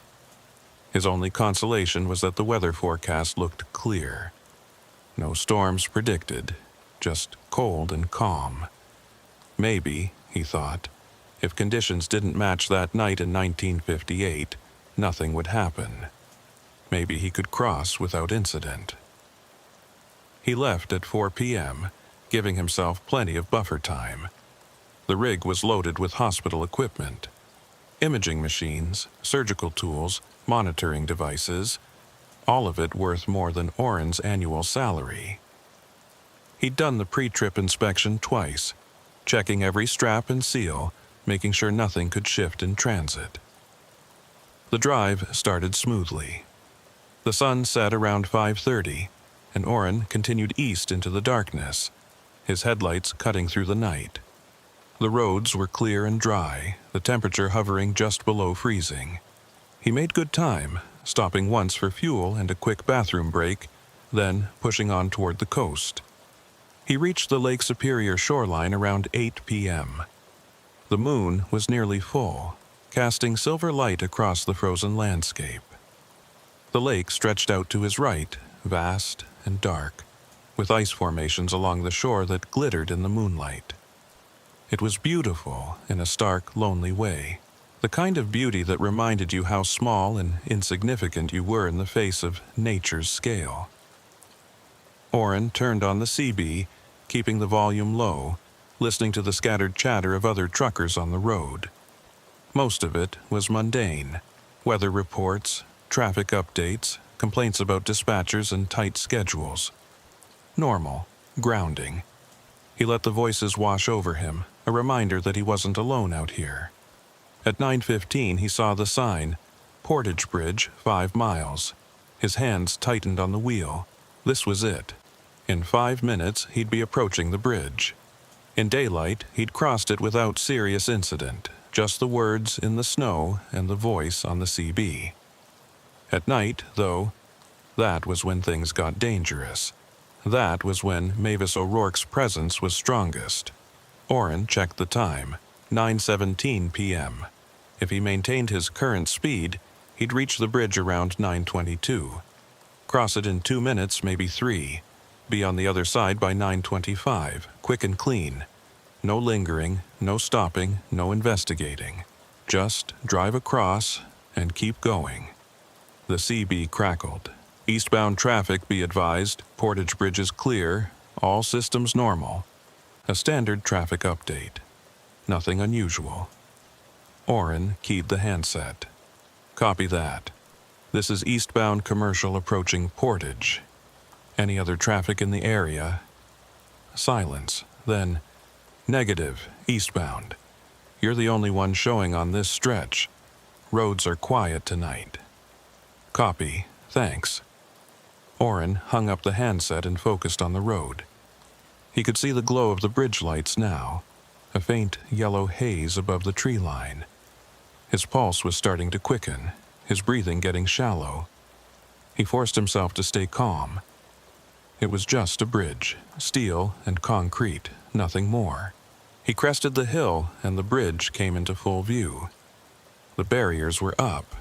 His only consolation was that the weather forecast looked clear. No storms predicted, just cold and calm. Maybe, he thought, if conditions didn't match that night in 1958, nothing would happen. Maybe he could cross without incident. He left at 4 p.m., giving himself plenty of buffer time. The rig was loaded with hospital equipment. Imaging machines, surgical tools, monitoring devices, all of it worth more than Oren's annual salary. He'd done the pre-trip inspection twice, checking every strap and seal, making sure nothing could shift in transit. The drive started smoothly. The sun set around 5:30, and Oren continued east into the darkness, his headlights cutting through the night. The roads were clear and dry, the temperature hovering just below freezing. He made good time, stopping once for fuel and a quick bathroom break, then pushing on toward the coast. He reached the Lake Superior shoreline around 8 p.m. The moon was nearly full, casting silver light across the frozen landscape. The lake stretched out to his right, vast and dark, with ice formations along the shore that glittered in the moonlight. It was beautiful in a stark, lonely way, the kind of beauty that reminded you how small and insignificant you were in the face of nature's scale. Oren turned on the CB, keeping the volume low, listening to the scattered chatter of other truckers on the road. Most of it was mundane: weather reports, traffic updates, complaints about dispatchers and tight schedules. Normal, grounding. He let the voices wash over him, a reminder that he wasn't alone out here. At 9:15 he saw the sign, Portage Bridge, 5 miles. His hands tightened on the wheel. This was it. In 5 minutes he'd be approaching the bridge. In daylight he'd crossed it without serious incident, just the words in the snow and the voice on the CB. At night, though, that was when things got dangerous. That was when Mavis O'Rourke's presence was strongest. Oren checked the time, 9:17 p.m. If he maintained his current speed, he'd reach the bridge around 9:22. Cross it in 2 minutes, maybe 3. Be on the other side by 9:25, quick and clean. No lingering, no stopping, no investigating. Just drive across and keep going. The CB crackled. Eastbound traffic, be advised. Portage Bridge is clear. All systems normal. A standard traffic update. Nothing unusual. Oren keyed the handset. Copy that. This is eastbound commercial approaching Portage. Any other traffic in the area? Silence. Then, negative, eastbound. You're the only one showing on this stretch. Roads are quiet tonight. Copy. Thanks. Oren hung up the handset and focused on the road. He could see the glow of the bridge lights now, a faint yellow haze above the tree line. His pulse was starting to quicken, his breathing getting shallow. He forced himself to stay calm. It was just a bridge, steel and concrete, nothing more. He crested the hill and the bridge came into full view. The barriers were up.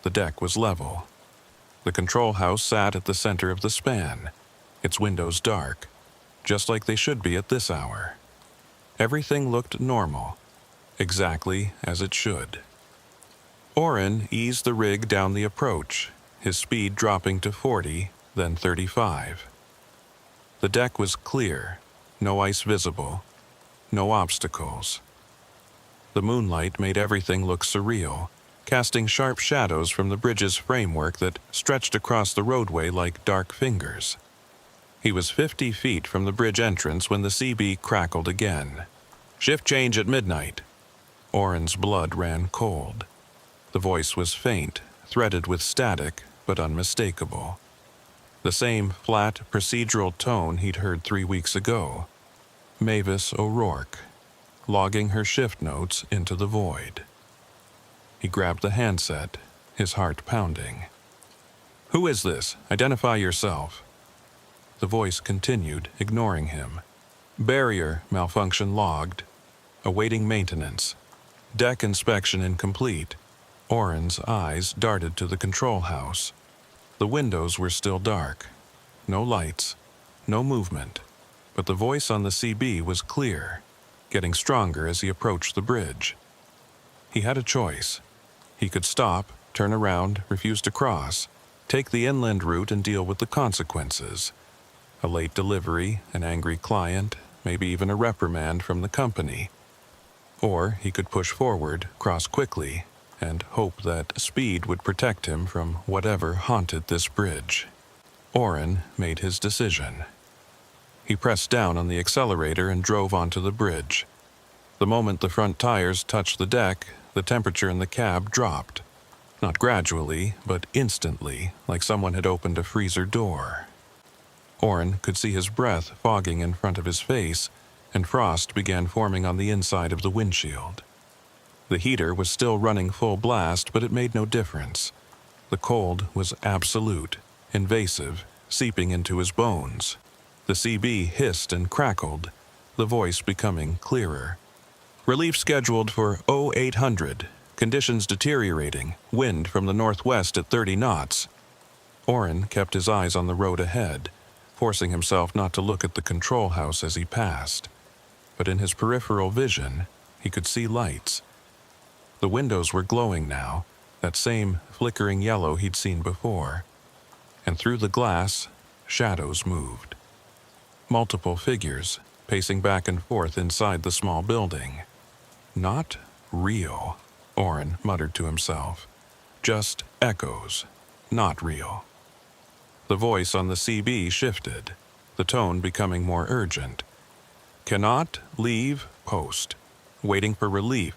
The deck was level. The control house sat at the center of the span, its windows dark, just like they should be at this hour. Everything looked normal, exactly as it should. Oren eased the rig down the approach, his speed dropping to 40, then 35. The deck was clear, no ice visible, no obstacles. The moonlight made everything look surreal, casting sharp shadows from the bridge's framework that stretched across the roadway like dark fingers. He was 50 feet from the bridge entrance when the CB crackled again. Shift change at midnight. Oren's blood ran cold. The voice was faint, threaded with static, but unmistakable. The same flat, procedural tone he'd heard 3 weeks ago. Mavis O'Rourke, logging her shift notes into the void. He grabbed the handset, his heart pounding. Who is this? Identify yourself. The voice continued, ignoring him. Barrier malfunction logged. Awaiting maintenance. Deck inspection incomplete. Oren's eyes darted to the control house. The windows were still dark. No lights, no movement, but the voice on the CB was clear, getting stronger as he approached the bridge. He had a choice. He could stop, turn around, refuse to cross, take the inland route and deal with the consequences. A late delivery, an angry client, maybe even a reprimand from the company. Or he could push forward, cross quickly, and hope that speed would protect him from whatever haunted this bridge. Oren made his decision. He pressed down on the accelerator and drove onto the bridge. The moment the front tires touched the deck, the temperature in the cab dropped. Not gradually, but instantly, like someone had opened a freezer door. Oren could see his breath fogging in front of his face, and frost began forming on the inside of the windshield. The heater was still running full blast, but it made no difference. The cold was absolute, invasive, seeping into his bones. The CB hissed and crackled, the voice becoming clearer. Relief scheduled for 0800. Conditions deteriorating. Wind from the northwest at 30 knots. Oren kept his eyes on the road ahead, forcing himself not to look at the control house as he passed. But in his peripheral vision, he could see lights. The windows were glowing now, that same flickering yellow he'd seen before. And through the glass, shadows moved. Multiple figures, pacing back and forth inside the small building. Not real, Oren muttered to himself. Just echoes, not real. The voice on the CB shifted, the tone becoming more urgent. Cannot leave post. Waiting for relief.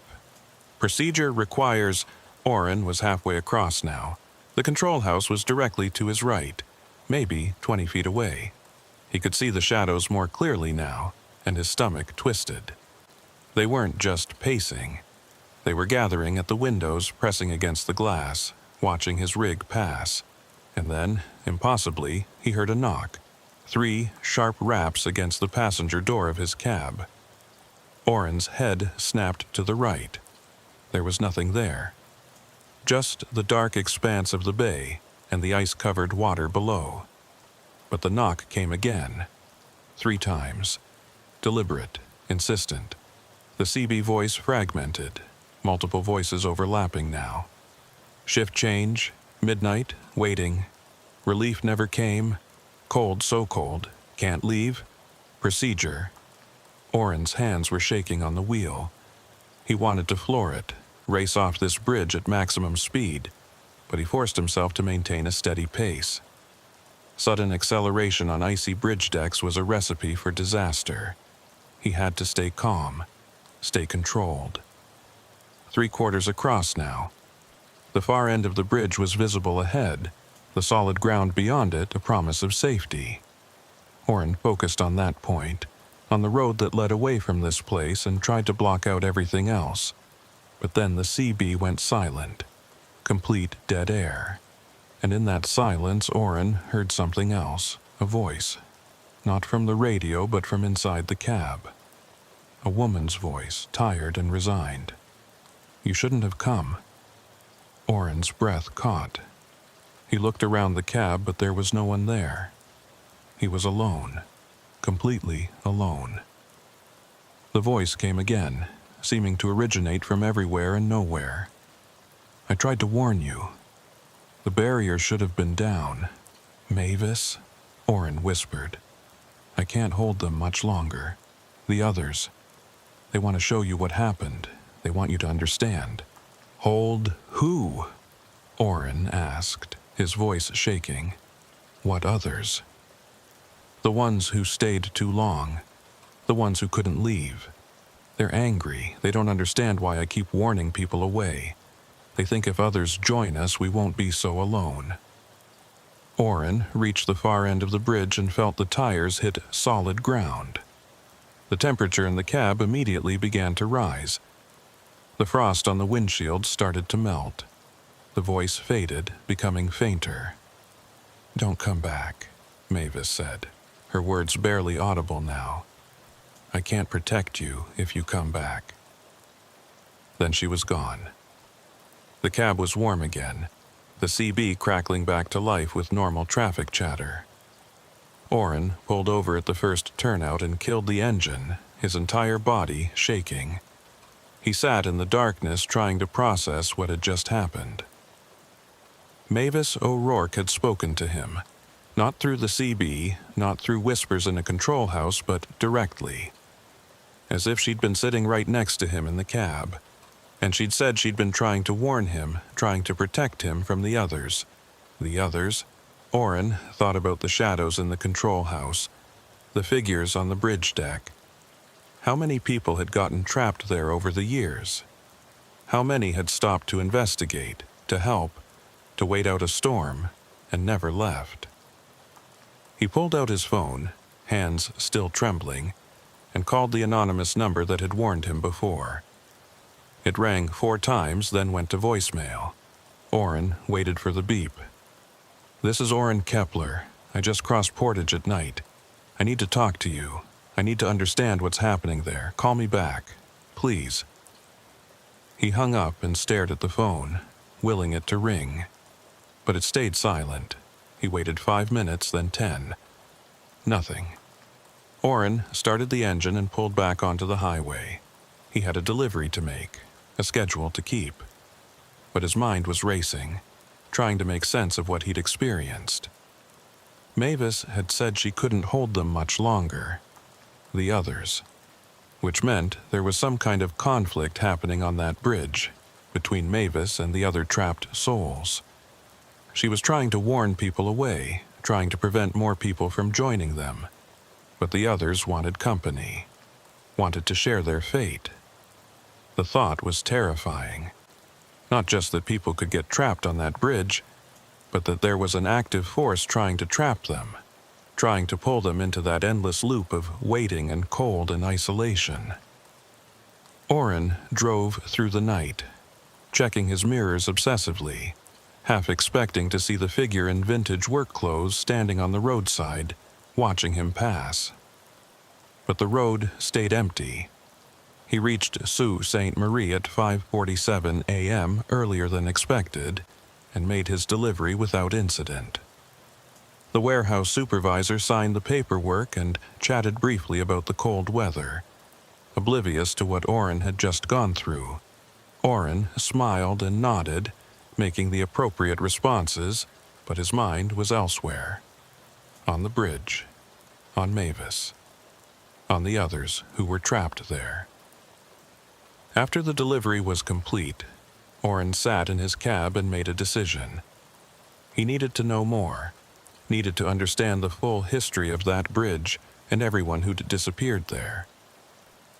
Procedure requires... Oren was halfway across now. The control house was directly to his right, maybe 20 feet away. He could see the shadows more clearly now, and his stomach twisted. They weren't just pacing. They were gathering at the windows, pressing against the glass, watching his rig pass. And then, impossibly, he heard a knock. 3 sharp raps against the passenger door of his cab. Oren's head snapped to the right. There was nothing there. Just the dark expanse of the bay and the ice-covered water below. But the knock came again. 3 times. Deliberate, insistent. The CB voice fragmented, multiple voices overlapping now. Shift change, midnight, waiting. Relief never came. Cold, so cold, can't leave. Procedure. Oren's hands were shaking on the wheel. He wanted to floor it, race off this bridge at maximum speed, but he forced himself to maintain a steady pace. Sudden acceleration on icy bridge decks was a recipe for disaster. He had to stay calm, stay controlled. 3/4 across now. The far end of the bridge was visible ahead, the solid ground beyond it a promise of safety. Oren focused on that point, on the road that led away from this place, and tried to block out everything else. But then the CB went silent. Complete dead air. And in that silence, Oren heard something else, a voice. Not from the radio, but from inside the cab. A woman's voice, tired and resigned. You shouldn't have come. Oren's breath caught. He looked around the cab, but there was no one there. He was alone. Completely alone. The voice came again, seeming to originate from everywhere and nowhere. I tried to warn you. The barrier should have been down. Mavis, Oren whispered. I can't hold them much longer. The others, they want to show you what happened. They want you to understand. Hold who? Oren asked, his voice shaking. What others? The ones who stayed too long. The ones who couldn't leave. They're angry. They don't understand why I keep warning people away. They think if others join us, we won't be so alone. Oren reached the far end of the bridge and felt the tires hit solid ground. The temperature in the cab immediately began to rise. The frost on the windshield started to melt. The voice faded, becoming fainter. Don't come back, Mavis said, her words barely audible now. I can't protect you if you come back. Then she was gone. The cab was warm again, the CB crackling back to life with normal traffic chatter. Orrin pulled over at the first turnout and killed the engine, his entire body shaking. He sat in the darkness trying to process what had just happened. Mavis O'Rourke had spoken to him, not through the CB, not through whispers in a control house, but directly. As if she'd been sitting right next to him in the cab. And she'd said she'd been trying to warn him, trying to protect him from the others. The others? Orrin thought about the shadows in the control house, the figures on the bridge deck. How many people had gotten trapped there over the years? How many had stopped to investigate, to help, to wait out a storm, and never left? He pulled out his phone, hands still trembling, and called the anonymous number that had warned him before. It rang 4 times, then went to voicemail. Orrin waited for the beep. "This is Orrin Kepler. I just crossed Portage at night. I need to talk to you. I need to understand what's happening there. Call me back. Please." He hung up and stared at the phone, willing it to ring. But it stayed silent. He waited 5 minutes, then 10. Nothing. Orrin started the engine and pulled back onto the highway. He had a delivery to make, a schedule to keep. But his mind was racing, trying to make sense of what he'd experienced. Mavis had said she couldn't hold them much longer. The others. Which meant there was some kind of conflict happening on that bridge, between Mavis and the other trapped souls. She was trying to warn people away, trying to prevent more people from joining them. But the others wanted company, wanted to share their fate. The thought was terrifying. Not just that people could get trapped on that bridge, but that there was an active force trying to trap them, trying to pull them into that endless loop of waiting and cold and isolation. Orrin drove through the night, checking his mirrors obsessively, half expecting to see the figure in vintage work clothes standing on the roadside, watching him pass. But the road stayed empty. He reached Sault Ste. Marie at 5:47 a.m. earlier than expected, and made his delivery without incident. The warehouse supervisor signed the paperwork and chatted briefly about the cold weather, oblivious to what Orrin had just gone through. Orrin smiled and nodded, making the appropriate responses, but his mind was elsewhere. On the bridge, on Mavis, on the others who were trapped there. After the delivery was complete, Orrin sat in his cab and made a decision. He needed to know more, needed to understand the full history of that bridge and everyone who'd disappeared there.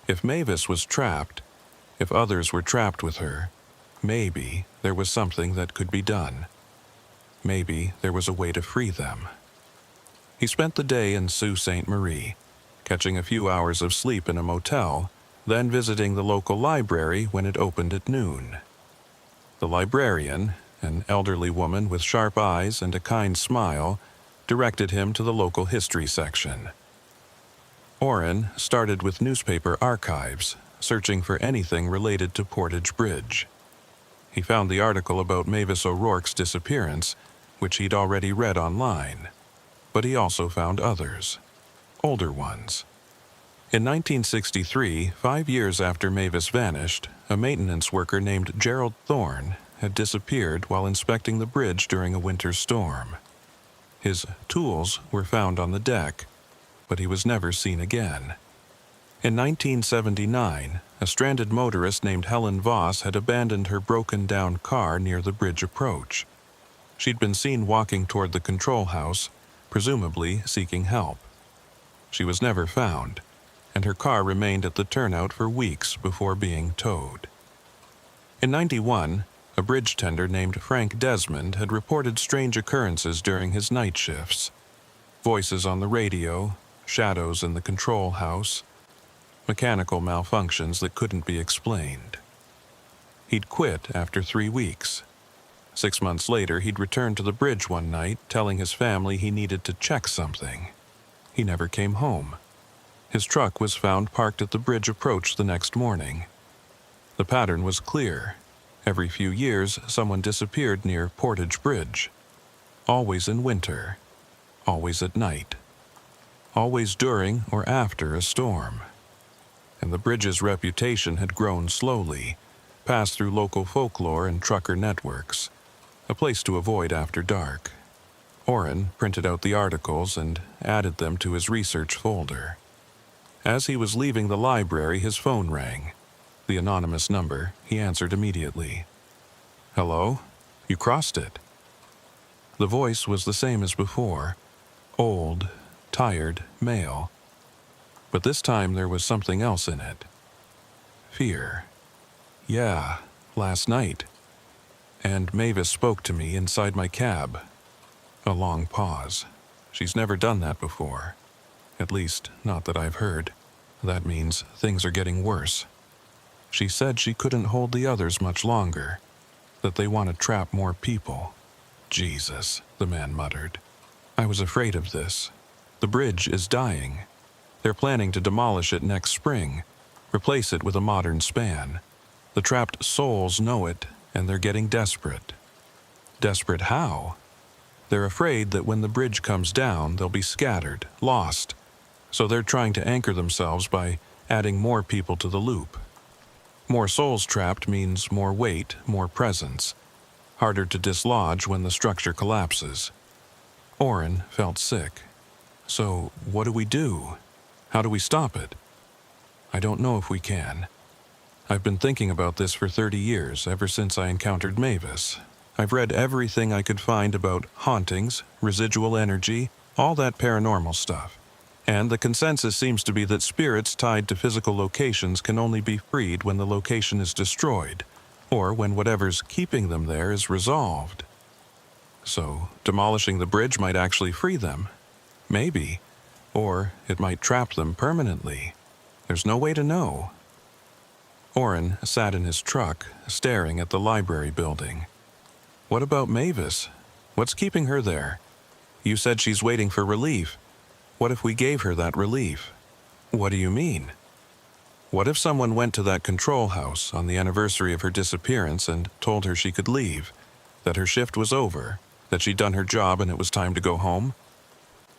If Mavis was trapped, if others were trapped with her, maybe there was something that could be done. Maybe there was a way to free them. He spent the day in Sault Ste. Marie, catching a few hours of sleep in a motel, then visiting the local library when it opened at noon. The librarian, an elderly woman with sharp eyes and a kind smile, directed him to the local history section. Orrin started with newspaper archives, searching for anything related to Portage Bridge. He found the article about Mavis O'Rourke's disappearance, which he'd already read online. But he also found others, older ones. In 1963, 5 years after Mavis vanished, a maintenance worker named Gerald Thorne had disappeared while inspecting the bridge during a winter storm. His tools were found on the deck, but he was never seen again. In 1979, a stranded motorist named Helen Voss had abandoned her broken-down car near the bridge approach. She'd been seen walking toward the control house, presumably seeking help. She was never found, and her car remained at the turnout for weeks before being towed. In '91, a bridge tender named Frank Desmond had reported strange occurrences during his night shifts. Voices on the radio, shadows in the control house, mechanical malfunctions that couldn't be explained. He'd quit after 3 weeks. 6 months later, he'd returned to the bridge one night, telling his family he needed to check something. He never came home. His truck was found parked at the bridge approach the next morning. The pattern was clear. Every few years, someone disappeared near Portage Bridge. Always in winter. Always at night. Always during or after a storm. And the bridge's reputation had grown slowly, passed through local folklore and trucker networks. A place to avoid after dark. Orrin printed out the articles and added them to his research folder. As he was leaving the library, his phone rang. The anonymous number, he answered immediately. "Hello? You crossed it." The voice was the same as before. Old, tired, male. But this time there was something else in it. Fear. "Yeah, last night. And Mavis spoke to me inside my cab." A long pause. She's never done that before. At least, not that I've heard. That means things are getting worse. She said she couldn't hold the others much longer. That they want to trap more people. "Jesus," the man muttered. "I was afraid of this. The bridge is dying. They're planning to demolish it next spring, replace it with a modern span. The trapped souls know it, and they're getting desperate." Desperate how? They're afraid that when the bridge comes down, they'll be scattered, lost. So they're trying to anchor themselves by adding more people to the loop. More souls trapped means more weight, more presence. Harder to dislodge when the structure collapses. Orrin felt sick. So, what do we do? How do we stop it? I don't know if we can. I've been thinking about this for 30 years, ever since I encountered Mavis. I've read everything I could find about hauntings, residual energy, all that paranormal stuff. And the consensus seems to be that spirits tied to physical locations can only be freed when the location is destroyed, or when whatever's keeping them there is resolved. So, demolishing the bridge might actually free them. Maybe. Or it might trap them permanently. There's no way to know. Orrin sat in his truck, staring at the library building. What about Mavis? What's keeping her there? You said she's waiting for relief. What if we gave her that relief? What do you mean? What if someone went to that control house on the anniversary of her disappearance and told her she could leave, that her shift was over, that she'd done her job and it was time to go home?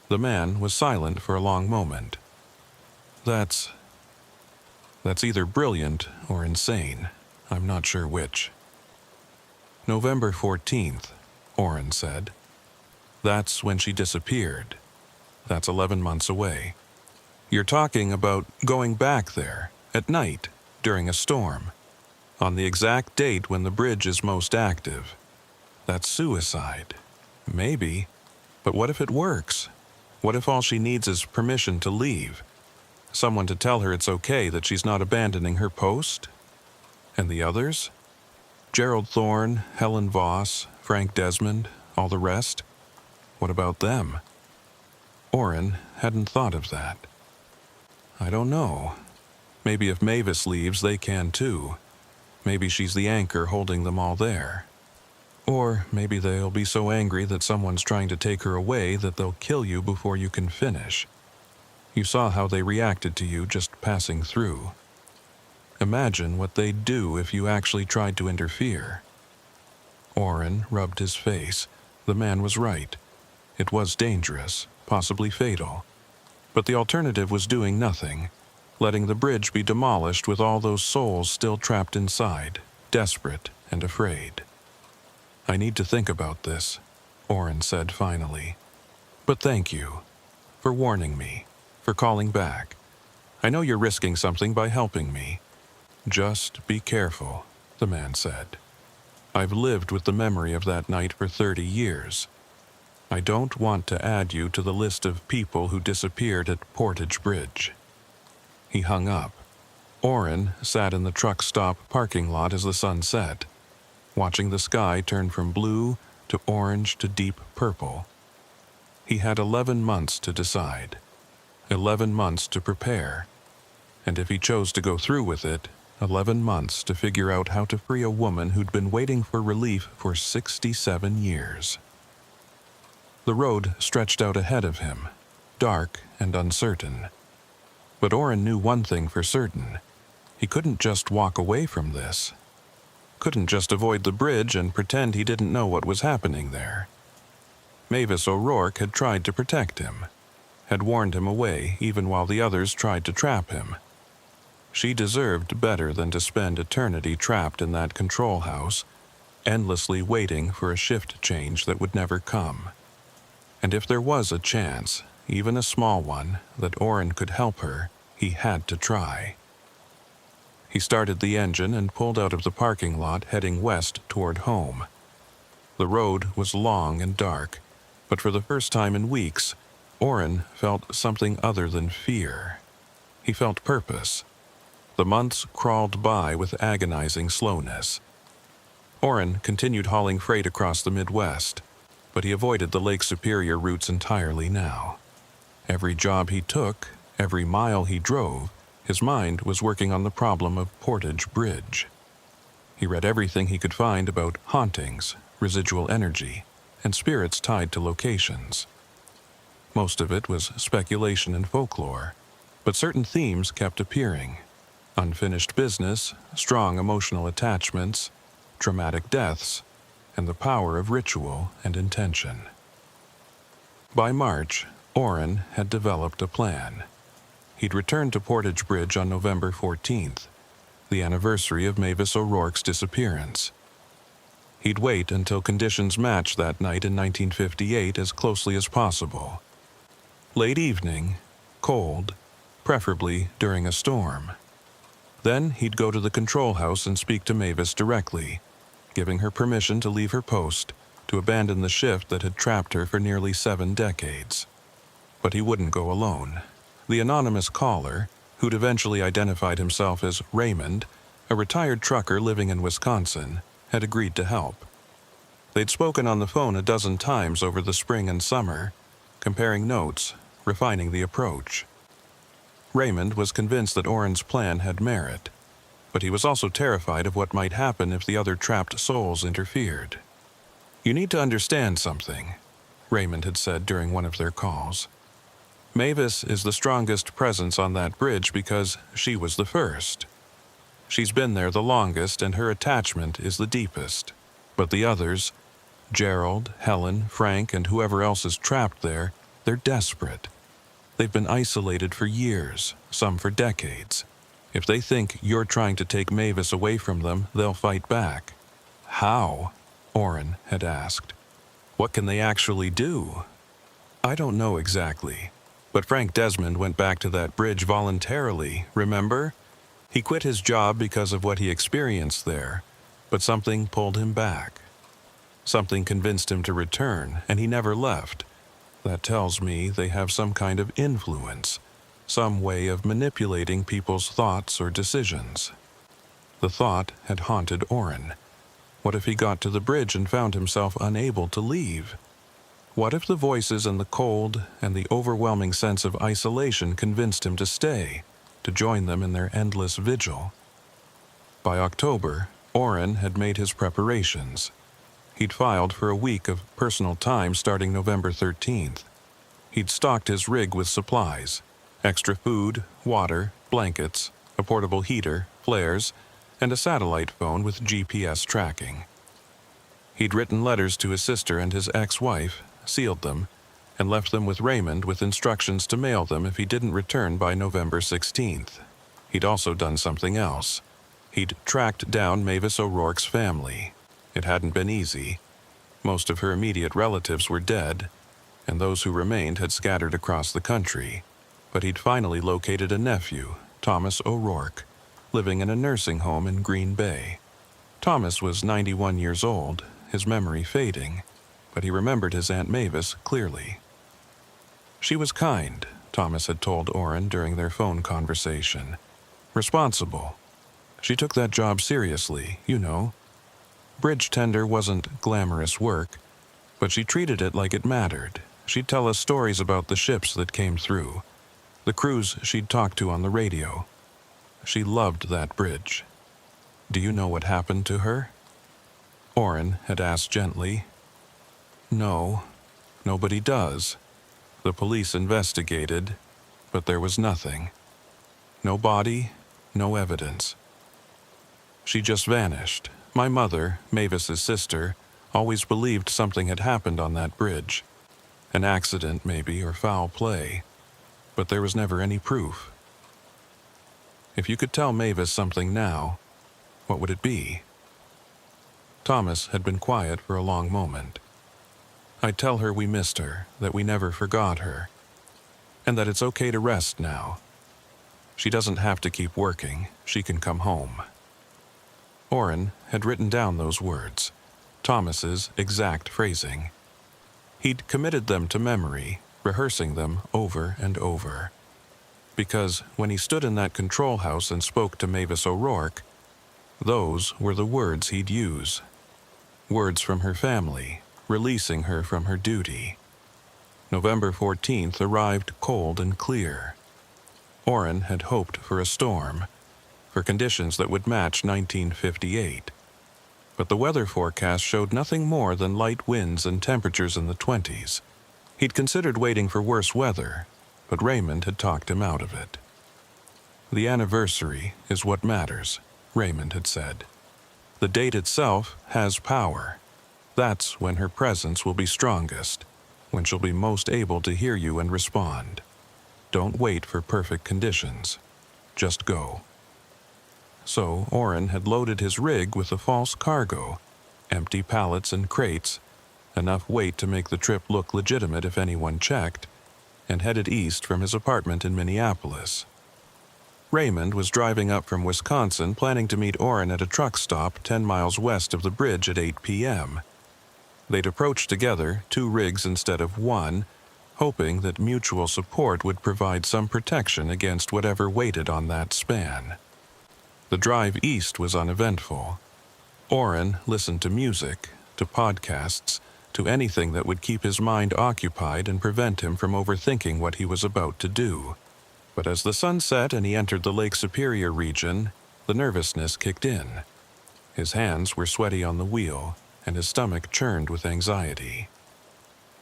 The man was silent for a long moment. That's either brilliant or insane. I'm not sure which. November 14th, Orrin said. That's when she disappeared. That's 11 months away. You're talking about going back there, at night, during a storm, on the exact date when the bridge is most active. That's suicide. Maybe. But what if it works? What if all she needs is permission to leave? Someone to tell her it's okay that she's not abandoning her post? And the others? Gerald Thorne, Helen Voss, Frank Desmond, all the rest? What about them? Orrin hadn't thought of that. I don't know. Maybe if Mavis leaves, they can too. Maybe she's the anchor holding them all there. Or maybe they'll be so angry that someone's trying to take her away that they'll kill you before you can finish. You saw how they reacted to you just passing through. Imagine what they'd do if you actually tried to interfere. Orrin rubbed his face. The man was right. It was dangerous, possibly fatal. But the alternative was doing nothing, letting the bridge be demolished with all those souls still trapped inside, desperate and afraid. I need to think about this, Orrin said finally. But thank you for warning me, for calling back. I know you're risking something by helping me. Just be careful, the man said. I've lived with the memory of that night for 30 years. I don't want to add you to the list of people who disappeared at Portage Bridge. He hung up. Orrin sat in the truck stop parking lot as the sun set, watching the sky turn from blue to orange to deep purple. He had 11 months to decide, 11 months to prepare, and if he chose to go through with it, 11 months to figure out how to free a woman who'd been waiting for relief for 67 years. The road stretched out ahead of him, dark and uncertain. But Orrin knew one thing for certain. He couldn't just walk away from this. couldn't just avoid the bridge and pretend he didn't know what was happening there. Mavis O'Rourke had tried to protect him, had warned him away even while the others tried to trap him. She deserved better than to spend eternity trapped in that control house, endlessly waiting for a shift change that would never come. And if there was a chance, even a small one, that Orrin could help her, he had to try. He started the engine and pulled out of the parking lot, heading west toward home. The road was long and dark, but for the first time in weeks, Orrin felt something other than fear. He felt purpose. The months crawled by with agonizing slowness. Orrin continued hauling freight across the Midwest, but he avoided the Lake Superior routes entirely now. Every job he took, every mile he drove, his mind was working on the problem of Portage Bridge. He read everything he could find about hauntings, residual energy, and spirits tied to locations. Most of it was speculation and folklore, but certain themes kept appearing: unfinished business, strong emotional attachments, traumatic deaths, and the power of ritual and intention. By March, Orrin had developed a plan. He'd returned to Portage Bridge on November 14th, the anniversary of Mavis O'Rourke's disappearance. He'd wait until conditions matched that night in 1958 as closely as possible. Late evening, cold, preferably during a storm. Then he'd go to the control house and speak to Mavis directly, giving her permission to leave her post, to abandon the shift that had trapped her for nearly 7 decades. But he wouldn't go alone. The anonymous caller, who'd eventually identified himself as Raymond, a retired trucker living in Wisconsin, had agreed to help. They'd spoken on the phone a dozen times over the spring and summer, comparing notes, refining the approach. Raymond was convinced that Orrin's plan had merit, but he was also terrified of what might happen if the other trapped souls interfered. "You need to understand something," Raymond had said during one of their calls. "Mavis is the strongest presence on that bridge because she was the first. She's been there the longest and her attachment is the deepest. But the others, Gerald, Helen, Frank, and whoever else is trapped there, they're desperate. They've been isolated for years, some for decades. If they think you're trying to take Mavis away from them, they'll fight back." "How?" Orrin had asked. "What can they actually do?" "I don't know exactly. But Frank Desmond went back to that bridge voluntarily, remember? He quit his job because of what he experienced there, but something pulled him back. Something convinced him to return, and he never left. That tells me they have some kind of influence, some way of manipulating people's thoughts or decisions." The thought had haunted Orrin. What if he got to the bridge and found himself unable to leave? What if the voices and the cold and the overwhelming sense of isolation convinced him to stay, to join them in their endless vigil? By October, Orrin had made his preparations. He'd filed for a week of personal time starting November 13th. He'd stocked his rig with supplies: extra food, water, blankets, a portable heater, flares, and a satellite phone with GPS tracking. He'd written letters to his sister and his ex-wife, sealed them, and left them with Raymond with instructions to mail them if he didn't return by November 16th. He'd also done something else. He'd tracked down Mavis O'Rourke's family. It hadn't been easy. Most of her immediate relatives were dead, and those who remained had scattered across the country. But he'd finally located a nephew, Thomas O'Rourke, living in a nursing home in Green Bay. Thomas was 91 years old, his memory fading, but he remembered his Aunt Mavis clearly. She was kind, Thomas had told Orrin during their phone conversation. Responsible. She took that job seriously, you know. Bridge tender wasn't glamorous work, but she treated it like it mattered. She'd tell us stories about the ships that came through, the crews she'd talked to on the radio. She loved that bridge. "Do you know what happened to her?" Orrin had asked gently. "No, nobody does. The police investigated, but there was nothing. No body, no evidence. She just vanished, My mother, Mavis's sister, always believed something had happened on that bridge. An accident, maybe, or foul play. But there was never any proof. If you could tell Mavis something now, what would it be? Thomas had been quiet for a long moment. I'd tell her we missed her, that we never forgot her, and that it's okay to rest now. She doesn't have to keep working, she can come home. Orrin had written down those words, Thomas's exact phrasing. He'd committed them to memory, rehearsing them over and over. Because when he stood in that control house and spoke to Mavis O'Rourke, those were the words he'd use. Words from her family, releasing her from her duty. November 14th arrived cold and clear. Orrin had hoped for a storm, for conditions that would match 1958. But the weather forecast showed nothing more than light winds and temperatures in the 20s. He'd considered waiting for worse weather, but Raymond had talked him out of it. The anniversary is what matters, Raymond had said. The date itself has power. That's when her presence will be strongest, when she'll be most able to hear you and respond. Don't wait for perfect conditions. Just go. So Orrin had loaded his rig with a false cargo, empty pallets and crates, enough weight to make the trip look legitimate if anyone checked, and headed east from his apartment in Minneapolis. Raymond was driving up from Wisconsin, planning to meet Orrin at a truck stop 10 miles west of the bridge at 8 p.m. They'd approach together, 2 rigs instead of 1, hoping that mutual support would provide some protection against whatever waited on that span. The drive east was uneventful. Orrin listened to music, to podcasts, to anything that would keep his mind occupied and prevent him from overthinking what he was about to do. But as the sun set and he entered the Lake Superior region, the nervousness kicked in. His hands were sweaty on the wheel, and his stomach churned with anxiety.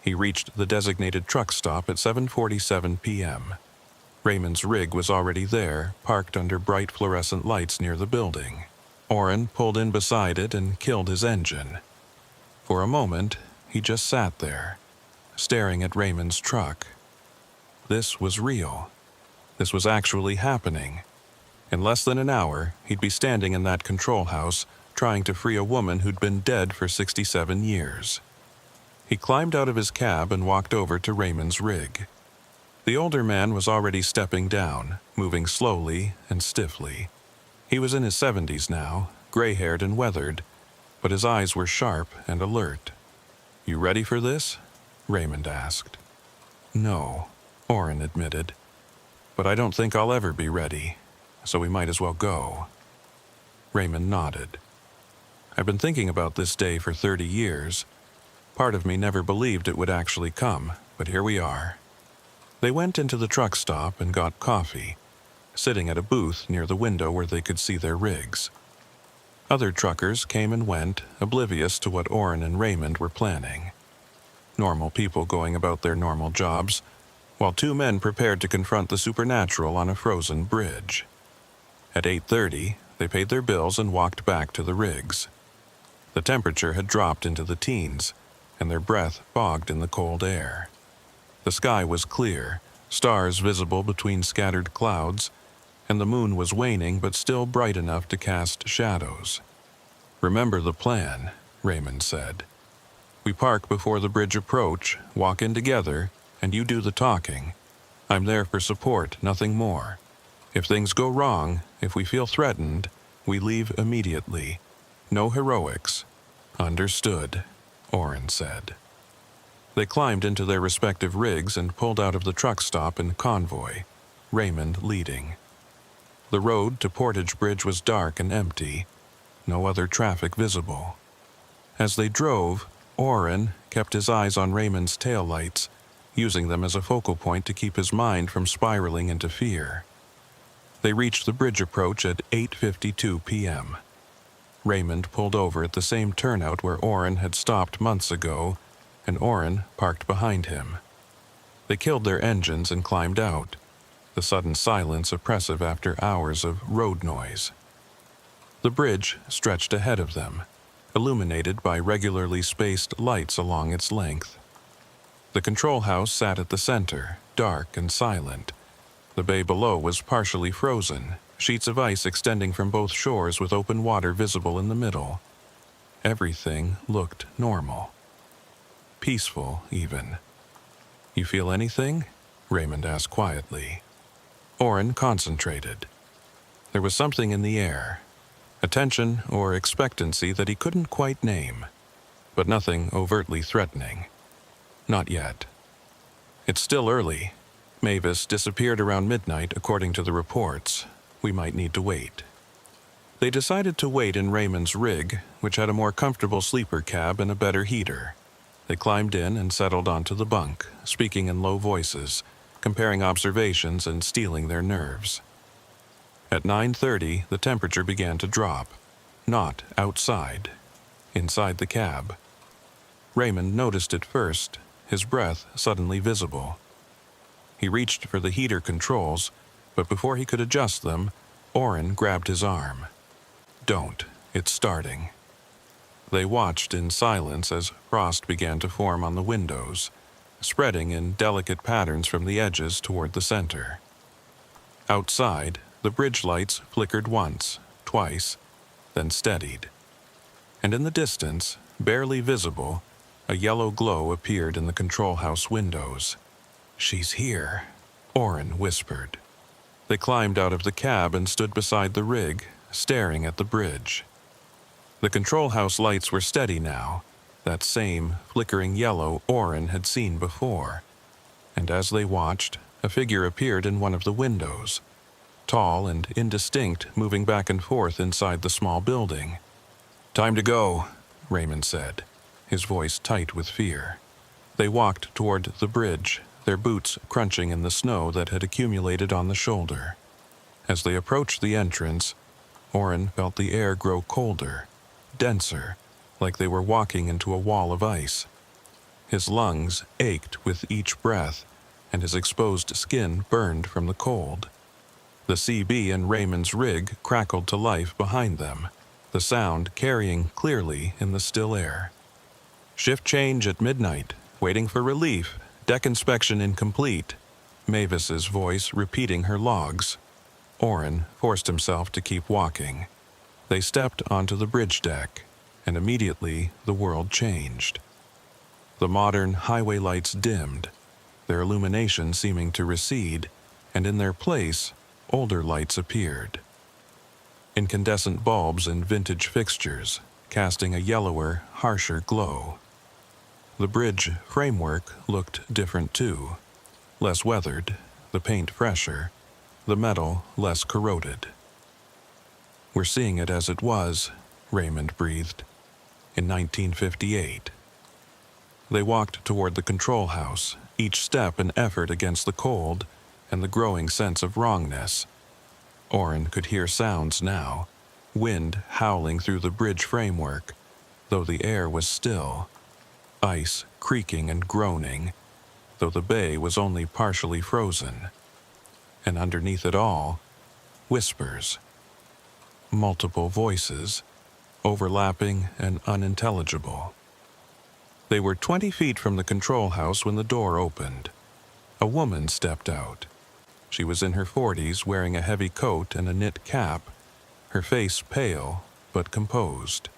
He reached the designated truck stop at 7:47 p.m. Raymond's rig was already there, parked under bright fluorescent lights near the building. Orrin pulled in beside it and killed his engine. For a moment, he just sat there, staring at Raymond's truck. This was real. This was actually happening. In less than an hour, he'd be standing in that control house, trying to free a woman who'd been dead for 67 years. He climbed out of his cab and walked over to Raymond's rig. The older man was already stepping down, moving slowly and stiffly. He was in his 70s now, gray-haired and weathered, but his eyes were sharp and alert. "You ready for this?" Raymond asked. "No," Orrin admitted. "But I don't think I'll ever be ready, so we might as well go." Raymond nodded. "I've been thinking about this day for 30 years. Part of me never believed it would actually come, but here we are." They went into the truck stop and got coffee, sitting at a booth near the window where they could see their rigs. Other truckers came and went, oblivious to what Orrin and Raymond were planning. Normal people going about their normal jobs, while 2 men prepared to confront the supernatural on a frozen bridge. At 8:30, they paid their bills and walked back to the rigs. The temperature had dropped into the teens, and their breath bogged in the cold air. The sky was clear, stars visible between scattered clouds, and the moon was waning but still bright enough to cast shadows. "Remember the plan," Raymond said. "We park before the bridge approach, walk in together, and you do the talking. I'm there for support, nothing more. If things go wrong, if we feel threatened, we leave immediately. No heroics." "Understood," Orrin said. They climbed into their respective rigs and pulled out of the truck stop in convoy, Raymond leading. The road to Portage Bridge was dark and empty, no other traffic visible. As they drove, Orrin kept his eyes on Raymond's taillights, using them as a focal point to keep his mind from spiraling into fear. They reached the bridge approach at 8:52 p.m. Raymond pulled over at the same turnout where Orrin had stopped months ago, and Orrin parked behind him. They killed their engines and climbed out, the sudden silence oppressive after hours of road noise. The bridge stretched ahead of them, illuminated by regularly spaced lights along its length. The control house sat at the center, dark and silent. The bay below was partially frozen, sheets of ice extending from both shores with open water visible in the middle. Everything looked normal. Peaceful, even. "You feel anything?" Raymond asked quietly. Oren concentrated. There was something in the air, a tension or expectancy that he couldn't quite name, but nothing overtly threatening. Not yet. "It's still early. Mavis disappeared around midnight, according to the reports. We might need to wait." They decided to wait in Raymond's rig, which had a more comfortable sleeper cab and a better heater. They climbed in and settled onto the bunk, speaking in low voices, comparing observations and steeling their nerves. At 9:30, the temperature began to drop. Not outside. Inside the cab. Raymond noticed it first, his breath suddenly visible. He reached for the heater controls, but before he could adjust them, Oren grabbed his arm. "Don't. It's starting." They watched in silence as frost began to form on the windows, spreading in delicate patterns from the edges toward the center. Outside, the bridge lights flickered once, twice, then steadied. And in the distance, barely visible, a yellow glow appeared in the control house windows. "She's here," Oren whispered. They climbed out of the cab and stood beside the rig, staring at the bridge. The control house lights were steady now, that same flickering yellow Oren had seen before. And as they watched, a figure appeared in one of the windows, tall and indistinct, moving back and forth inside the small building. "Time to go," Raymond said, his voice tight with fear. They walked toward the bridge, their boots crunching in the snow that had accumulated on the shoulder. As they approached the entrance, Oren felt the air grow colder, denser, like they were walking into a wall of ice. His lungs ached with each breath, and his exposed skin burned from the cold. The CB in Raymond's rig crackled to life behind them, the sound carrying clearly in the still air. "Shift change at midnight, waiting for relief, deck inspection incomplete," Mavis's voice repeating her logs. Oren forced himself to keep walking. They stepped onto the bridge deck, and immediately the world changed. The modern highway lights dimmed, their illumination seeming to recede, and in their place, older lights appeared. Incandescent bulbs and vintage fixtures, casting a yellower, harsher glow. The bridge framework looked different too, less weathered, the paint fresher, the metal less corroded. "We're seeing it as it was," Raymond breathed, "in 1958. They walked toward the control house, each step an effort against the cold and the growing sense of wrongness. Oren could hear sounds now, wind howling through the bridge framework, though the air was still, ice creaking and groaning, though the bay was only partially frozen. And underneath it all, whispers. Multiple voices, overlapping and unintelligible. They were 20 feet from the control house when the door opened. A woman stepped out. She was in her 40s, wearing a heavy coat and a knit cap, her face pale but composed.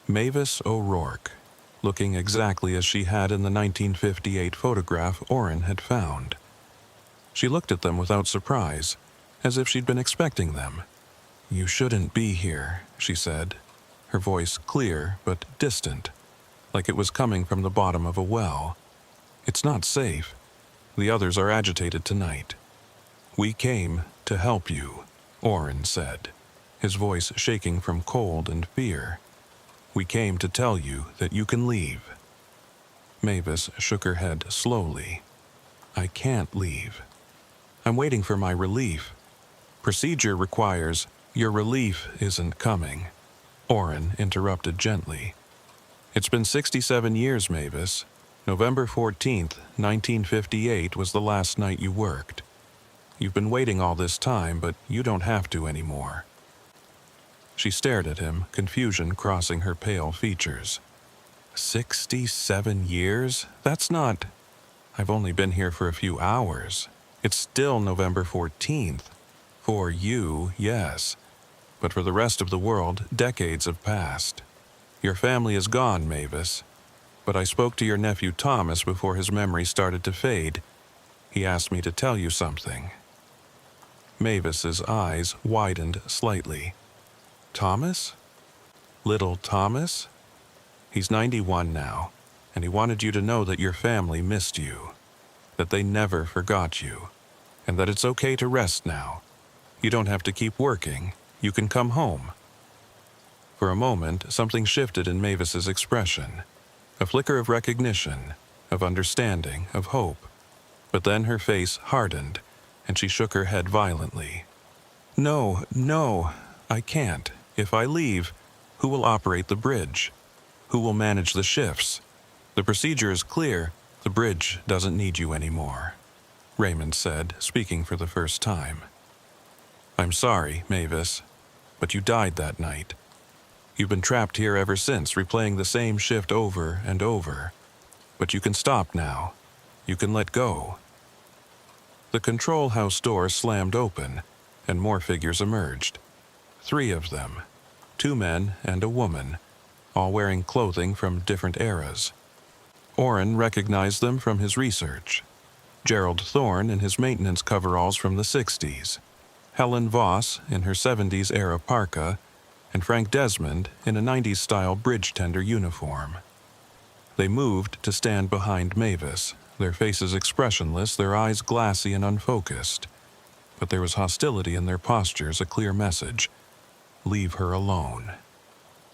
Mavis O'Rourke, looking exactly as she had in the 1958 photograph Oren had found. She looked at them without surprise, as if she'd been expecting them. "You shouldn't be here," she said, her voice clear but distant, like it was coming from the bottom of a well. "It's not safe. The others are agitated tonight." "We came to help you," Oren said, his voice shaking from cold and fear. "We came to tell you that you can leave." Mavis shook her head slowly. "I can't leave. I'm waiting for my relief. Procedure requires—" "Your relief isn't coming," Oren interrupted gently. "It's been 67 years, Mavis. November 14th, 1958 was the last night you worked. You've been waiting all this time, but you don't have to anymore." She stared at him, confusion crossing her pale features. 67 years? That's not... I've only been here for a few hours. It's still November 14th. For you, yes. But for the rest of the world, decades have passed. Your family is gone, Mavis. But I spoke to your nephew Thomas before his memory started to fade. He asked me to tell you something. Mavis's eyes widened slightly. Thomas? Little Thomas? He's 91 now, and he wanted you to know that your family missed you, that they never forgot you, and that it's okay to rest now. You don't have to keep working. You can come home. For a moment, something shifted in Mavis's expression. A flicker of recognition, of understanding, of hope. But then her face hardened, and she shook her head violently. No, I can't. If I leave, who will operate the bridge? Who will manage the shifts? The procedure is clear. The bridge doesn't need you anymore, Raymond said, speaking for the first time. I'm sorry, Mavis, but you died that night. You've been trapped here ever since, replaying the same shift over and over. But you can stop now. You can let go. The control house door slammed open, and more figures emerged. 3 of them, 2 men and a woman, all wearing clothing from different eras. Orrin recognized them from his research. Gerald Thorne in his maintenance coveralls from the 60s. Helen Voss in her 70s-era parka, and Frank Desmond in a 90s-style bridge tender uniform. They moved to stand behind Mavis, their faces expressionless, their eyes glassy and unfocused. But there was hostility in their postures, a clear message. Leave her alone.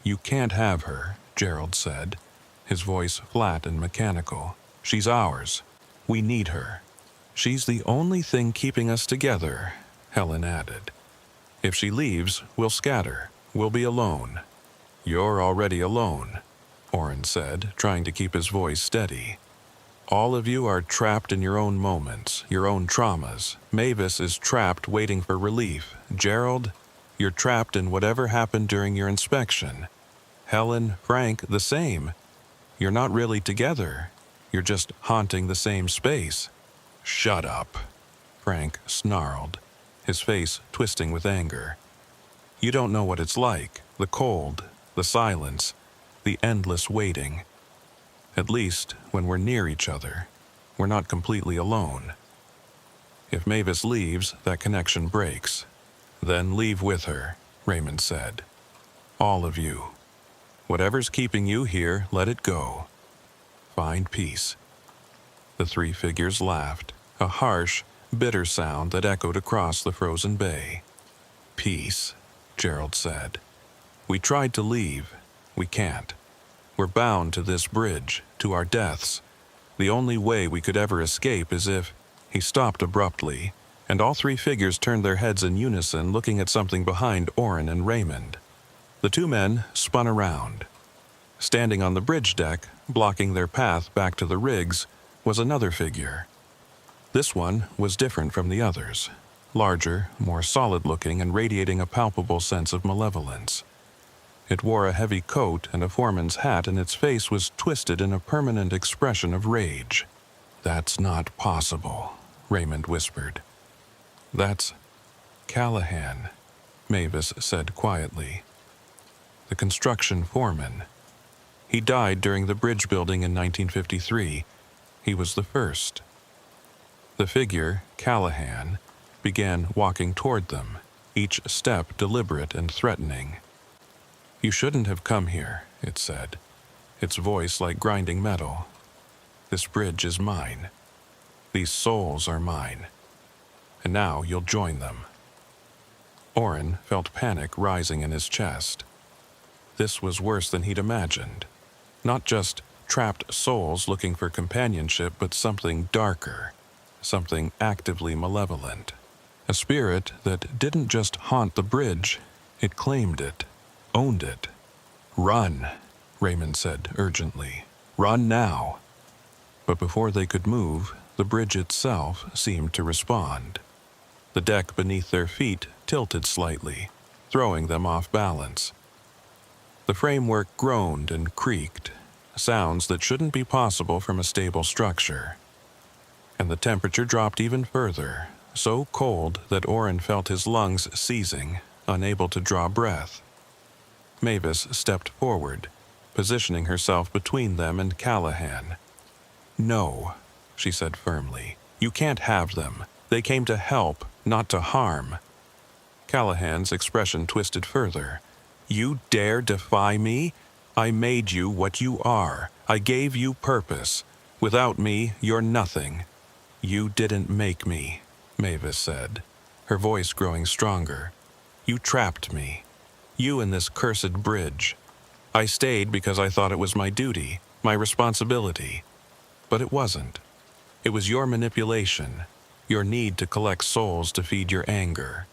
You can't have her, Gerald said, his voice flat and mechanical. She's ours. We need her. She's the only thing keeping us together, Helen added. If she leaves, we'll scatter. We'll be alone. You're already alone, Orrin said, trying to keep his voice steady. All of you are trapped in your own moments, your own traumas. Mavis is trapped waiting for relief. Gerald, you're trapped in whatever happened during your inspection. Helen, Frank, the same. You're not really together. You're just haunting the same space. Shut up, Frank snarled, his face twisting with anger. You don't know what it's like, the cold, the silence, the endless waiting. At least, when we're near each other, we're not completely alone. If Mavis leaves, that connection breaks. Then leave with her, Raymond said. All of you. Whatever's keeping you here, let it go. Find peace. The 3 figures laughed, a harsh, bitter sound that echoed across the frozen bay. Peace, Gerald said. We tried to leave. We can't. We're bound to this bridge, to our deaths. The only way we could ever escape is if... He stopped abruptly, and all 3 figures turned their heads in unison, looking at something behind Orrin and Raymond. The 2 men spun around. Standing on the bridge deck, blocking their path back to the rigs, was another figure. This one was different from the others. Larger, more solid-looking, and radiating a palpable sense of malevolence. It wore a heavy coat and a foreman's hat, and its face was twisted in a permanent expression of rage. That's not possible, Raymond whispered. That's Callahan, Mavis said quietly. The construction foreman. He died during the bridge building in 1953. He was the first. The figure, Callahan, began walking toward them, each step deliberate and threatening. You shouldn't have come here, it said, its voice like grinding metal. This bridge is mine. These souls are mine. And now you'll join them. Orrin felt panic rising in his chest. This was worse than he'd imagined. Not just trapped souls looking for companionship, but something darker, something actively malevolent. A spirit that didn't just haunt the bridge, it claimed it, owned it. Run, Raymond said urgently. Run now. But before they could move, the bridge itself seemed to respond. The deck beneath their feet tilted slightly, throwing them off balance. The framework groaned and creaked, sounds that shouldn't be possible from a stable structure. And the temperature dropped even further, so cold that Orrin felt his lungs seizing, unable to draw breath. Mavis stepped forward, positioning herself between them and Callahan. "No," she said firmly. "You can't have them. They came to help, not to harm." Callahan's expression twisted further. "You dare defy me? I made you what you are. I gave you purpose. Without me, you're nothing." "You didn't make me," Mavis said, her voice growing stronger. "You trapped me. You and this cursed bridge. I stayed because I thought it was my duty, my responsibility. But it wasn't. It was your manipulation, your need to collect souls to feed your anger."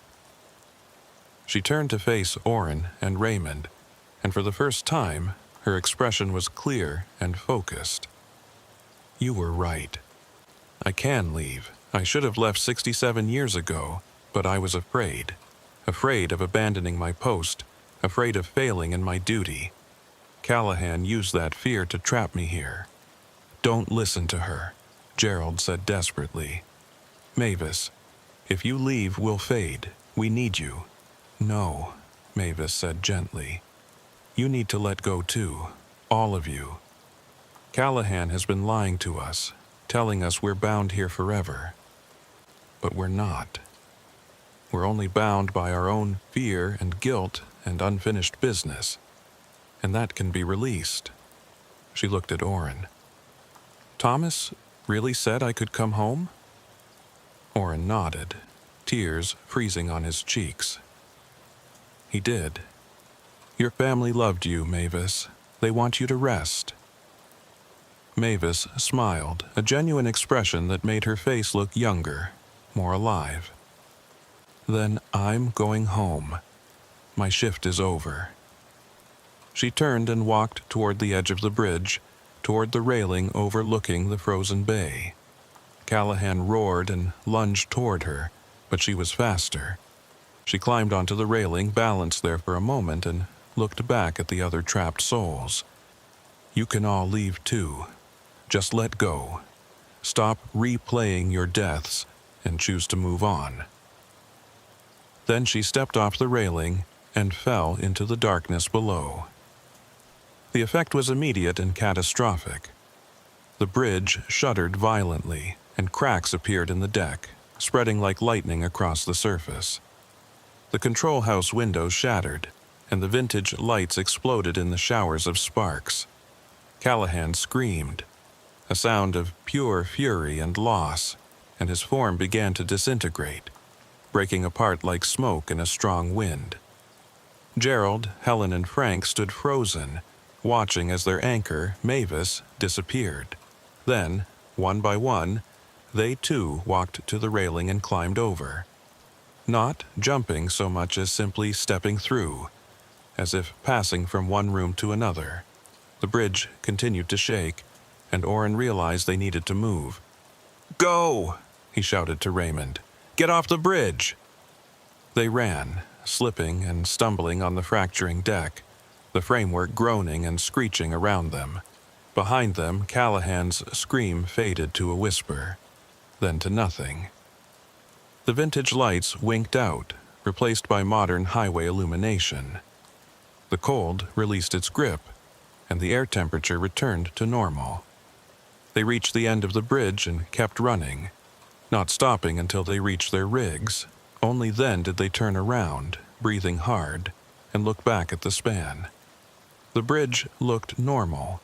She turned to face Orrin and Raymond, and for the first time, her expression was clear and focused. "You were right. I can leave. I should have left 67 years ago, but I was afraid. Afraid of abandoning my post, afraid of failing in my duty. Callahan used that fear to trap me here." "Don't listen to her," Gerald said desperately. "Mavis, if you leave, we'll fade. We need you." "No," Mavis said gently. "You need to let go too, all of you. Callahan has been lying to us, telling us we're bound here forever. But we're not. We're only bound by our own fear and guilt and unfinished business, and that can be released." She looked at Orrin. "Thomas really said I could come home?" Orrin nodded, tears freezing on his cheeks. "He did. Your family loved you, Mavis. They want you to rest." Mavis smiled, a genuine expression that made her face look younger, more alive. "Then I'm going home. My shift is over." She turned and walked toward the edge of the bridge, toward the railing overlooking the frozen bay. Callahan roared and lunged toward her, but she was faster. She climbed onto the railing, balanced there for a moment, and looked back at the other trapped souls. "You can all leave too. Just let go. Stop replaying your deaths and choose to move on." Then she stepped off the railing and fell into the darkness below. The effect was immediate and catastrophic. The bridge shuddered violently, and cracks appeared in the deck, spreading like lightning across the surface. The control house windows shattered, and the vintage lights exploded in the showers of sparks. Callahan screamed, a sound of pure fury and loss, and his form began to disintegrate, breaking apart like smoke in a strong wind. Gerald, Helen, and Frank stood frozen, watching as their anchor, Mavis, disappeared. Then, one by one, they too walked to the railing and climbed over. Not jumping so much as simply stepping through, as if passing from one room to another. The bridge continued to shake, and Orrin realized they needed to move. "Go!" he shouted to Raymond. "Get off the bridge!" They ran, slipping and stumbling on the fracturing deck, the framework groaning and screeching around them. Behind them, Callahan's scream faded to a whisper, then to nothing. The vintage lights winked out, replaced by modern highway illumination. The cold released its grip, and the air temperature returned to normal. They reached the end of the bridge and kept running, not stopping until they reached their rigs. Only then did they turn around, breathing hard, and look back at the span. The bridge looked normal,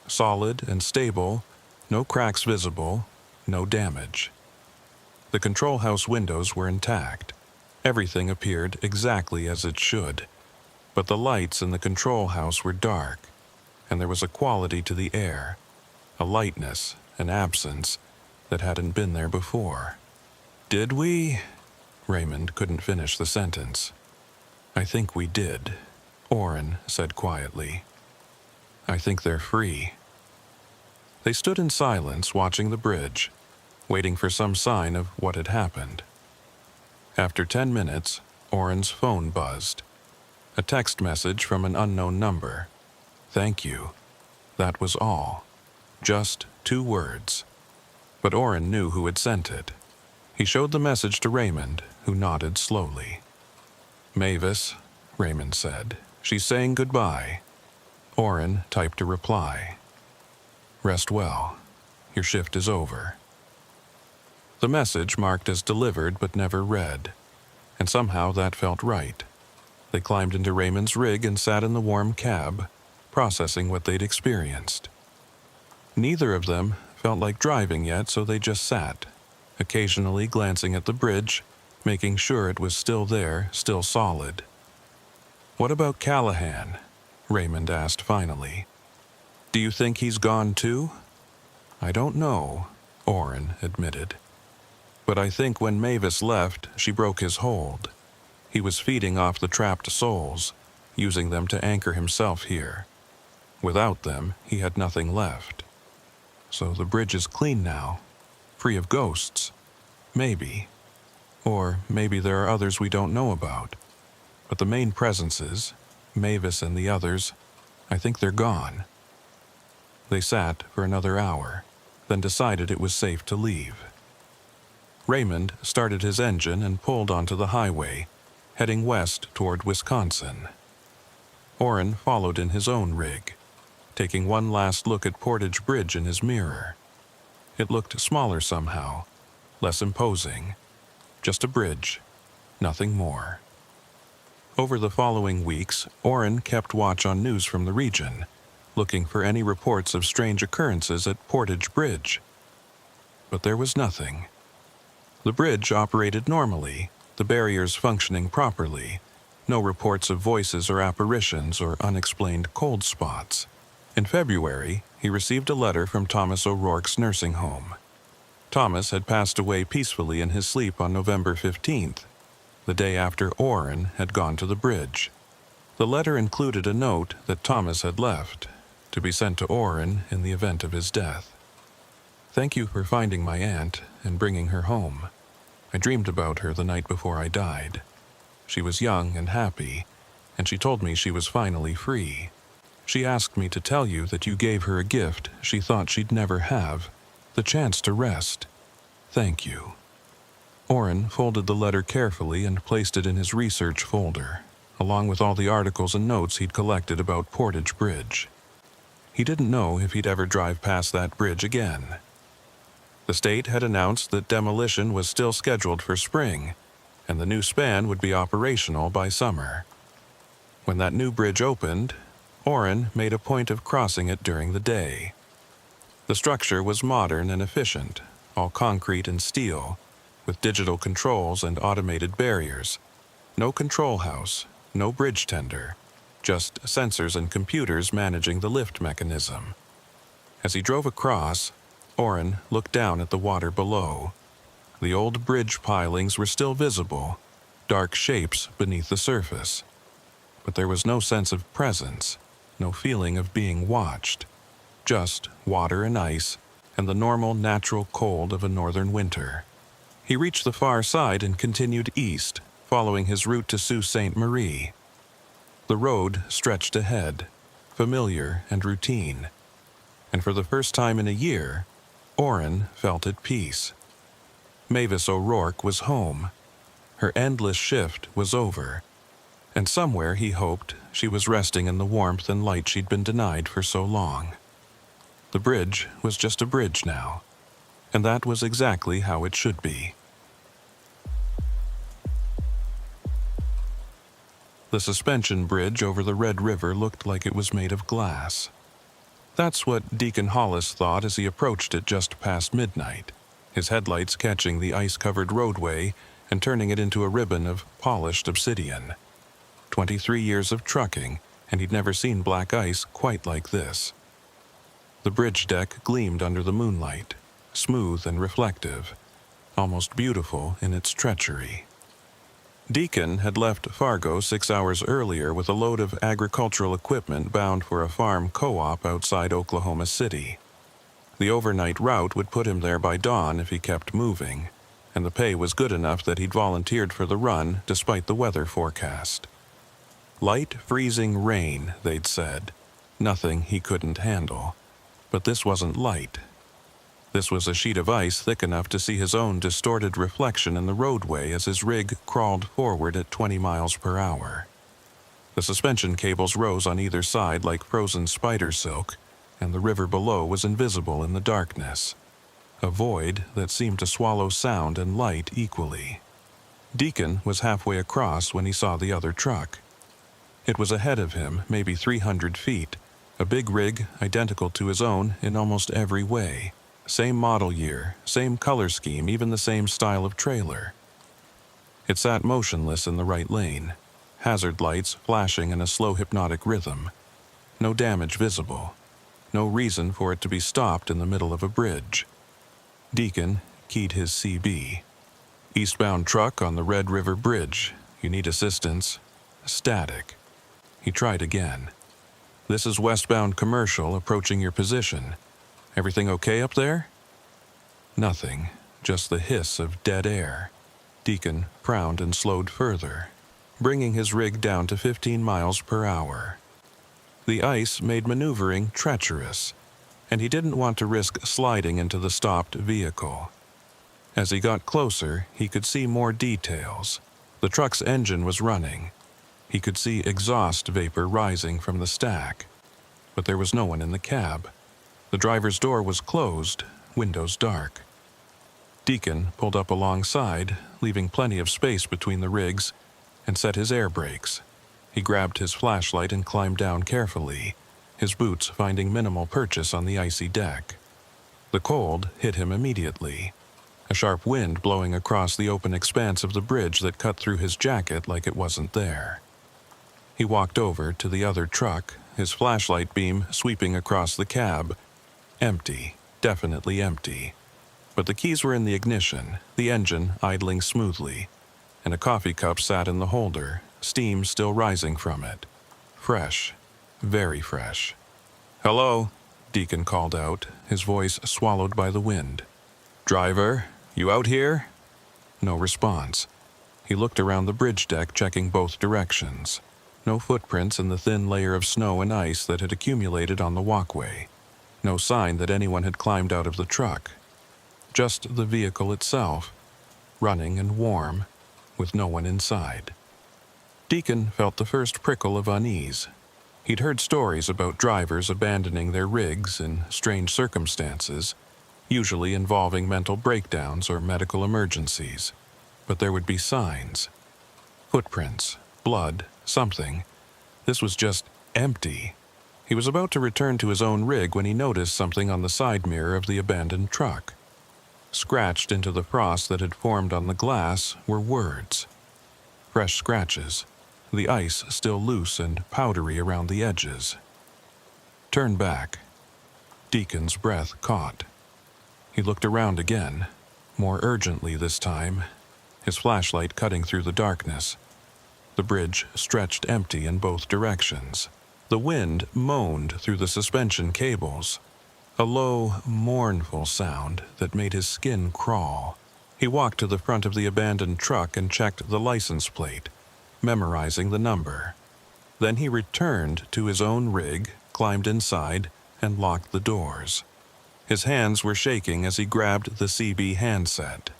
solid and stable, no cracks visible, no damage. The control house windows were intact. Everything appeared exactly as it should, but the lights in the control house were dark, and there was a quality to the air, a lightness, an absence, that hadn't been there before. "Did we?" Raymond couldn't finish the sentence. "I think we did," Orrin said quietly. "I think they're free." They stood in silence watching the bridge, waiting for some sign of what had happened. After 10 minutes, Orrin's phone buzzed. A text message from an unknown number. Thank you. That was all. Just 2 words. But Orrin knew who had sent it. He showed the message to Raymond, who nodded slowly. Mavis, Raymond said. She's saying goodbye. Orrin typed a reply. Rest well. Your shift is over. The message marked as delivered but never read, and somehow that felt right. They climbed into Raymond's rig and sat in the warm cab, processing what they'd experienced. Neither of them felt like driving yet, so they just sat, occasionally glancing at the bridge, making sure it was still there, still solid. What about Callahan? Raymond asked finally. Do you think he's gone too? I don't know, Orrin admitted. But I think when Mavis left, she broke his hold. He was feeding off the trapped souls, using them to anchor himself here. Without them, he had nothing left. So the bridge is clean now, free of ghosts. Maybe. Or maybe there are others we don't know about. But the main presences, Mavis and the others, I think they're gone. They sat for another hour, then decided it was safe to leave. Raymond started his engine and pulled onto the highway, heading west toward Wisconsin. Orrin followed in his own rig, taking one last look at Portage Bridge in his mirror. It looked smaller somehow, less imposing. Just a bridge, nothing more. Over the following weeks, Orrin kept watch on news from the region, looking for any reports of strange occurrences at Portage Bridge. But there was nothing. The bridge operated normally, the barriers functioning properly. No reports of voices or apparitions or unexplained cold spots. In February, he received a letter from Thomas O'Rourke's nursing home. Thomas had passed away peacefully in his sleep on November 15th, the day after Orrin had gone to the bridge. The letter included a note that Thomas had left, to be sent to Orrin in the event of his death. Thank you for finding my aunt and bringing her home. I dreamed about her the night before I died. She was young and happy, and she told me she was finally free. She asked me to tell you that you gave her a gift she thought she'd never have, the chance to rest. Thank you. Orrin folded the letter carefully and placed it in his research folder, along with all the articles and notes he'd collected about Portage Bridge. He didn't know if he'd ever drive past that bridge again. The state had announced that demolition was still scheduled for spring, and the new span would be operational by summer. When that new bridge opened, Orrin made a point of crossing it during the day. The structure was modern and efficient, all concrete and steel, with digital controls and automated barriers. No control house, no bridge tender, just sensors and computers managing the lift mechanism. As he drove across, Orrin looked down at the water below. The old bridge pilings were still visible, dark shapes beneath the surface. But there was no sense of presence, no feeling of being watched. Just water and ice, and the normal natural cold of a northern winter. He reached the far side and continued east, following his route to Sault Ste. Marie. The road stretched ahead, familiar and routine. And for the first time in a year, Orrin felt at peace. Mavis O'Rourke was home. Her endless shift was over. And somewhere, he hoped, she was resting in the warmth and light she'd been denied for so long. The bridge was just a bridge now, and that was exactly how it should be. The suspension bridge over the Red River looked like it was made of glass. That's what Deacon Hollis thought as he approached it just past midnight, his headlights catching the ice-covered roadway and turning it into a ribbon of polished obsidian. 23 years of trucking, and he'd never seen black ice quite like this. The bridge deck gleamed under the moonlight, smooth and reflective, almost beautiful in its treachery. Deacon had left Fargo 6 hours earlier with a load of agricultural equipment bound for a farm co-op outside Oklahoma City. The overnight route would put him there by dawn if he kept moving, and the pay was good enough that he'd volunteered for the run despite the weather forecast. Light freezing rain, they'd said. Nothing he couldn't handle. But this wasn't light. This was a sheet of ice thick enough to see his own distorted reflection in the roadway as his rig crawled forward at 20 miles per hour. The suspension cables rose on either side like frozen spider silk, and the river below was invisible in the darkness. A void that seemed to swallow sound and light equally. Deacon was halfway across when he saw the other truck. It was ahead of him, maybe 300 feet, a big rig identical to his own in almost every way. Same model year, same color scheme, even the same style of trailer. It sat motionless in the right lane, hazard lights flashing in a slow hypnotic rhythm. No damage visible. No reason for it to be stopped in the middle of a bridge. Deacon keyed his CB. Eastbound truck on the Red River Bridge. You need assistance. Static. He tried again. This is westbound commercial approaching your position. Everything okay up there? Nothing, just the hiss of dead air. Deacon frowned and slowed further, bringing his rig down to 15 miles per hour. The ice made maneuvering treacherous, and he didn't want to risk sliding into the stopped vehicle. As he got closer, he could see more details. The truck's engine was running. He could see exhaust vapor rising from the stack, but there was no one in the cab. The driver's door was closed, windows dark. Deacon pulled up alongside, leaving plenty of space between the rigs, and set his air brakes. He grabbed his flashlight and climbed down carefully, his boots finding minimal purchase on the icy deck. The cold hit him immediately, a sharp wind blowing across the open expanse of the bridge that cut through his jacket like it wasn't there. He walked over to the other truck, his flashlight beam sweeping across the cab. Empty, definitely empty. But the keys were in the ignition, the engine idling smoothly, and a coffee cup sat in the holder, steam still rising from it. Fresh, very fresh. "Hello," Deacon called out, his voice swallowed by the wind. "Driver, you out here?" No response. He looked around the bridge deck, checking both directions. No footprints in the thin layer of snow and ice that had accumulated on the walkway. No sign that anyone had climbed out of the truck. Just the vehicle itself, running and warm, with no one inside. Deacon felt the first prickle of unease. He'd heard stories about drivers abandoning their rigs in strange circumstances, usually involving mental breakdowns or medical emergencies. But there would be signs. Footprints, blood, something. This was just empty. He was about to return to his own rig when he noticed something on the side mirror of the abandoned truck. Scratched into the frost that had formed on the glass were words. Fresh scratches, the ice still loose and powdery around the edges. "Turn back." Deacon's breath caught. He looked around again, more urgently this time, his flashlight cutting through the darkness. The bridge stretched empty in both directions. The wind moaned through the suspension cables, a low, mournful sound that made his skin crawl. He walked to the front of the abandoned truck and checked the license plate, memorizing the number. Then he returned to his own rig, climbed inside, and locked the doors. His hands were shaking as he grabbed the CB handset.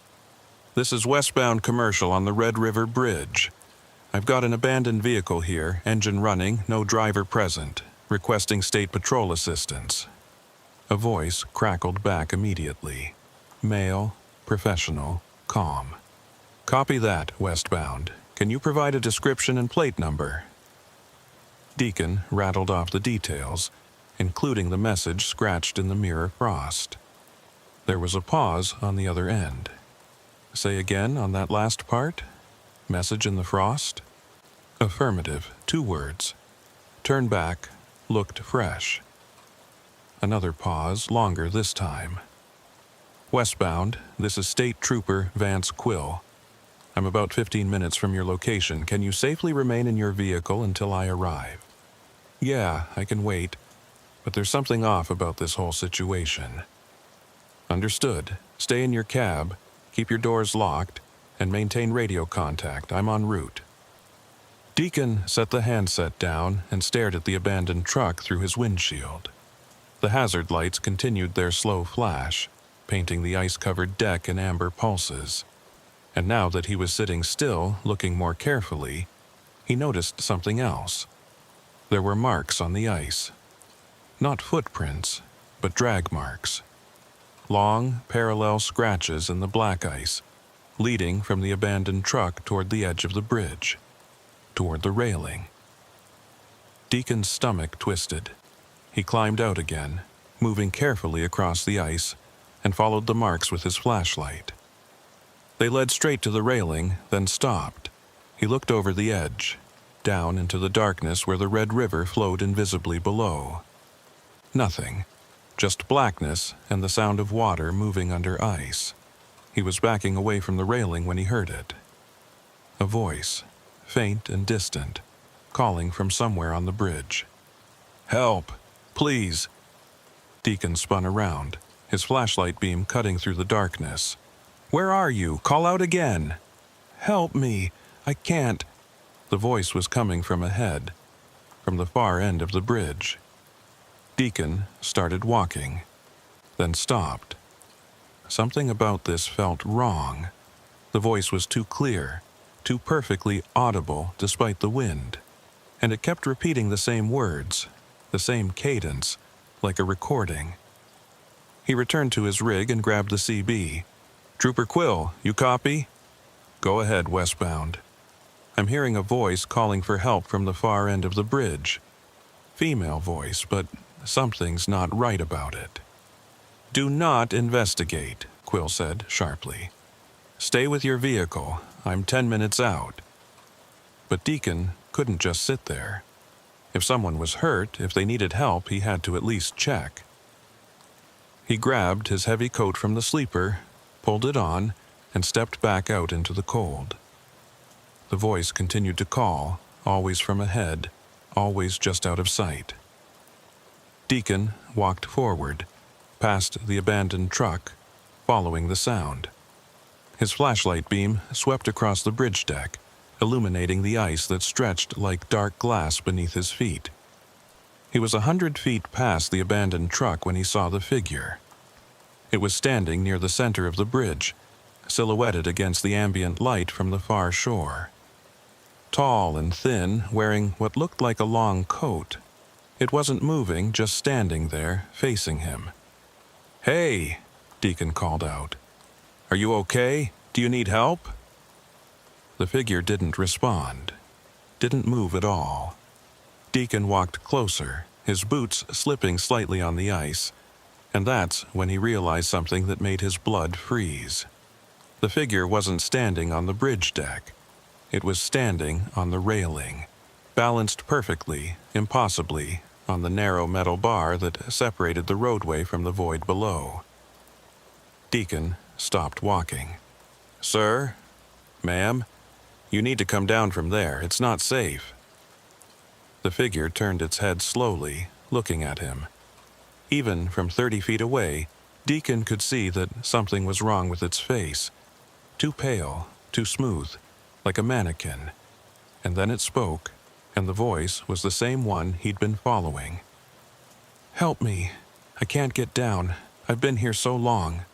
"This is westbound commercial on the Red River Bridge. I've got an abandoned vehicle here, engine running, no driver present, requesting state patrol assistance." A voice crackled back immediately. Male, professional, calm. "Copy that, westbound. Can you provide a description and plate number?" Deacon rattled off the details, including the message scratched in the mirror frost. There was a pause on the other end. "Say again on that last part? Message in the frost?" "Affirmative, 2 words. Turn back, looked fresh." Another pause, longer this time. "Westbound, this is State Trooper Vance Quill. I'm about 15 minutes from your location. Can you safely remain in your vehicle until I arrive?" "Yeah, I can wait, but there's something off about this whole situation." "Understood. Stay in your cab, keep your doors locked, and maintain radio contact. I'm en route." Deacon set the handset down and stared at the abandoned truck through his windshield. The hazard lights continued their slow flash, painting the ice-covered deck in amber pulses. And now that he was sitting still, looking more carefully, he noticed something else. There were marks on the ice. Not footprints, but drag marks. Long, parallel scratches in the black ice, leading from the abandoned truck toward the edge of the bridge, toward the railing. Deacon's stomach twisted. He climbed out again, moving carefully across the ice, and followed the marks with his flashlight. They led straight to the railing, then stopped. He looked over the edge, down into the darkness where the Red River flowed invisibly below. Nothing, just blackness and the sound of water moving under ice. He was backing away from the railing when he heard it. A voice, faint and distant, calling from somewhere on the bridge. "Help! Please!" Deacon spun around, his flashlight beam cutting through the darkness. "Where are you? Call out again!" "Help me! I can't!" The voice was coming from ahead, from the far end of the bridge. Deacon started walking, then stopped. Something about this felt wrong. The voice was too clear, too perfectly audible despite the wind, and it kept repeating the same words, the same cadence, like a recording. He returned to his rig and grabbed the CB. "Trooper Quill, you copy?" "Go ahead, westbound. I'm hearing a voice calling for help from the far end of the bridge. Female voice, but something's not right about it." "Do not investigate," Quill said sharply. "Stay with your vehicle. I'm 10 minutes out." But Deacon couldn't just sit there. If someone was hurt, if they needed help, he had to at least check. He grabbed his heavy coat from the sleeper, pulled it on, and stepped back out into the cold. The voice continued to call, always from ahead, always just out of sight. Deacon walked forward, past the abandoned truck, following the sound. His flashlight beam swept across the bridge deck, illuminating the ice that stretched like dark glass beneath his feet. He was 100 feet past the abandoned truck when he saw the figure. It was standing near the center of the bridge, silhouetted against the ambient light from the far shore. Tall and thin, wearing what looked like a long coat. It wasn't moving, just standing there, facing him. "Hey!" Deacon called out. "Are you okay? Do you need help?" The figure didn't respond, didn't move at all. Deacon walked closer, his boots slipping slightly on the ice, and that's when he realized something that made his blood freeze. The figure wasn't standing on the bridge deck. It was standing on the railing, balanced perfectly, impossibly, on the narrow metal bar that separated the roadway from the void below. Deacon stopped walking. "Sir? Ma'am? You need to come down from there. It's not safe." The figure turned its head slowly, looking at him. Even from 30 feet away, Deacon could see that something was wrong with its face. Too pale, too smooth, like a mannequin. And then it spoke, and the voice was the same one he'd been following. "Help me. I can't get down. I've been here so long."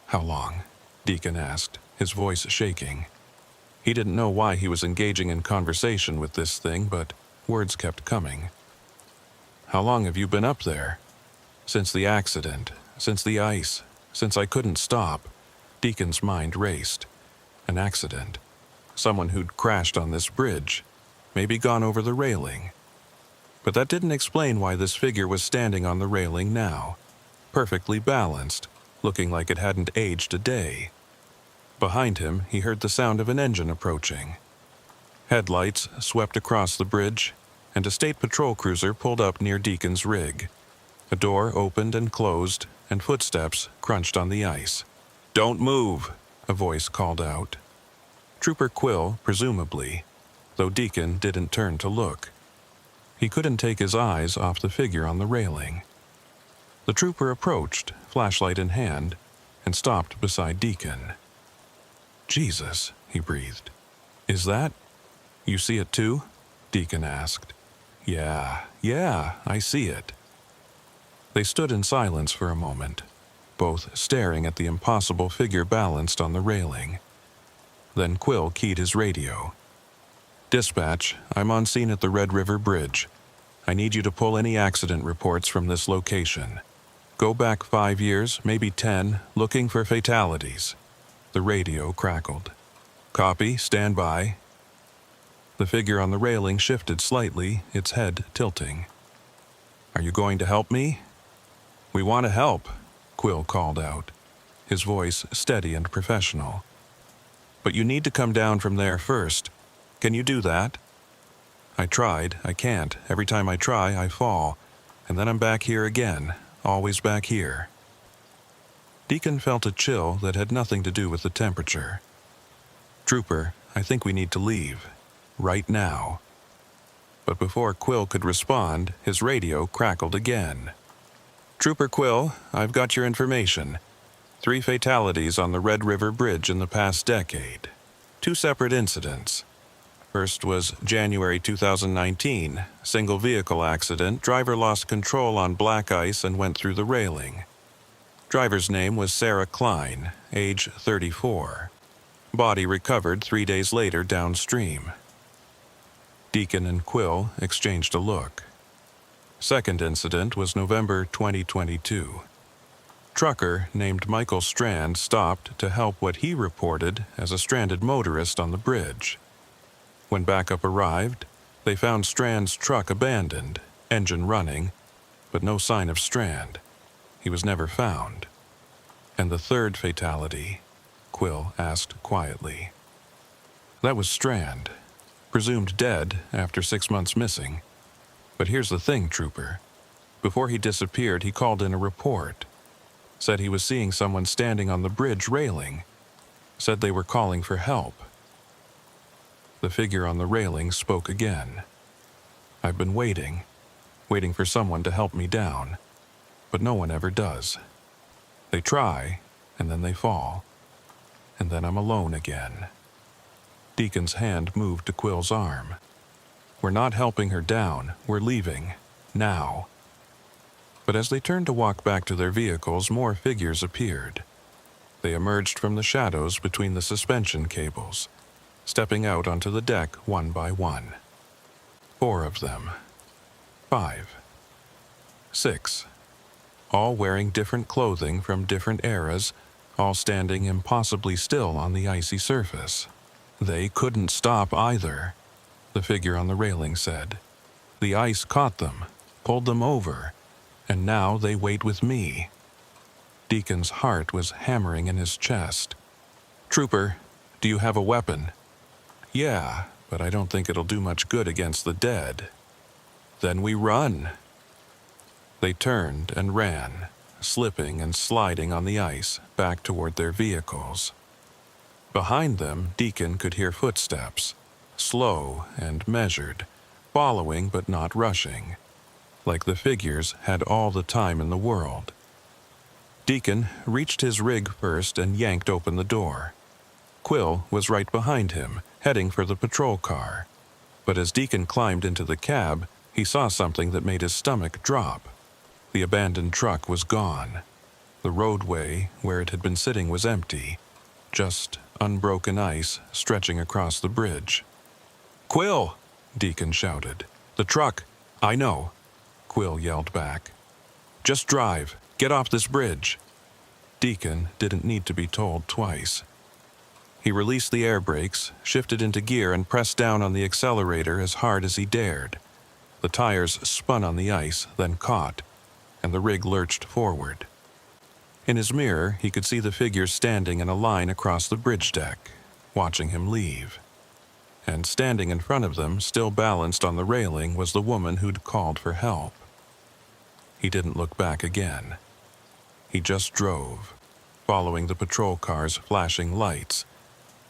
"How long?" Deacon asked, his voice shaking. He didn't know why he was engaging in conversation with this thing, but words kept coming. "How long have you been up there?" "Since the accident, since the ice, since I couldn't stop." Deacon's mind raced. An accident. Someone who'd crashed on this bridge, maybe gone over the railing. But that didn't explain why this figure was standing on the railing now, perfectly balanced, looking like it hadn't aged a day. Behind him, he heard the sound of an engine approaching. Headlights swept across the bridge, and a state patrol cruiser pulled up near Deacon's rig. A door opened and closed, and footsteps crunched on the ice. "Don't move," a voice called out. Trooper Quill, presumably, though Deacon didn't turn to look. He couldn't take his eyes off the figure on the railing. The trooper approached, flashlight in hand, and stopped beside Deacon. "Jesus," he breathed. "Is that?" You see it too? Deacon asked. Yeah, I see it. They stood in silence for a moment, both staring at the impossible figure balanced on the railing. Then Quill keyed his radio. Dispatch, I'm on scene at the Red River Bridge. I need you to pull any accident reports from this location. Go back 5 years, maybe 10, looking for fatalities. The radio crackled. Copy, stand by. The figure on the railing shifted slightly, its head tilting. Are you going to help me? We want to help, Quill called out, his voice steady and professional. But you need to come down from there first. Can you do that? I tried. I can't. Every time I try, I fall. And then I'm back here again, always back here. Deacon felt a chill that had nothing to do with the temperature. Trooper, I think we need to leave. Right now. But before Quill could respond, his radio crackled again. Trooper Quill, I've got your information. 3 fatalities on the Red River Bridge in the past decade. 2 separate incidents. First was January 2019, single vehicle accident. Driver lost control on black ice and went through the railing. Driver's name was Sarah Klein, age 34. Body recovered 3 days later downstream. Deacon and Quill exchanged a look. Second incident was November 2022. Trucker named Michael Strand stopped to help what he reported as a stranded motorist on the bridge. When backup arrived, they found Strand's truck abandoned, engine running, but no sign of Strand. He was never found. And the third fatality, Quill asked quietly. That was Strand, presumed dead after 6 months missing. But here's the thing, Trooper. Before he disappeared, he called in a report. Said he was seeing someone standing on the bridge railing. Said they were calling for help. The figure on the railing spoke again. I've been waiting for someone to help me down, but no one ever does. They try, and then they fall, and then I'm alone again. Deacon's hand moved to Quill's arm. We're not helping her down, we're leaving, now. But as they turned to walk back to their vehicles, more figures appeared. They emerged from the shadows between the suspension cables, stepping out onto the deck one by one. 4 of them. 5. 6. All wearing different clothing from different eras, all standing impossibly still on the icy surface. They couldn't stop either, the figure on the railing said. The ice caught them, pulled them over, and now they wait with me. Deacon's heart was hammering in his chest. Trooper, do you have a weapon? Yeah, but I don't think it'll do much good against the dead. Then we run. They turned and ran, slipping and sliding on the ice back toward their vehicles. Behind them, Deacon could hear footsteps, slow and measured, following but not rushing, like the figures had all the time in the world. Deacon reached his rig first and yanked open the door. Quill was right behind him, heading for the patrol car. But as Deacon climbed into the cab, he saw something that made his stomach drop. The abandoned truck was gone. The roadway where it had been sitting was empty, just unbroken ice stretching across the bridge. Quill! Deacon shouted. The truck! I know, Quill yelled back. Just drive. Get off this bridge. Deacon didn't need to be told twice. He released the air brakes, shifted into gear, and pressed down on the accelerator as hard as he dared. The tires spun on the ice, then caught, and the rig lurched forward. In his mirror, he could see the figures standing in a line across the bridge deck, watching him leave. And standing in front of them, still balanced on the railing, was the woman who'd called for help. He didn't look back again. He just drove, following the patrol car's flashing lights,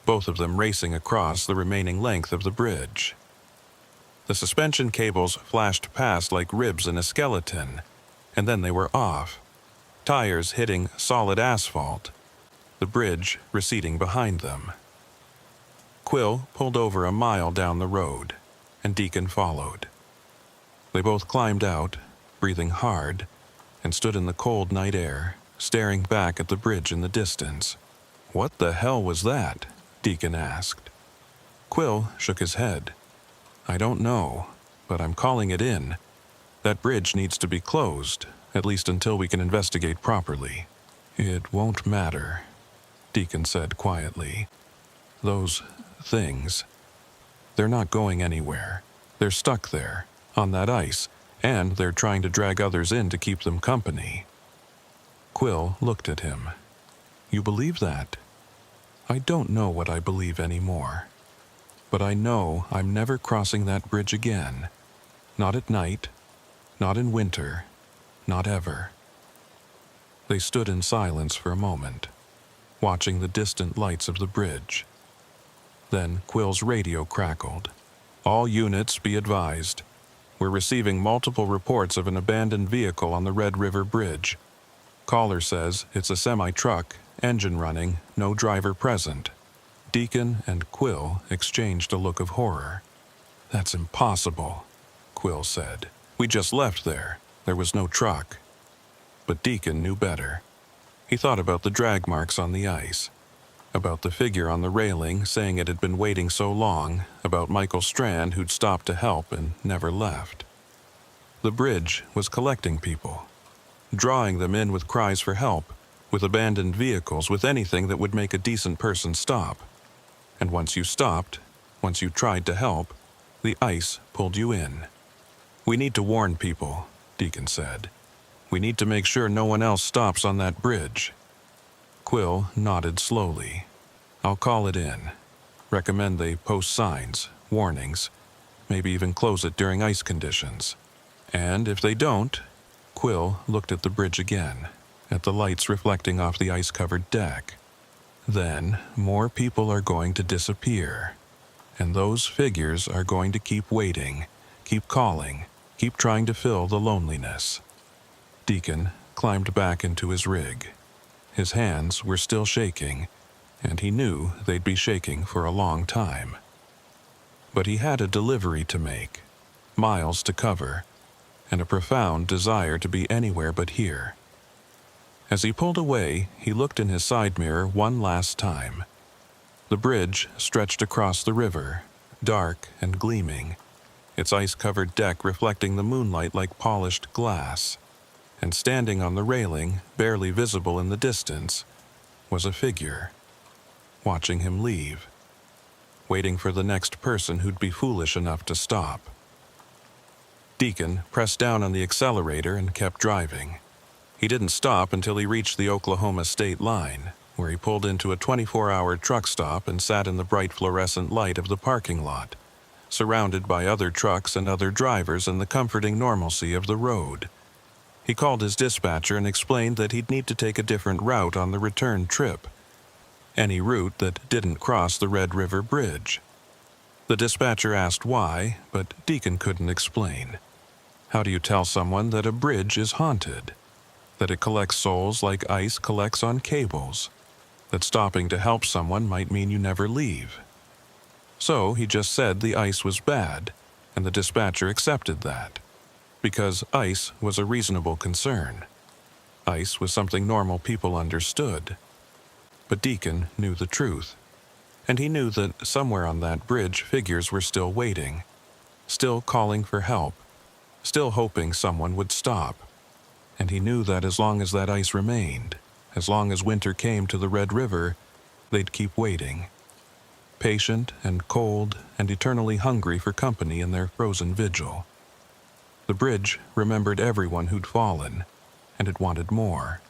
both of them racing across the remaining length of the bridge. The suspension cables flashed past like ribs in a skeleton, and then they were off, tires hitting solid asphalt, the bridge receding behind them. Quill pulled over a mile down the road, and Deacon followed. They both climbed out, breathing hard, and stood in the cold night air, staring back at the bridge in the distance. "What the hell was that?" Deacon asked. Quill shook his head. "I don't know, but I'm calling it in. That bridge needs to be closed, at least until we can investigate properly." "It won't matter," Deacon said quietly. "Those things, they're not going anywhere. They're stuck there, on that ice, and they're trying to drag others in to keep them company." Quill looked at him. "You believe that?" "I don't know what I believe anymore. But I know I'm never crossing that bridge again. Not at night, not in winter, not ever." They stood in silence for a moment, watching the distant lights of the bridge. Then Quill's radio crackled. "All units be advised. We're receiving multiple reports of an abandoned vehicle on the Red River Bridge. Caller says it's a semi-truck, engine running, no driver present." Deacon and Quill exchanged a look of horror. "That's impossible," Quill said. "We just left there. There was no truck." But Deacon knew better. He thought about the drag marks on the ice, about the figure on the railing saying it had been waiting so long, about Michael Strand who'd stopped to help and never left. The bridge was collecting people, drawing them in with cries for help, with abandoned vehicles, with anything that would make a decent person stop. And once you stopped, once you tried to help, the ice pulled you in. "We need to warn people," Deacon said. "We need to make sure no one else stops on that bridge." Quill nodded slowly. "I'll call it in. Recommend they post signs, warnings, maybe even close it during ice conditions. And if they don't..." Quill looked at the bridge again, at the lights reflecting off the ice-covered deck. "Then more people are going to disappear. And those figures are going to keep waiting, keep calling, keep trying to fill the loneliness." Deacon climbed back into his rig. His hands were still shaking, and he knew they'd be shaking for a long time. But he had a delivery to make, miles to cover, and a profound desire to be anywhere but here. As he pulled away, he looked in his side mirror one last time. The bridge stretched across the river, dark and gleaming, its ice-covered deck reflecting the moonlight like polished glass. And standing on the railing, barely visible in the distance, was a figure, watching him leave, waiting for the next person who'd be foolish enough to stop. Deacon pressed down on the accelerator and kept driving. He didn't stop until he reached the Oklahoma state line, where he pulled into a 24-hour truck stop and sat in the bright fluorescent light of the parking lot, surrounded by other trucks and other drivers and the comforting normalcy of the road. He called his dispatcher and explained that he'd need to take a different route on the return trip, any route that didn't cross the Red River Bridge. The dispatcher asked why, but Deacon couldn't explain. How do you tell someone that a bridge is haunted? That it collects souls like ice collects on cables? That stopping to help someone might mean you never leave? So he just said the ice was bad, and the dispatcher accepted that, because ice was a reasonable concern. Ice was something normal people understood. But Deacon knew the truth, and he knew that somewhere on that bridge figures were still waiting, still calling for help, still hoping someone would stop. And he knew that as long as that ice remained, as long as winter came to the Red River, they'd keep waiting, patient and cold and eternally hungry for company in their frozen vigil. The bridge remembered everyone who'd fallen, and it wanted more.